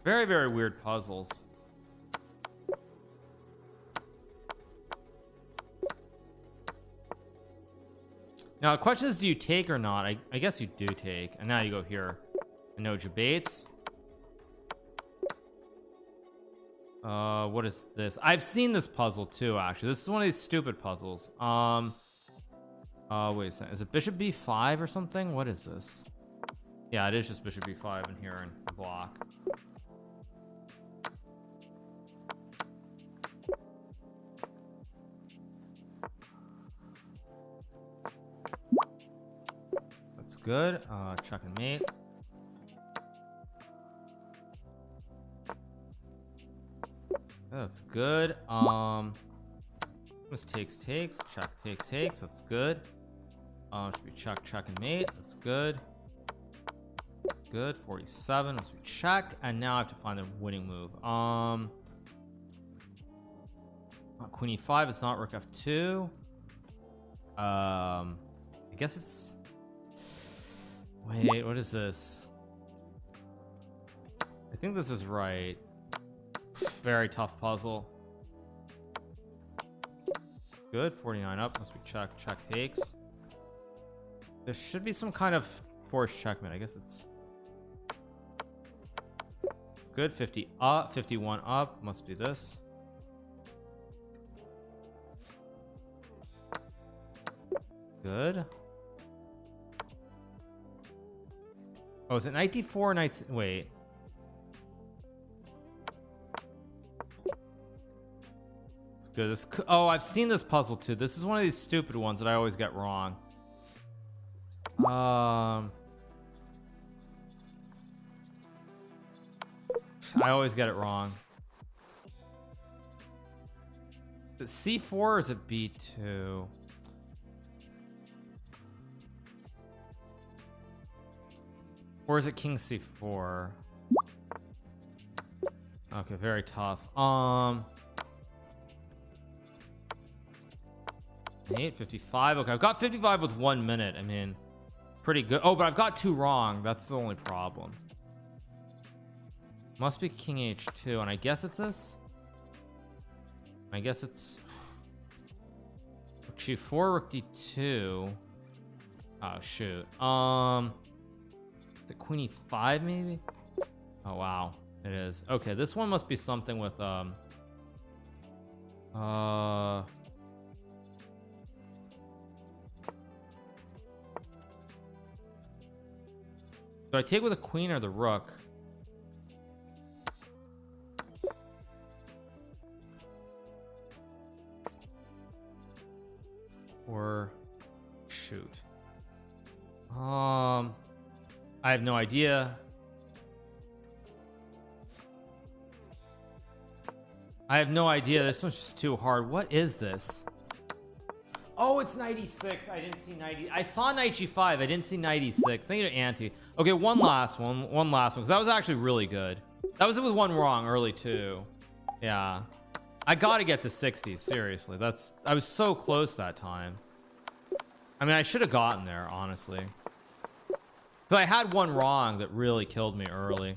Very weird puzzles. Now the question is, do you take or not? I guess you do take, and now you go here. And no debates. What is this? I've seen this puzzle too, actually. This is one of these stupid puzzles. Wait a second. Is it bishop b5 or something? What is this? Yeah, it is just bishop b5 in here in the block. Good. Check and mate. That's good. This takes, check, takes. That's good. Should be check, and mate. That's good. Good. 47. Let's check, and now I have to find the winning move. Queen e5 is not rook f2. I guess it's. Wait, what is this? I think this is right. Very tough puzzle. Good. 49 up. Must be check, takes. There should be some kind of forced checkmate. I guess it's good. 50 up, 51 up. Must be this. Good. Oh, is it knight d4, knight? Wait. It's good. Oh, I've seen this puzzle too. This is one of these stupid ones that I always get wrong. I always get it wrong. Is it c4 or is it b2? Or is it king c4? Okay, very tough. 855. Okay, I've got 55 with 1 minute. I mean, pretty good. Oh, but I've got 2 wrong. That's the only problem. Must be king h2, and I guess it's this. I guess it's rook g4, rook d2. Oh shoot. Is it queen e5 maybe? Oh wow, it is. Okay, this one must be something with do I take with a queen or the rook? Or shoot. I have no idea. I have no idea. This one's just too hard. What is this? Oh, it's 96. I didn't see 90. I saw knight g5. I didn't see 96. Thank you to Auntie. Okay, one last one because that was actually really good. That was with one wrong early too. Yeah, I gotta get to 60. Seriously, I was so close that time. I mean, I should have gotten there, honestly, because I had one wrong that really killed me early.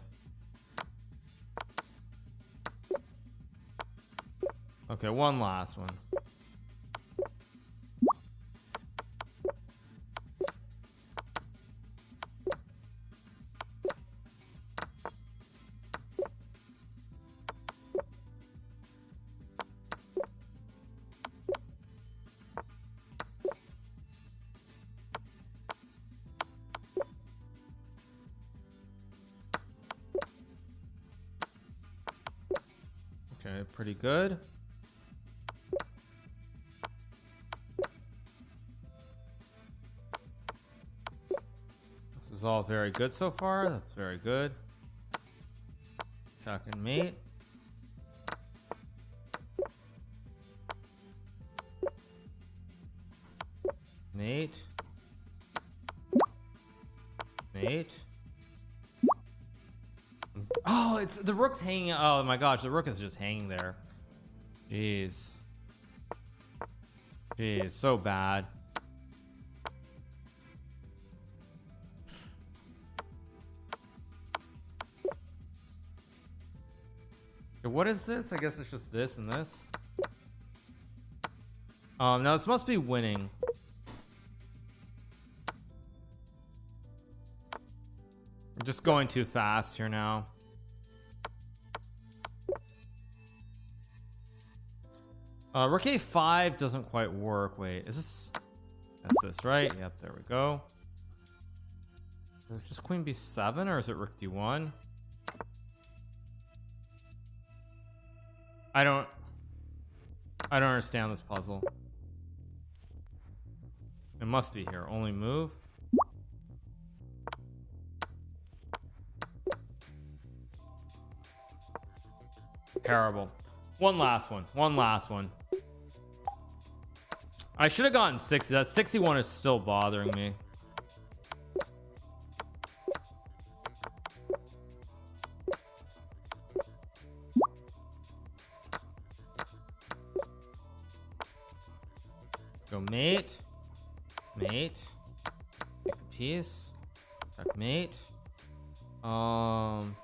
Okay, one last one. Okay, pretty good. This is all very good so far. That's very good. Check and mate. Mate. Mate. Oh, it's the rook's hanging. Oh my gosh, the rook is just hanging there. Jeez. Jeez, so bad. Okay, what is this? I guess it's just this and this. Now this must be winning. I'm just going too fast here now. Rook a5 doesn't quite work. Wait, is this? That's this, right? Yep, there we go. Is it just queen b7 or is it rook d1? I don't understand this puzzle. It must be here. Only move. Terrible. One last one. I should have gotten 60. That 61 is still bothering me. Go mate. Take the piece. Checkmate.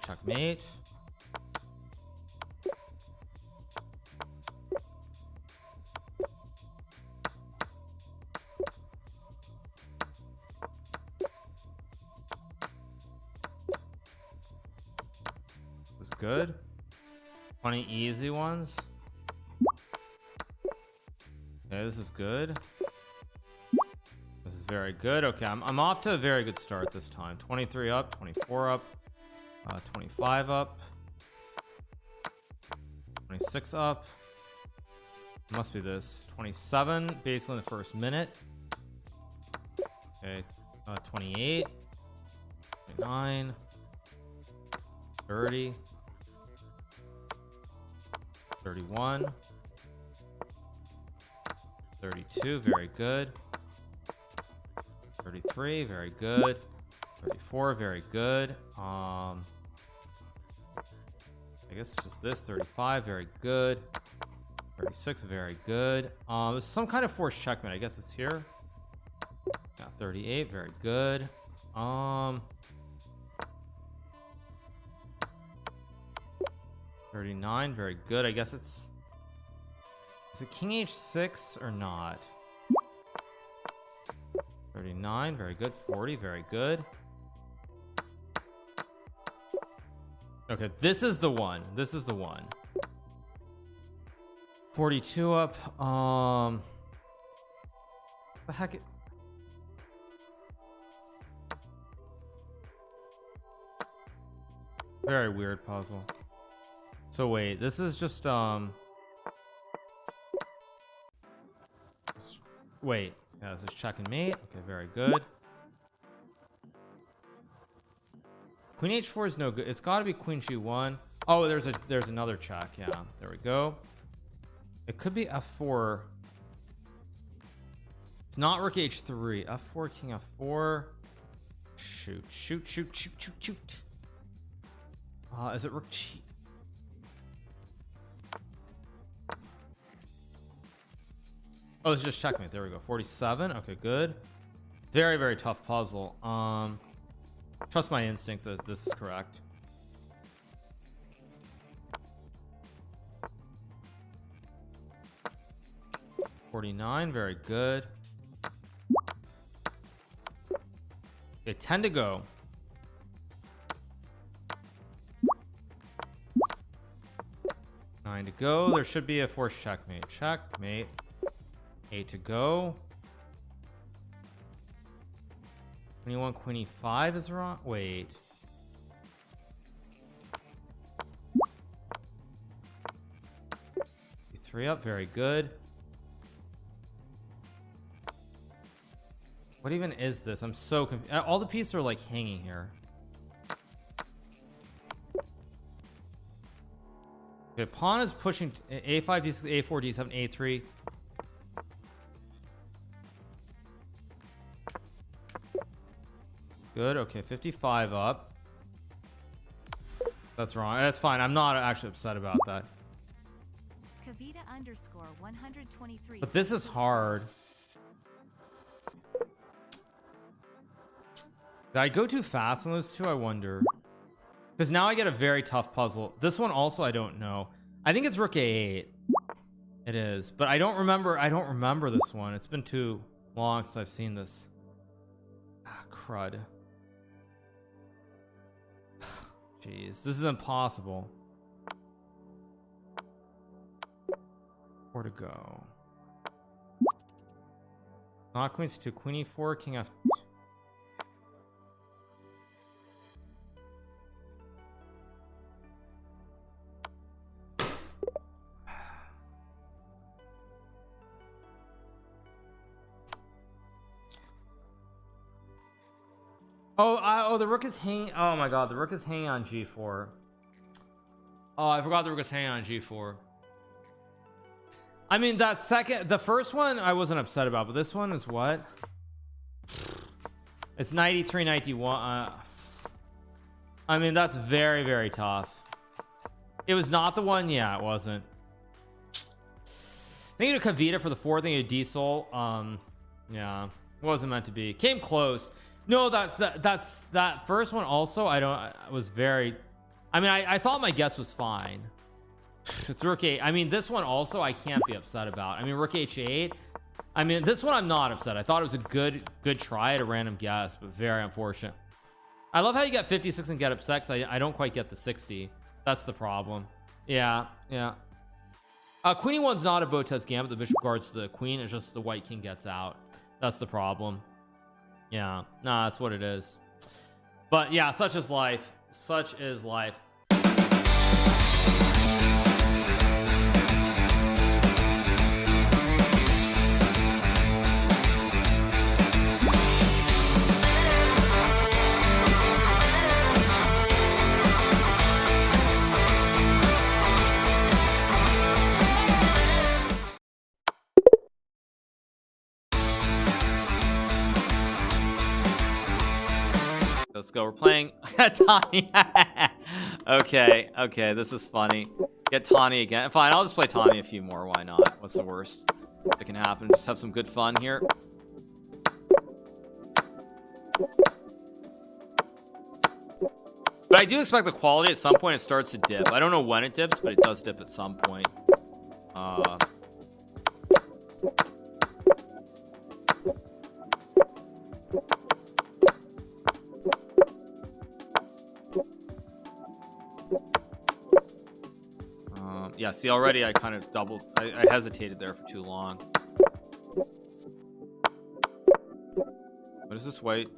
Checkmate. This is good. 20 easy ones. Okay, this is good. This is very good. Okay, I'm off to a very good start this time. 23 up, 24 up, 25 up, 26 up. Must be this. 27 basically in the first minute. Okay, 28, 29, 30, 31, 32, very good. 33, very good. 34, very good. I guess just this. 35, very good. 36, very good. There's some kind of forced checkmate. I guess it's here. Yeah, 38, very good. 39, very good. I guess it's... Is it king h6 or not? 39, very good. 40, very good. Okay, this is the one. 42 up. The heck? Very weird puzzle. So wait, this is just wait, yeah, this is check and mate. Okay, very good. Queen h4 is no good. It's got to be queen g1. Oh, there's another check. Yeah, there we go. It could be f4. It's not rook h3. f4, king f4. Shoot. Is it rook g? Oh, it's just checkmate. There we go. 47. Okay, good. Very, very tough puzzle. Trust my instincts that this is correct. $49. Very good. Okay, 10 to go. 9 to go. There should be a forced checkmate. Checkmate. 8 to go. 21, queen e5 is wrong. Wait. E3 up, very good. What even is this? I'm so confused. All the pieces are like hanging here. Okay, pawn is pushing a5, d6, a4, d7, a3. Good. Okay, 55 up. That's wrong. That's fine. I'm not actually upset about that. Kavita underscore 123. But this is hard. Did I go too fast on those two? I wonder. Because now I get a very tough puzzle. This one also I don't know. I think it's rook a8. It is, but I don't remember this one. It's been too long since I've seen this. Ah, crud. Jeez, this is impossible. 4 to go. Not queen c2, queen e4, king f2. Oh, the rook is hanging. Oh my god, the rook is hanging on g4. Oh, I forgot the rook is hanging on g4. I mean, the first one I wasn't upset about, but this one is what? It's 93, 91. I mean, that's very, very tough. It was not the one. Yeah, it wasn't. Thank you to Kavita for the 4th. Thank you to Diesel. Yeah, it wasn't meant to be. Came close. No, that's that first one also. I was very. I mean, I thought my guess was fine. It's rook 8. I mean, this one also I can't be upset about. I mean, rook h8. I mean, this one I'm not upset. I thought it was a good try at a random guess, but very unfortunate. I love how you got 56 and get upset, because I don't quite get the 60. That's the problem. Yeah. Queen e1's not a Botez gambit. The bishop guards the queen. It's just the white king gets out. That's the problem. Yeah, nah, that's what it is. But yeah, such is life. Such is life. Let's go. We're playing Tawny. Okay, this is funny. Get Tawny again. Fine, I'll just play Tawny a few more. Why not? What's the worst that can happen? Just have some good fun here. But I do expect the quality at some point it starts to dip. I don't know when it dips, but it does dip at some point. Yeah, see, already I kind of doubled. I hesitated there for too long. What is this? Wait.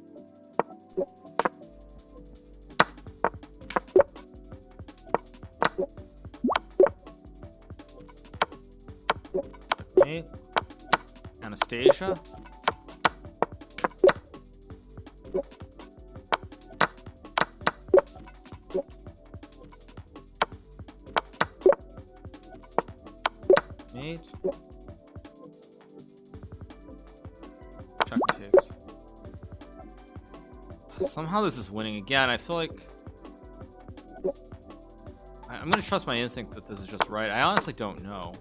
Okay. Anastasia. Check takes. Somehow this is winning again. I feel like I'm gonna trust my instinct that this is just right. I honestly don't know.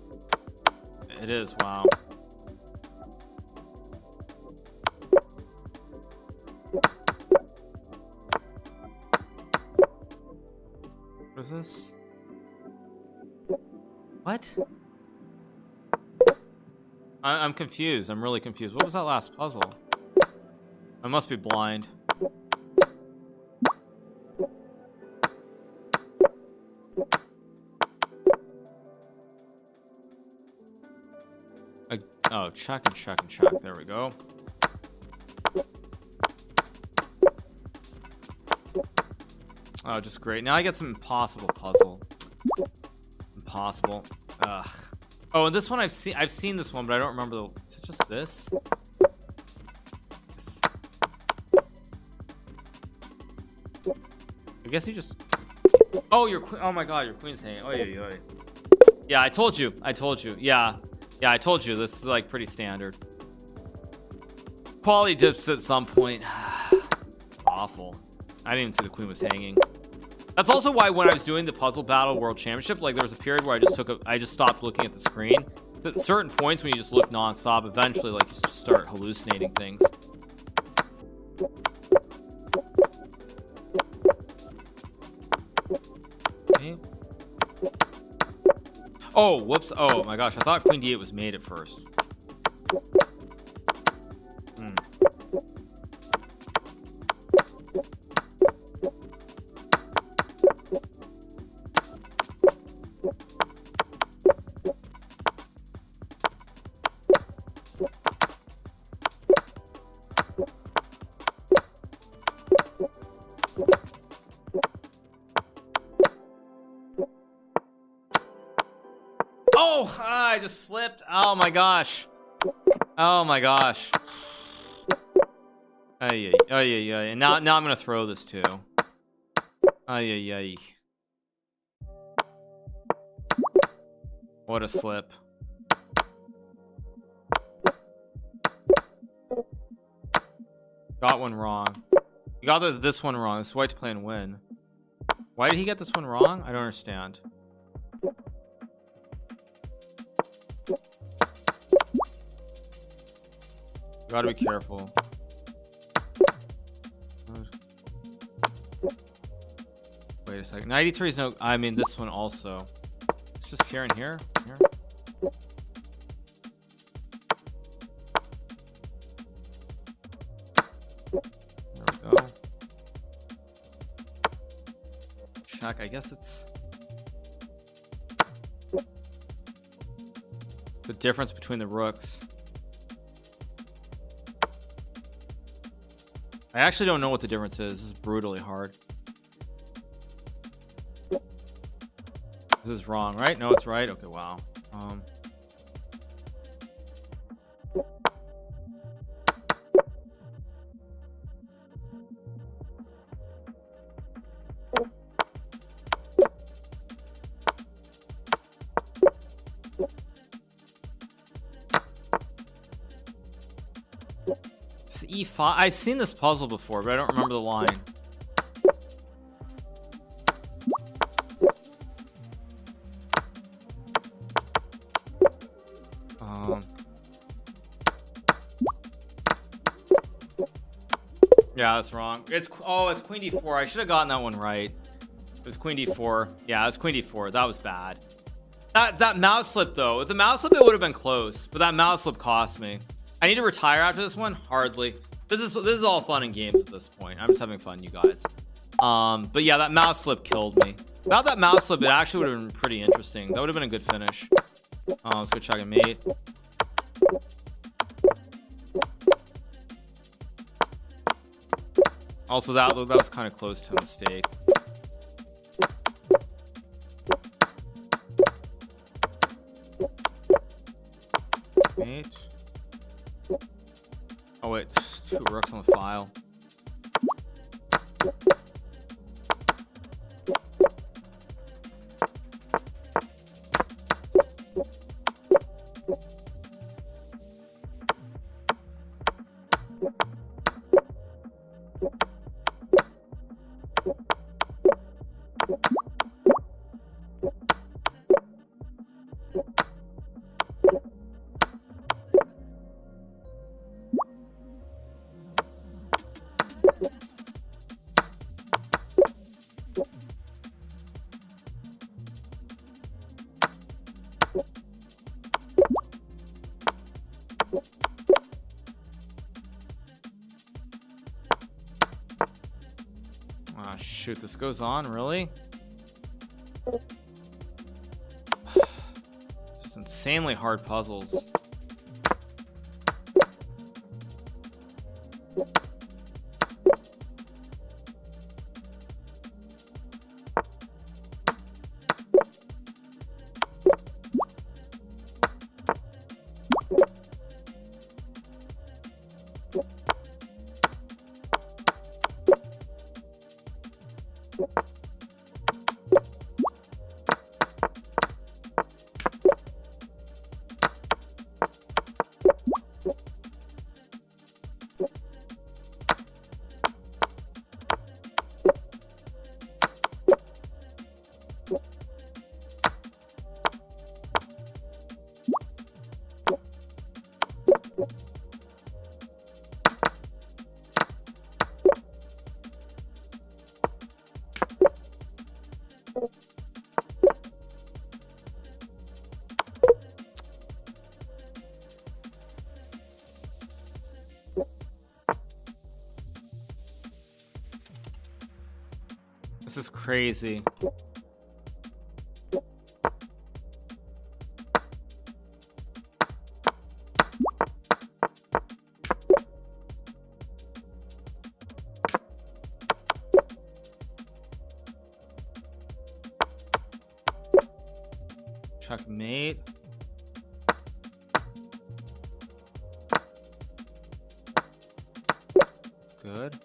It is. Wow. What is this? What? I'm confused. I'm really confused. What was that last puzzle? I must be blind. Oh, check and check and check. There we go. Oh, just great. Now I get some impossible puzzle. Impossible. Ugh. Oh, and this one I've seen this one, but I don't remember the. Is it just this? I guess you just. Oh, your queen. Oh my God, your queen's hanging. Oh yeah. Yeah, I told you. Yeah, I told you. This is like pretty standard. Quality dips at some point. Awful. I didn't even see the queen was hanging. That's also why when I was doing the puzzle battle world championship, like there was a period where I just stopped looking at the screen. At certain points when you just look nonstop, eventually like you start hallucinating things. Okay. Oh, whoops. Oh my gosh, I thought queen d8 was made at first. Oh, I just slipped. Oh my gosh. Oh my gosh. Ay, ay, ay, ay. Now I'm gonna throw this too. Ay, ay, ay. What a slip. Got one wrong. You got this one wrong. This white's playing win. Why did he get this one wrong? I don't understand. Gotta be careful. Wait a second. 93 is no. I mean, this one also. It's just here and here. Here. There we go. Check. I guess it's the difference between the rooks. I actually don't know what the difference is. This is brutally hard. This is wrong, right? No, it's right. Okay, wow. It's E5. I've seen this puzzle before, but I don't remember the line. Yeah, that's wrong. It's queen d4. I should have gotten that one right. It was queen d4. Yeah, it was queen d4. That was bad. That mouse slip though. With the mouse slip, it would have been close, but that mouse slip cost me. I need to retire after this one. Hardly. This is all fun and games at this point. I'm just having fun, you guys. But yeah, that mouse slip killed me. Without that mouse slip, it actually would have been pretty interesting. That would have been a good finish. Let's go check and mate. Also, that was kind of close to a mistake. Mate. Oh wait, 2 rooks on the file. Ah, shoot, this goes on, really? Just insanely hard puzzles. This is crazy. Checkmate. Good.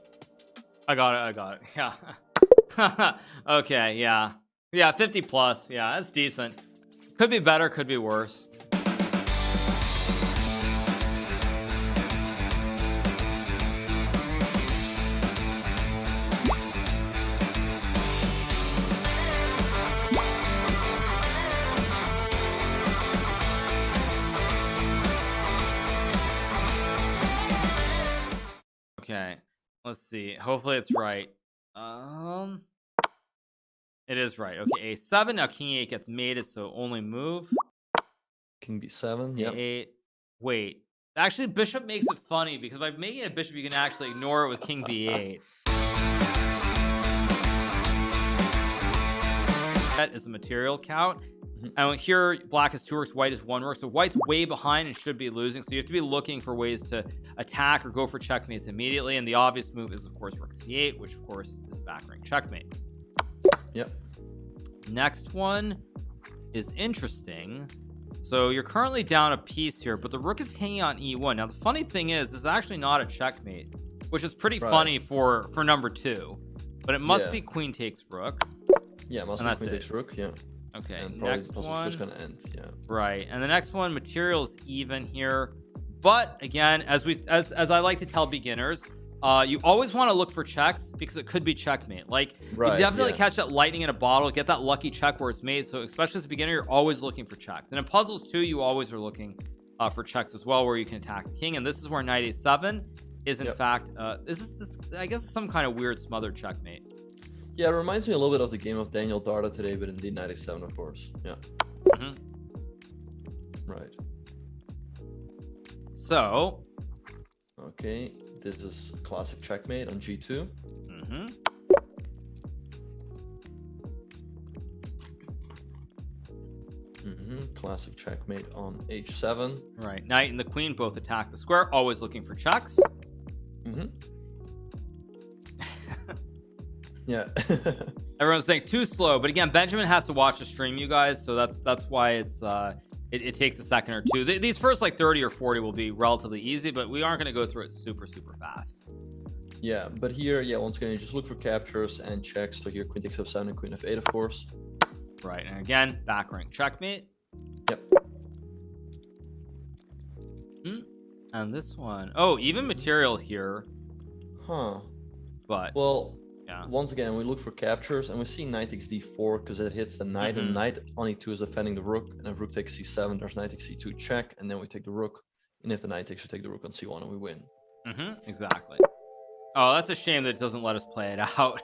I got it. Yeah. Okay, yeah. Yeah, 50 plus. Yeah, that's decent. Could be better, could be worse. Let's see. Hopefully it's right. It is right. Okay, a7. Now king e8 gets mated, so only move. King b7. Yep. A8. Wait. Actually, bishop makes it funny because by making a bishop, you can actually ignore it with king b8. That is a material count. And here, black is 2 rooks, white is 1 rook. So white's way behind and should be losing. So you have to be looking for ways to attack or go for checkmates immediately. And the obvious move is, of course, rook c8, which, of course, is back rank checkmate. Yep. Next one is interesting. So you're currently down a piece here, but the rook is hanging on e1. Now, the funny thing is, this is actually not a checkmate, which is pretty funny for number 2. But it must be queen takes rook. Yeah, must be queen takes rook. Yeah. Okay, and next one is just gonna end. Yeah, right. And the next one, material is even here, but again, as I like to tell beginners, you always want to look for checks because it could be checkmate. Like, you definitely catch that lightning in a bottle, get that lucky check where it's made. So especially as a beginner, you're always looking for checks. And in puzzles too, you always are looking for checks as well, where you can attack the king. And this is where knight a7 is in fact this I guess some kind of weird smothered checkmate. Yeah, it reminds me a little bit of the game of Daniel Darda today, but indeed knight a7, of course. Yeah. Right. So. Okay, this is classic checkmate on g2. Classic checkmate on h7. Right. Knight and the queen both attack the square, always looking for checks. Yeah. Everyone's saying too slow, but again, Benjamin has to watch the stream, you guys, so that's why it's it takes a second or two. These first like 30 or 40 will be relatively easy, but we aren't going to go through it super fast. Yeah, but here, once again, you just look for captures and checks. So here, queen takes f7 and queen f8, of course. Right, and again, back rank checkmate. Yep. And this one, oh, even material here. But well, once again, we look for captures and we see knight takes d4 because it hits the knight, and knight on e2 is defending the rook, and if rook takes c7, there's knight takes c2 check, and then we take the rook, and if the knight takes, we take the rook on c1 and we win. Exactly. Oh, that's a shame that it doesn't let us play it out.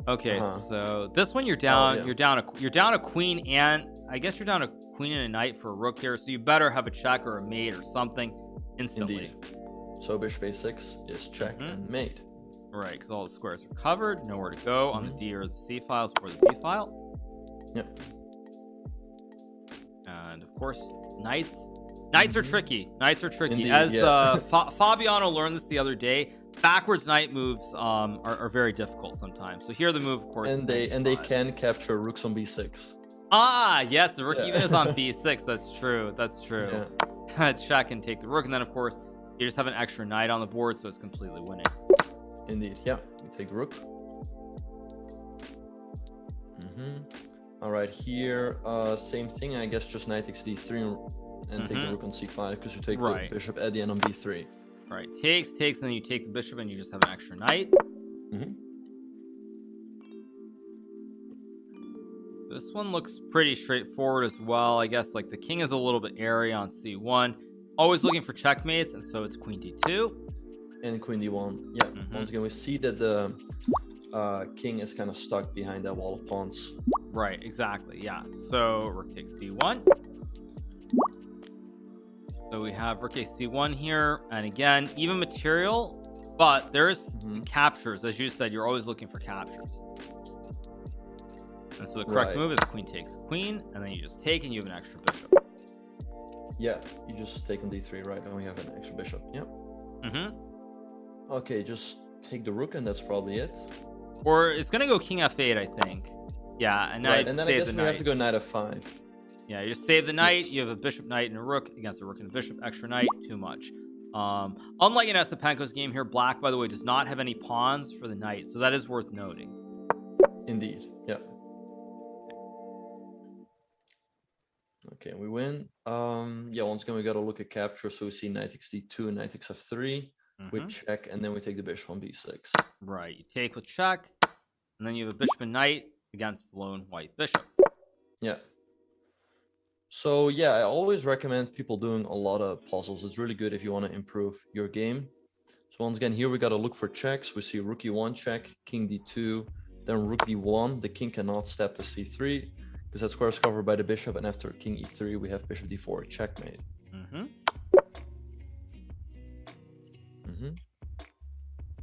Okay, so this one you're down you're down a queen, and I guess you're down a queen and a knight for a rook here, so you better have a check or a mate or something instantly. Indeed. So bishop a6 is check and mate. Right, because all the squares are covered, nowhere to go on the D or the C files or the B file. Yep. And of course, knights are tricky. Knights are tricky. Indeed, As Fabiano learned this the other day, backwards knight moves are very difficult sometimes. So here the move, of course, and they can capture rooks on b6. Ah, yes, the rook even is on b6. That's true. Yeah. Check and take the rook, and then of course you just have an extra knight on the board, so it's completely winning. Indeed, yeah. We take the rook. All right, here, same thing. I guess just knight takes d3 and take the rook on c5 because you take the bishop at the end on b3. Right, takes, and then you take the bishop, and you just have an extra knight. This one looks pretty straightforward as well. I guess like the king is a little bit airy on c1. Always looking for checkmates, and so it's queen d2. And queen d1. Yeah. Once again, we see that the king is kind of stuck behind that wall of pawns. Right, exactly. Yeah. So rook takes d1. So we have rook takes c1 here, and again, even material, but there's captures. As you said, you're always looking for captures. And so the correct move is queen takes queen, and then you just take, and you have an extra bishop. Yeah, you just take on d3, right? And we have an extra bishop. Yep. Okay, just take the rook, and that's probably it. Or it's gonna go king f8, I think. Yeah, and and then I guess we have to go knight f5. Yeah, you just save the knight. You have a bishop, knight, and a rook against a rook and a bishop. Extra knight, too much. Unlike in Esipenko's game here, black, by the way, does not have any pawns for the knight, so that is worth noting. Indeed. Yeah. Okay, we win. Yeah, once again we gotta look at capture, so we see knight takes d2 and knight takes f3. We check, and then we take the bishop on b6. Right, you take with check, and then you have a bishop and knight against the lone white bishop. Yeah. So yeah, I always recommend people doing a lot of puzzles. It's really good if you want to improve your game. So once again, here we got to look for checks. We see rook e1 check, king d2, then rook d1. The king cannot step to c3 because that square is covered by the bishop. And after king e3, we have bishop d4, checkmate.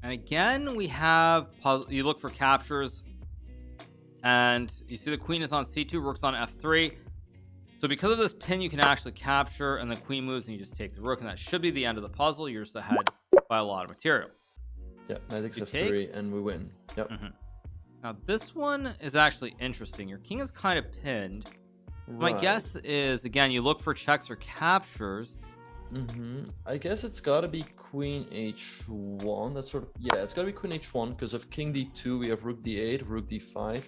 And again, we have puzzle. You look for captures, and you see the queen is on c2, rook's on f3. So because of this pin, you can actually capture, and the queen moves, and you just take the rook, and that should be the end of the puzzle. You're just ahead by a lot of material. Yeah, knight takes f3, and we win. Yep. Now this one is actually interesting. Your king is kind of pinned. Right. My guess is, again, you look for checks or captures. I guess it's got to be queen h1. That's sort of, yeah, it's got to be queen h1 because of king d2, we have rook d8, rook d5.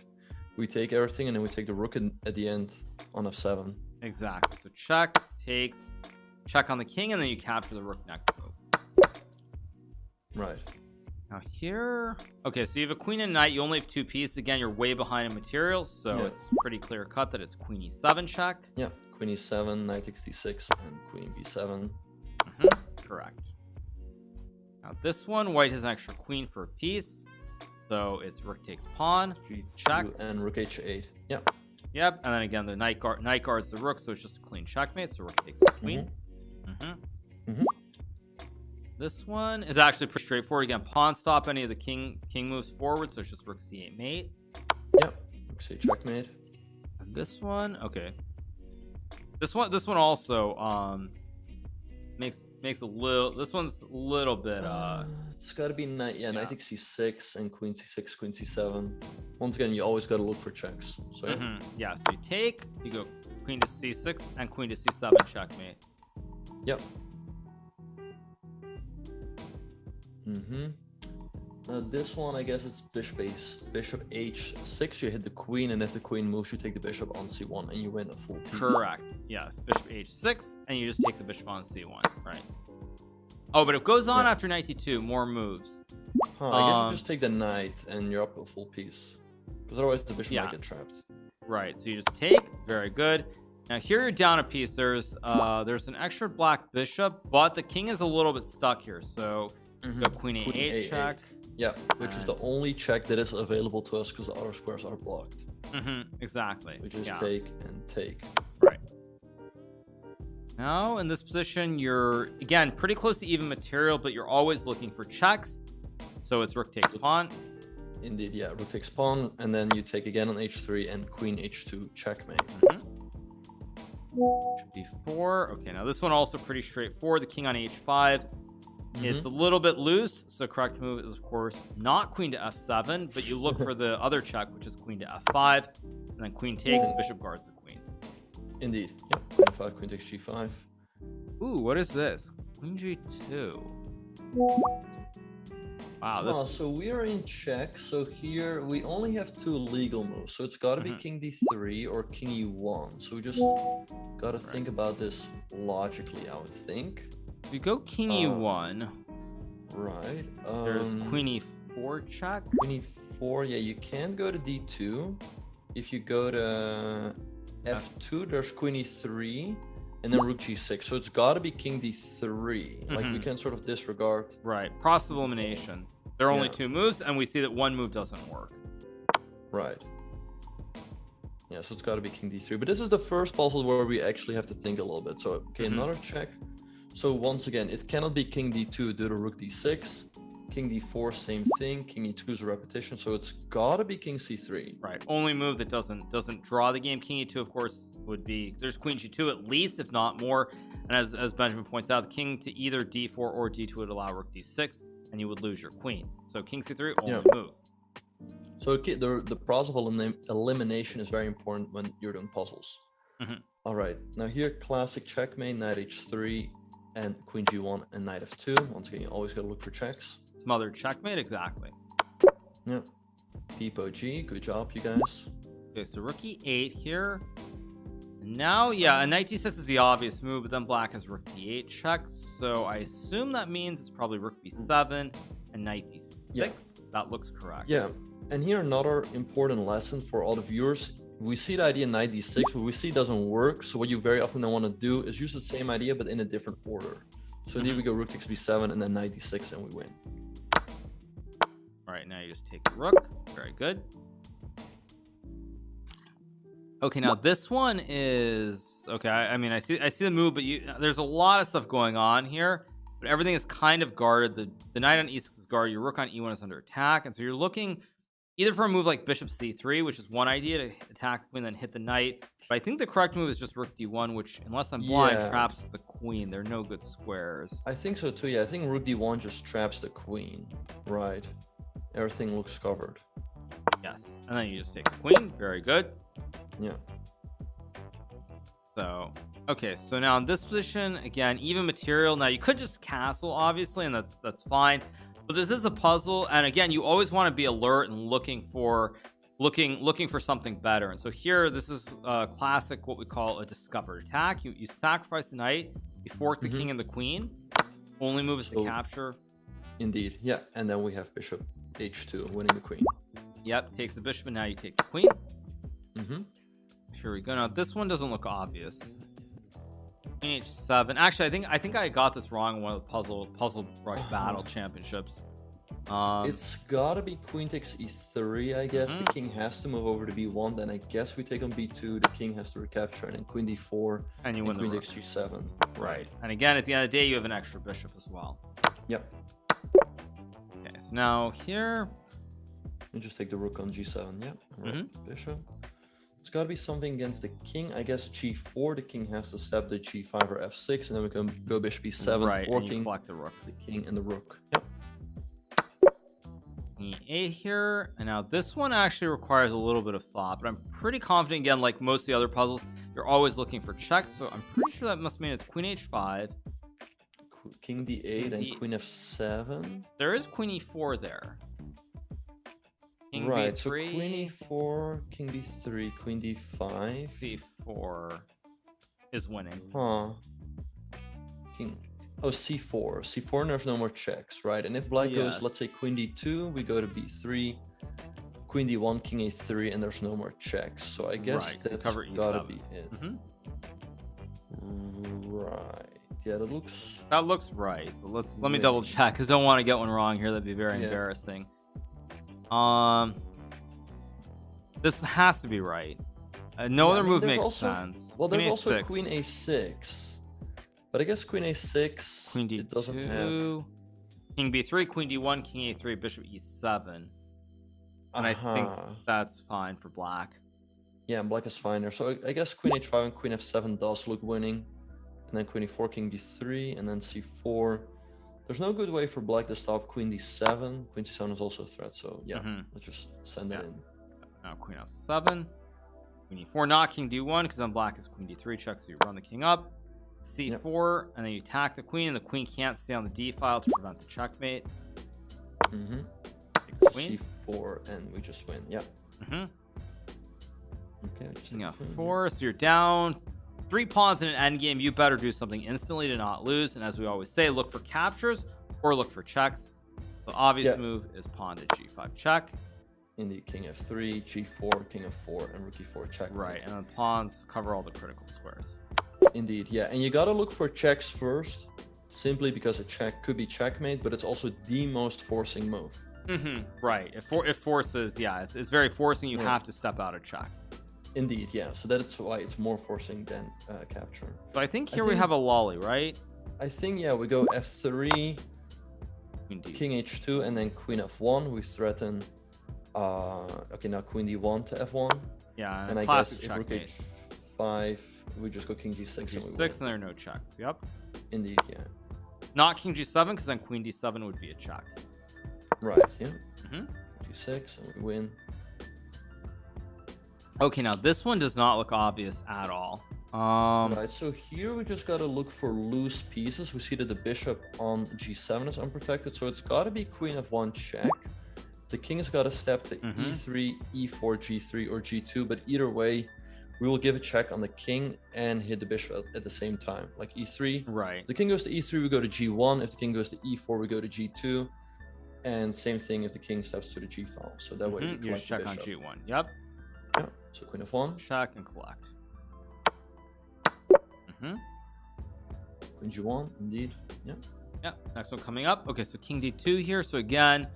We take everything, and then we take the rook at the end on f7. Exactly. So check, takes, check on the king, and then you capture the rook next move. Right. Now here, okay, so you have a queen and knight. You only have 2 pieces. Again, you're way behind in material, so it's pretty clear cut that it's queen e7 check. Yeah, queen e7, knight takes d6, and queen b7. Correct. Now this one, white has an extra queen for a piece, so it's rook takes pawn, check, and rook h8. Yeah. Yep, and then again the knight guards the rook, so it's just a clean checkmate. So rook takes the queen. This one is actually pretty straightforward. Again, pawn stop any of the king moves forward, so it's just rook c8 mate. Yep, rook c8 checkmate. And this one, okay. This one also makes a little. This one's a little bit. It's got to be knight. Yeah, knight takes c6 and queen c6, queen c7. Once again, you always got to look for checks. So yeah, so you take, you go queen to c6 and queen to c7 checkmate. Yep. This one, I guess it's bishop h6. You hit the queen, and if the queen moves, you take the bishop on c1, and you win a full piece. Correct. Yes, bishop h6, and you just take the bishop on c1. Right. Oh, but it goes on after knight d2. More moves. I guess you just take the knight, and you're up a full piece. Because otherwise, the bishop might get trapped. Right. So you just take. Very good. Now here you're down a piece. There's an extra black bishop, but the king is a little bit stuck here. So go queen a8 check. Yeah, which is the only check that is available to us because the other squares are blocked. Exactly. We just take and take. Right. Now in this position, you're again pretty close to even material, but you're always looking for checks. So it's rook takes pawn. Indeed, yeah, rook takes pawn, and then you take again on h3 and queen h2 checkmate. b4. Okay, now this one also pretty straightforward. The king on h5. It's a little bit loose, so correct move is of course not queen to f7, but you look for the other check, which is queen to f5, and then queen takes, bishop guards the queen. Indeed. Yeah. Queen f5, queen takes g5. Ooh, what is this? Queen g2. Wow, this. So we are in check. So here we only have 2 legal moves. So it's got to be king d3 or king e1. So we just got to think about this logically, I would think. If you go king e1, right? There's queen e4 check. Queen e4, yeah, you can't go to d2. If you go to f2, there's queen e3, and then rook g6. So it's got to be king d3. Like we can sort of disregard. Right, process of elimination. There are only 2 moves, and we see that one move doesn't work. Right. Yeah, so it's got to be king d3. But this is the first puzzle where we actually have to think a little bit. So okay, another check. So once again, it cannot be king d2 due to rook d6. King d4, same thing. King e2 is a repetition, so it's gotta be king c3. Right. Only move that doesn't draw the game. King e2, of course, would be there's queen g2 at least, if not more. And as Benjamin points out, the king to either d4 or d2 would allow rook d6, and you would lose your queen. So king c3 only move. So the process of elimination is very important when you're doing puzzles. All right. Now here, classic checkmate, knight h3. And queen g1 and knight f2. Once again, you always gotta look for checks. Smothered checkmate, exactly. Yeah. Peepo g, good job, you guys. Okay, so rook e8 here. And now, yeah, a knight d6 is the obvious move, but then black has rook d8 checks. So I assume that means it's probably rook b7 and knight d6. Yeah. That looks correct. Yeah. And here another important lesson for all the viewers. We see the idea knight d6, but we see it doesn't work. So what you very often don't want to do is use the same idea, but in a different order. So indeed we go rook takes b7 and then knight d6 and we win. All right, now you just take the rook. Very good. Okay, now this one is okay. I mean, I see the move, but there's a lot of stuff going on here. But everything is kind of guarded. The knight on e6 is guarded. Your rook on e1 is under attack, and so you're looking either for a move like bishop c3, which is one idea to attack the queen, then hit the knight. But I think the correct move is just rook d1, which, unless I'm blind, traps the queen. There are no good squares. I think so too. Yeah, I think rook d1 just traps the queen. Right. Everything looks covered. Yes, and then you just take the queen. Very good. Yeah. So, okay, so now in this position, again, even material. Now you could just castle, obviously, and that's fine. But this is a puzzle, and again, you always want to be alert and looking for something better. And so here, this is classic, what we call a discovered attack. You sacrifice the knight, you fork the king and the queen. Only move is to capture. Indeed, yeah. And then we have bishop h2, winning the queen. Yep, takes the bishop, and now you take the queen. Mm-hmm. Here we go. Now this one doesn't look obvious. Queen h7. Actually, I think I got this wrong in one of the puzzle brush battle championships. It's gotta be queen takes e3, I guess. The king has to move over to b1, then I guess we take on b2. The king has to recapture, and then queen d4, and you win the queen rook. takes g7. Right. And again, at the end of the day, you have an extra bishop as well. Yep. Okay, so now here, you just take the rook on g7. Yep. Right. Bishop. It's got to be something against the king. I guess g4. The king has to step the g5 or f6, and then we can go bishop b7, right, forking and you collect the rook. The king and the rook. Yep. E8 here, and now this one actually requires a little bit of thought, but I'm pretty confident, again, like most of the other puzzles, you're always looking for checks, so I'm pretty sure that must mean it's queen h5, king d8, and queen f7. There is queen e4 there. King right, b3, so queen e4, king b3, queen d5. c4 is winning. Huh. King. Oh, c4. C4, and there's no more checks, right? And if black goes, let's say queen d2, we go to b3, queen d1, king a3, and there's no more checks. So I guess that's gotta be it. Right. Yeah, that looks right. But let me double check, because I don't want to get one wrong here. That'd be very embarrassing. This has to be right. No other move makes sense. Well, there's also queen a6. But I guess queen a6, queen d2, doesn't have... king b3, queen d1, king a3, bishop e7. And I think that's fine for black. Yeah, and black is fine there. So I guess queen h5 and queen f7 does look winning. And then queen e4, king b3, and then c4. There's no good way for black to stop queen d7. Queen c7 is also a threat, so yeah, let's just send it in. Now queen f7, queen e4, not king d1, because then black is queen d3 check, so you run the king up. c4, and then you attack the queen, and the queen can't stay on the d file to prevent the checkmate. c4, and we just win. Yep. Okay. King f4, so you're down 3 pawns in an endgame. You better do something instantly to not lose. And as we always say, look for captures or look for checks. So obvious move is pawn to g5 check. Indeed, king f3, g4, king f4, and rook e4 check. Right, and then pawns cover all the critical squares. Indeed, yeah, and you gotta look for checks first, simply because a check could be checkmate, but it's also the most forcing move. Right, it forces, it's very forcing. You have to step out of check. Indeed, yeah, so that's why it's more forcing than capture. But I think here we have a lolly, right? I think, yeah, we go f3, king h2, and then queen f1. We threaten, okay, now queen d1 to f1. Yeah, and I guess if rook h5, we just go king g6 and we win. And there are no checks. Yep. Indeed, yeah. Not king g7, because then queen d7 would be a check. Right, yeah. g6 and we win. Okay, now this one does not look obvious at all. Right, so here we just gotta look for loose pieces. We see that the bishop on g7 is unprotected, so it's gotta be queen f1 check. The king has got to step to e3, e4, g3, or g2, but either way, we will give a check on the king and hit the bishop at the same time. Like e3. Right. If the king goes to e3, we go to g1. If the king goes to e4, we go to g2. And same thing if the king steps to the g file. So that way you just check on g1. Yep. Yeah. So queen f1. Check and collect. Queen G1, indeed. Yeah. Yeah, next one coming up. Okay, so king D2 here. So again,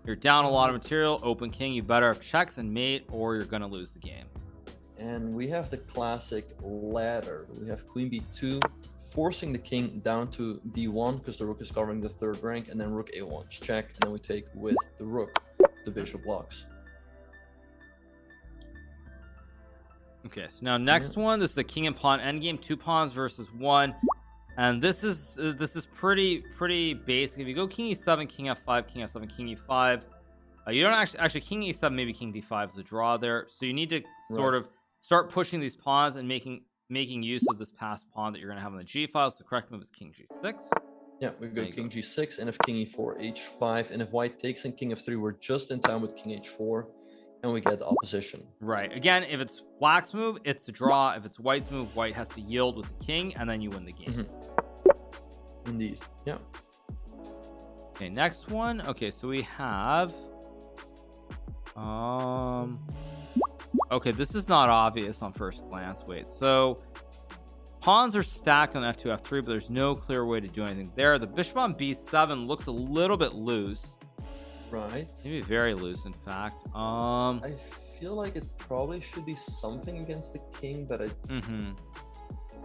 you're down a lot of material. Open king, you better have checks and mate, or you're gonna lose the game. And we have the classic ladder. We have Queen B2, forcing the king down to D1 because the rook is covering the third rank, and then rook A1 check, and then we take with the rook. The bishop blocks. Okay, so now next one, this is a king and pawn endgame, 2 pawns versus 1, and this is pretty basic. If you go king E7, king F5, king F7, king E5, you don't actually king E7, maybe king D5 is a draw there. So you need to sort of start pushing these pawns and making use of this passed pawn that you're going to have on the G file. So the correct move is king G6. Yeah, we go king G6, and if king E4, H5, and if white takes in king F3, we're just in time with king H4, and we get the opposition. Right. Again, if it's black's move, it's a draw. If it's white's move, white has to yield with the king, and then you win the game. Indeed. Yeah. Okay, next one. Okay, so we have okay, this is not obvious on first glance. Wait, so pawns are stacked on F2, F3, but there's no clear way to do anything there. The bishop on B7 looks a little bit loose. Right. Maybe very loose, in fact. I feel like it probably should be something against the king, but I...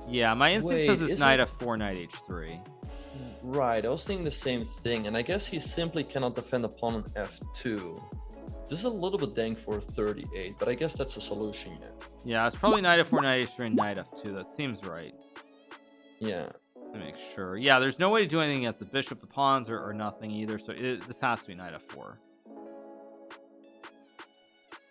Yeah, my instinct says it's knight F4, knight H3. Right, I was thinking the same thing, and I guess he simply cannot defend the pawn on F2. This is a little bit dank for 38, but I guess that's a solution yet. Yeah, it's probably knight F4, knight H3, and knight F2. That seems right. Yeah. Let me make sure. Yeah, there's no way to do anything against the bishop, the pawns, or nothing either. So this has to be knight F4.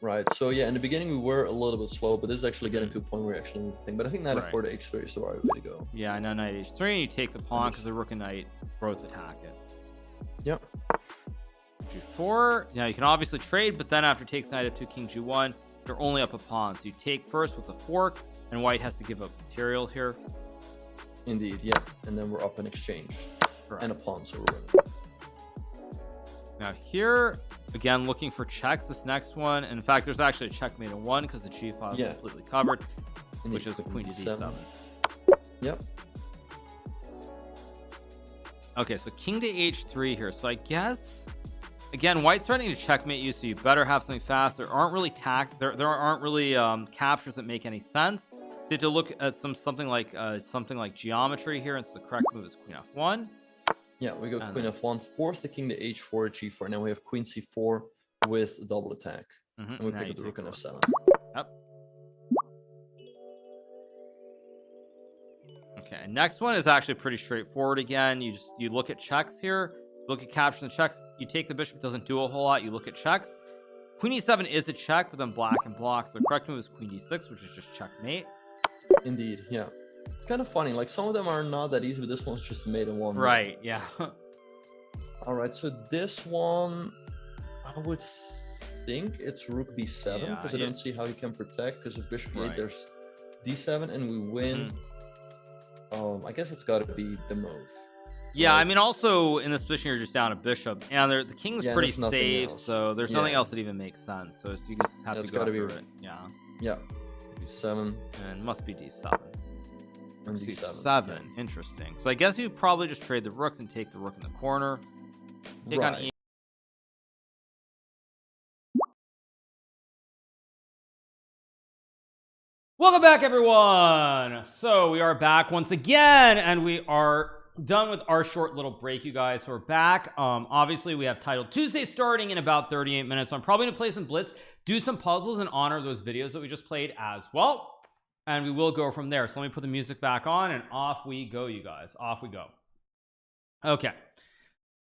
Right. So yeah, in the beginning we were a little bit slow, but this is actually getting to a point where we actually need to think. But I think knight F4 to H3 is the right way to go. Yeah, I know knight H3, and you take the pawn because the rook and knight both attack it. Yep. G4. Now you can obviously trade, but then after takes knight F2, king G1, you're only up a pawn. So you take first with the fork, and white has to give up material here. Indeed, yeah. And then we're up in exchange. Correct. And a pawn, so we're winning. Now here, again, looking for checks, this next one. And in fact, there's actually a checkmate in 1 because the G file is completely covered, which is a queen to D7. Yep. Okay, so king to H3 here. So I guess, again, white's threatening to checkmate you, so you better have something fast. There aren't really there aren't really captures that make any sense. Did to look at something like geometry here, and so the correct move is queen F1. Yeah, we go queen F1, force the king to H4, G4, and then we have queen C4 with double attack, and we pick up the rook on F7. Yep. Okay, next one is actually pretty straightforward. Again, you look at checks here, look at captures and checks. You take the bishop, doesn't do a whole lot. You look at checks. Queen E7 is a check, but then black and blocks. So the correct move is queen D6, which is just checkmate. Indeed, yeah. It's kind of funny. Like, some of them are not that easy, but this one's just made in one. Right, yeah. All right, so this one, I would think it's rook B7, because I don't see how you can protect, because if bishop E8, there's D7, and we win. I guess it's got to be the move. Yeah, I mean, also in this position, you're just down a bishop, and the king's pretty safe, so there's nothing else that even makes sense. So you just have to go through it. Yeah. Yeah. B7. And must be D7. And D7. C7. Interesting. So I guess you probably just trade the rooks and take the rook in the corner. Take on E. Welcome back, everyone. So we are back once again, and we are done with our short little break, you guys. So we're back. Obviously we have Title Tuesday starting in about 38 minutes, so I'm probably gonna play some blitz, do some puzzles, and honor those videos that we just played as well, and we will go from there. So let me put the music back on, and off we go, you guys. Off we go. Okay,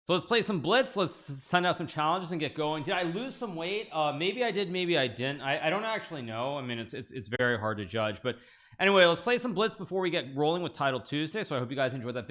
so let's play some blitz. Let's send out some challenges and get going. Did I lose some weight? Maybe I did, maybe I didn't. I don't actually know. I mean, it's very hard to judge, but anyway, let's play some blitz before we get rolling with Title Tuesday. So I hope you guys enjoyed that video.